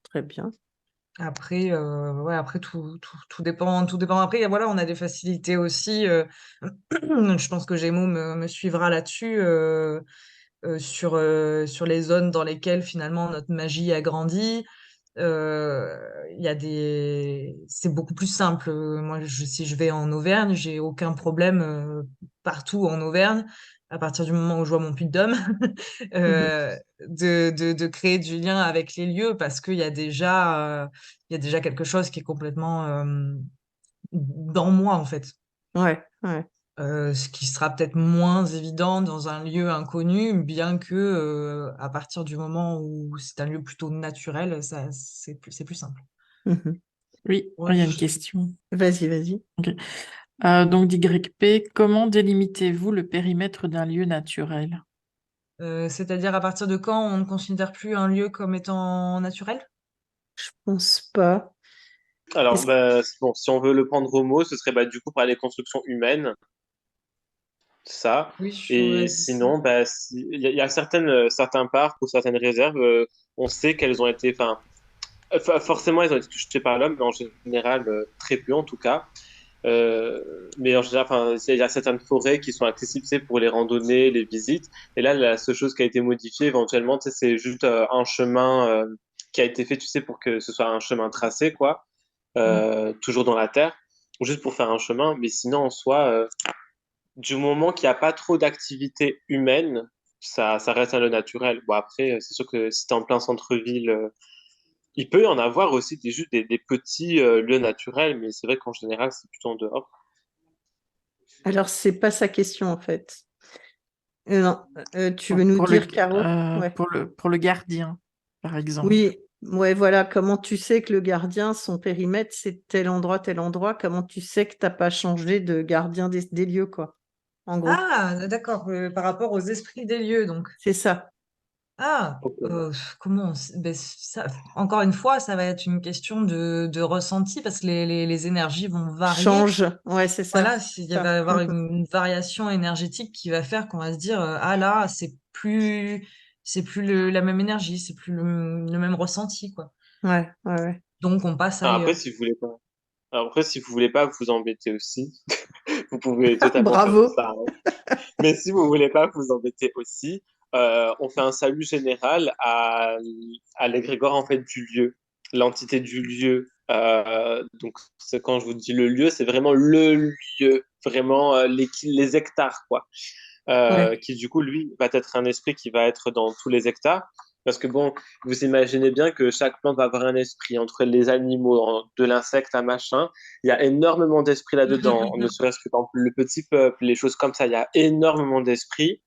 Très bien. Après, ouais, après tout dépend, tout dépend. Après, voilà, on a des facilités aussi. Je pense que Gémeaux me suivra là-dessus, sur les zones dans lesquelles finalement notre magie a grandi. Il y a c'est beaucoup plus simple. Moi, si je vais en Auvergne, j'ai aucun problème partout en Auvergne, à partir du moment où je vois mon puy-de-dôme, Mhm. de créer du lien avec les lieux parce il y a déjà quelque chose qui est complètement dans moi, en fait. Ouais, ouais. Ce qui sera peut-être moins évident dans un lieu inconnu, bien que à partir du moment où c'est un lieu plutôt naturel, c'est plus simple. Mhm. Oui, Ouais, il y a une question. Vas-y, vas-y. Ok. Donc, d'YP, comment délimitez-vous le périmètre d'un lieu naturel? c'est-à-dire à partir de quand on ne considère plus un lieu comme étant naturel? Je pense pas. Alors, Est-ce- bah, bon, si on veut le prendre au mot, ce serait bah, du coup par les constructions humaines, ça. Oui, ouais, Et c'est ça. sinon, bah, il y a certains parcs ou certaines réserves, on sait qu'elles ont été, forcément, elles ont été touchées par l'homme, mais en général, très peu en tout cas. Mais en général, enfin, il y a certaines forêts qui sont accessibles, tu sais, pour les randonnées, les visites. Et là, la seule chose qui a été modifiée éventuellement, tu sais, c'est juste un chemin qui a été fait, tu sais, pour que ce soit un chemin tracé, quoi, Mm. toujours dans la terre, juste pour faire un chemin. Mais sinon, en soi, du moment qu'il n'y a pas trop d'activité humaine, ça reste un lieu naturel. Bon, après, c'est sûr que si t'es en plein centre-ville, il peut y en avoir aussi juste des petits lieux naturels, mais c'est vrai qu'en général, c'est plutôt en dehors. Alors, c'est pas sa question, en fait. Non, tu veux nous Pour le, dire, Caro? Ouais. pour le gardien, par exemple. Oui, ouais, voilà. Comment tu sais que le gardien, son périmètre, c'est tel endroit, tel endroit? Comment tu sais que t'as pas changé de gardien des lieux, quoi? En gros, Ah, d'accord, par rapport aux esprits des lieux, donc. c'est ça. Ah, comment ben, ça, encore une fois, ça va être une question de ressenti parce que les énergies vont varier. Change. Ouais, c'est ça. Voilà, C'est il va y ça. avoir une variation énergétique qui va faire qu'on va se dire, ah là, c'est plus la même énergie, c'est plus le même ressenti, quoi. Ouais, ouais, ouais. Donc on passe Ah, ailleurs. après, si vous voulez pas. Alors après, si vous voulez pas vous embêter aussi, vous pouvez totalement faire Bravo. ça, hein. Mais si vous voulez pas vous embêter aussi, on fait un salut général à l'égrégore en fait du lieu, l'entité du lieu. Donc quand je vous dis le lieu, c'est vraiment le lieu, vraiment les hectares quoi. Ouais. Qui du coup lui va être un esprit qui va être dans tous les hectares. Parce que bon, vous imaginez bien que chaque plante va avoir un esprit entre les animaux, de l'insecte à machin. Il y a énormément d'esprits là-dedans. Ne serait-ce que dans le petit peuple, les choses comme ça, il y a énormément d'esprits.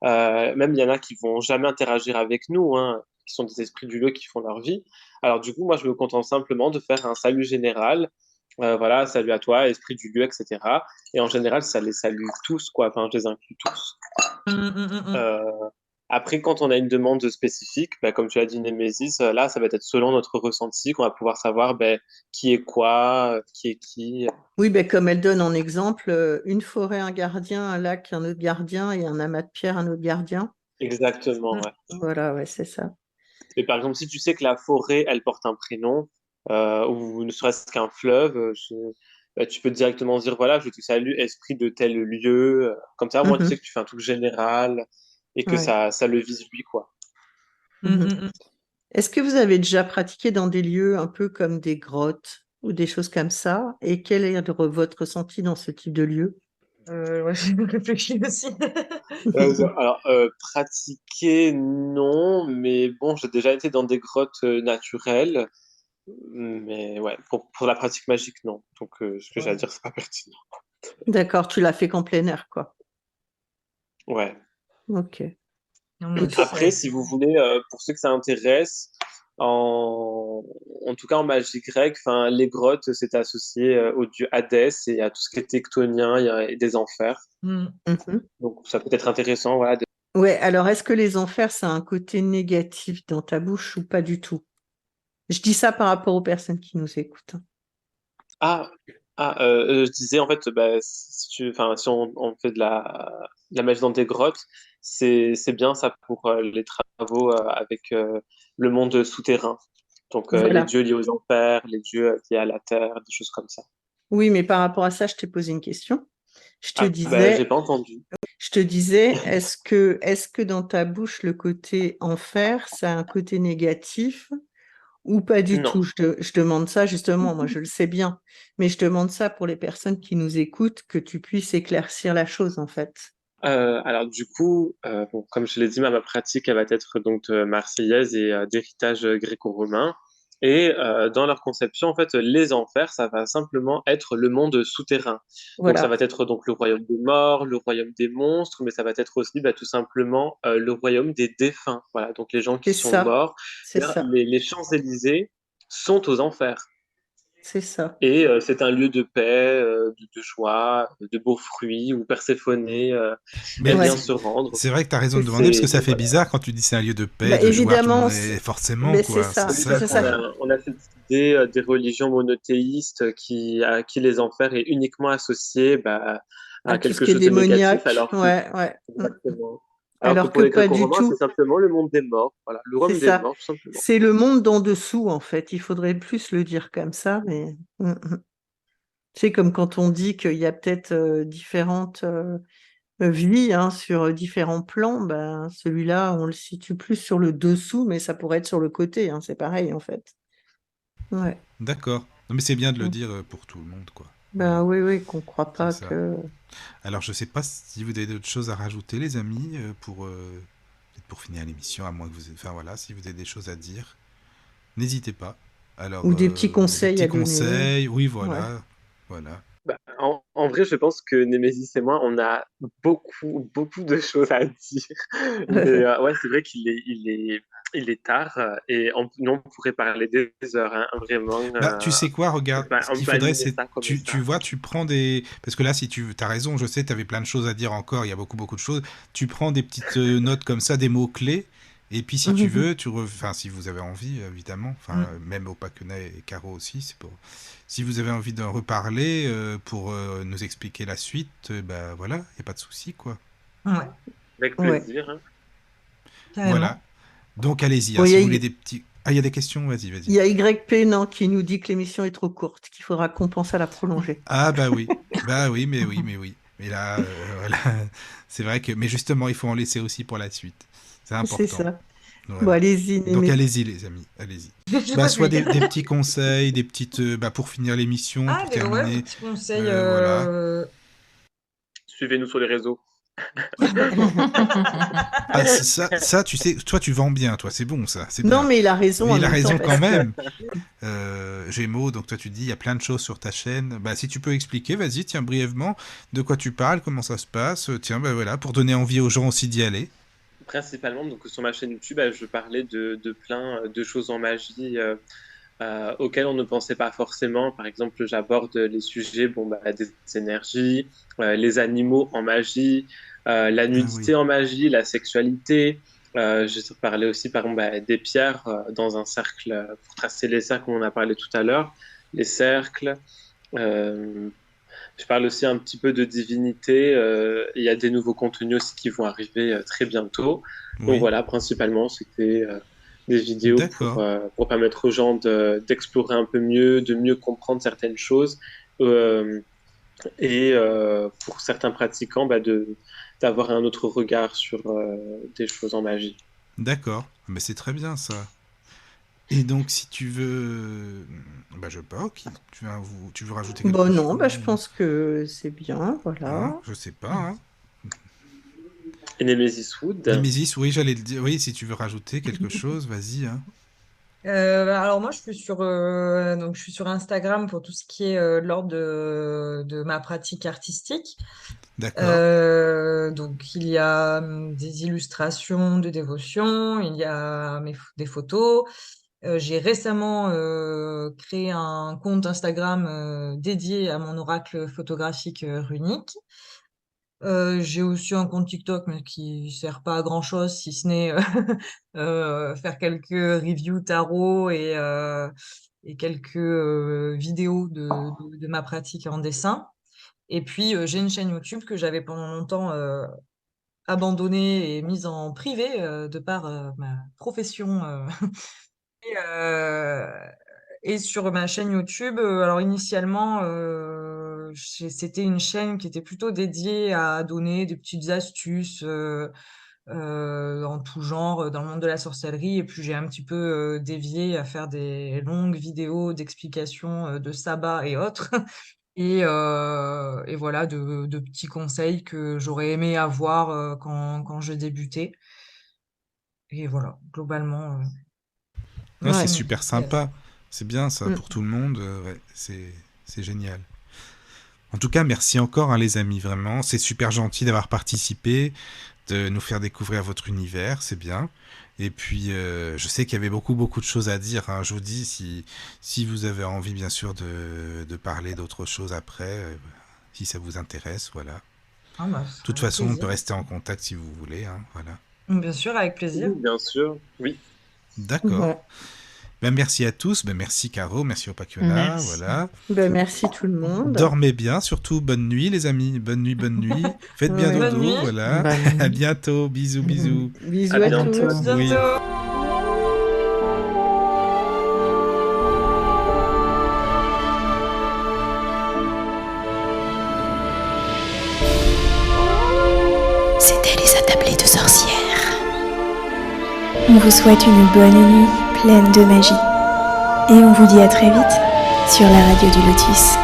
Même il y en a qui vont jamais interagir avec nous, hein, qui sont des esprits du lieu qui font leur vie. Alors du coup, moi, je me contente simplement de faire un salut général. Voilà, salut à toi, esprit du lieu, etc. Et en général, ça les salue tous, quoi. Enfin, je les inclus tous. Euh, Après, quand on a une demande spécifique, bah, comme tu as dit, Némésis, là, ça va être selon notre ressenti qu'on va pouvoir savoir bah, qui est quoi, qui est qui. Oui, ben, comme elle donne en exemple, une forêt, un gardien, un lac, un autre gardien et un amas de pierre, un autre gardien. Exactement, ouais. Voilà, ouais, c'est ça. Et par exemple, si tu sais que la forêt, elle porte un prénom, ou ne serait-ce qu'un fleuve, bah, tu peux directement dire, voilà, je te salue, esprit de tel lieu. Comme ça, au moins, tu sais Mhm. que tu fais un truc général et que Ouais. ça le vise lui, quoi. Mhm. Est-ce que vous avez déjà pratiqué dans des lieux un peu comme des grottes ou des choses comme ça? Et quel est votre ressenti dans ce type de lieu? Ouais, j'ai réfléchi aussi. Alors, pratiquer, non, mais bon, j'ai déjà été dans des grottes naturelles, mais ouais, pour la pratique magique, non. Donc, ce que j'ai à dire, c'est pas pertinent. D'accord, tu l'as fait qu'en plein air, quoi. Ouais. Ok. Non, Et mais toi? Après, si vous voulez, pour ceux que ça intéresse, en tout cas en magie grecque, enfin, les grottes, c'est associé au dieu Hadès et à tout ce qui est tectonien et des enfers. Mhm. Donc, ça peut être intéressant, voilà. Ouais, alors est-ce que les enfers, ça a un côté négatif dans ta bouche ou pas du tout? Je dis ça par rapport aux personnes qui nous écoutent, hein. Ah, je disais en fait, bah, enfin, si on fait de la magie dans des grottes, c'est bien ça pour les travaux avec le monde souterrain. Donc les Voilà. dieux liés aux enfers, les dieux liés à la terre, des choses comme ça. Oui, mais par rapport à ça, je t'ai posé une question. Je te Ah, bah, j'ai disais, pas entendu. est-ce que dans ta bouche, le côté enfer, ça a un côté négatif ou pas du Non. tout? Je demande ça justement, moi je le sais bien, mais je demande ça pour les personnes qui nous écoutent, que tu puisses éclaircir la chose en fait. Alors du coup, bon, comme je l'ai dit, ma pratique elle va être donc marseillaise et d'héritage gréco-romain. Et dans leur conception, en fait, les enfers, ça va simplement être le monde souterrain. Donc ça va Voilà, être donc le royaume des morts, le royaume des monstres, mais ça va être aussi bah, tout simplement le royaume des défunts. Voilà, donc les gens qui c'est sont ça, morts. c'est C'est-à-dire, ça, les Champs-Élysées sont aux enfers. c'est ça. Et c'est un lieu de paix, de joie, de beaux fruits où Perséphonée Mais aime bien Ouais, se rendre. c'est vrai que tu as raison c'est de demander parce que C'est ça fait voilà. bizarre quand tu dis c'est un lieu de paix, bah, de joie, tout le évidemment, monde est forcément mais c'est quoi. C'est ça, Oui, ça c'est parce qu'on ça. que. a cette idée des religions monothéistes à qui les enfers est uniquement associé bah, À à tout ce quelque qui est chose de négatif, démoniaque, alors que ouais, ouais. exactement. Alors que Alors pour que les pas du Gréco-Romains, c'est tout. simplement le monde des morts. Voilà, le C'est royaume des ça. morts, tout simplement. C'est le monde d'en dessous, en fait. Il faudrait plus le dire comme ça, mais c'est comme quand on dit qu'il y a peut-être différentes vies hein, sur différents plans, ben, celui-là, on le situe plus sur le dessous, mais ça pourrait être sur le côté, hein, c'est pareil, en fait. Ouais. D'accord. Non mais c'est bien de le Mm. dire pour tout le monde quoi. Ben oui, qu'on croit pas C'est ça. que... Alors, je sais pas si vous avez d'autres choses à rajouter, les amis, peut-être pour finir l'émission, à moins que vous... Enfin voilà, si vous avez des choses à dire, n'hésitez pas. Alors, Ou des petits des conseils petits à donner. conseils, oui, Ouais. voilà. Voilà. Bah, en vrai, je pense que Némésis et moi, on a beaucoup de choses à dire. Mais ouais, c'est vrai il est tard nous, on pourrait parler des heures, hein, vraiment. Bah, tu sais quoi, regarde, ce On qu'il peut faudrait, animer c'est, ça comme tu ça. vois, tu prends des... Parce que là, si tu as raison, je sais, tu avais plein de choses à dire encore, il y a beaucoup de choses. Tu prends des petites notes comme ça, des mots-clés, et puis si tu veux, enfin, si vous avez envie, évidemment, enfin, Mm. même Opakuna et Caro aussi, c'est pour... Si vous avez envie d'en reparler pour nous expliquer la suite, bah voilà, il n'y a pas de souci, quoi. Ouais, Avec Ouais. plaisir, hein. Voilà. carrément. Donc allez-y, hein, Bon, si vous voulez des petits... Ah, il y a des questions, vas-y, il vas-y. y a YP, non, qui nous dit que l'émission est trop courte, qu'il faudra qu'on pense à la prolonger. Ah bah oui, mais oui, mais oui. Mais là, voilà, c'est vrai que, mais justement, il faut en laisser aussi pour la suite. C'est C'est important. ça. Bon, Voilà. allez-y, Donc Némé. allez-y les amis, allez-y. J'ai Bah pas soit suivi. des petits conseils, des petites, bah pour finir l'émission, Ah, pour ouais, terminer, petits conseils. voilà. Suivez-nous sur les réseaux. Ah ça, tu sais, toi tu vends bien, toi, c'est bon ça, c'est Non, bien. mais il a raison Mais en il a même temps, raison quand parce que même. Gémeaux, donc toi tu dis il y a plein de choses sur ta chaîne. Bah si tu peux expliquer, vas-y, tiens brièvement de quoi tu parles, comment ça se passe. Tiens, bah voilà, pour donner envie aux gens aussi d'y aller. Principalement, donc sur ma chaîne YouTube, je parlais de plein de choses en magie auxquelles on ne pensait pas forcément. Par exemple, j'aborde les sujets bon, bah, des énergies, les animaux en magie, la Ah oui. nudité en magie, la sexualité. Je parlais aussi par exemple des pierres dans un cercle pour tracer les cercles, comme on a parlé tout à l'heure, les cercles. Euh, je parle aussi un petit peu de divinité. Il y a des nouveaux contenus aussi qui vont arriver très bientôt. Donc Oui. voilà, principalement, c'était des vidéos D'accord. pour permettre aux gens d'explorer un peu mieux, de mieux comprendre certaines choses. Euh, pour certains pratiquants, d'avoir un autre regard sur des choses en magie. D'accord. Mais c'est très bien ça. Et donc si tu veux, bah je sais pas, tu veux rajouter bon, quelque non, bah, chose? je pense que c'est bien, Hein, voilà. je sais pas. Hein. Et Nemesis Wood, Nemesis, oui, j'allais le dire. Oui, si tu veux rajouter quelque chose, vas-y. Hein. Alors moi, donc je suis sur Instagram pour tout ce qui est l'ordre de ma pratique artistique. D'accord. Donc il y a des illustrations de dévotion, il y a des photos. J'ai récemment créé un compte Instagram dédié à mon oracle photographique runique. J'ai aussi un compte TikTok, mais qui sert pas à grand-chose, si ce n'est faire quelques reviews tarot et quelques vidéos de ma pratique en dessin. Et puis, j'ai une chaîne YouTube que j'avais pendant longtemps abandonnée et mise en privé de par ma profession. Et, euh, et sur ma chaîne YouTube, alors initialement, c'était une chaîne qui était plutôt dédiée à donner des petites astuces en tout genre dans le monde de la sorcellerie. Et puis j'ai un petit peu dévié à faire des longues vidéos d'explications de sabbat et autres. Et voilà, de petits conseils que j'aurais aimé avoir quand je débutais. Et voilà, globalement, ma Ah, c'est chaîne super YouTube, c'est ça. sympa. C'est bien ça Mm. pour tout le monde. Ouais, c'est génial. En tout cas, merci encore, hein, les amis, vraiment. C'est super gentil d'avoir participé, de nous faire découvrir votre univers, c'est bien. Et puis, je sais qu'il y avait beaucoup de choses à dire. Hein. Je vous dis, si vous avez envie, bien sûr, de parler d'autres choses après, si ça vous intéresse, voilà. Ah bah, De ce sera toute avec façon, on peut plaisir. rester en contact si vous voulez. Hein, voilà. Bien sûr, avec plaisir. oui, bien sûr, oui. D'accord. Ouais. Ben, merci à tous. Ben, merci Caro, merci Opakiona. Merci. Voilà. Ben, merci tout le monde. Dormez bien, surtout bonne nuit les amis, bonne nuit, bonne nuit. Faites bien Ouais. Bonne dodo, nuit. voilà. Bonne À nuit. bientôt, bisous, bisous. Bisous À à bientôt. tous. Bientôt. Oui. Bientôt. C'était les attablés de sorcières. On vous souhaite une bonne nuit pleine de magie. Et on vous dit à très vite sur la radio du Lotus.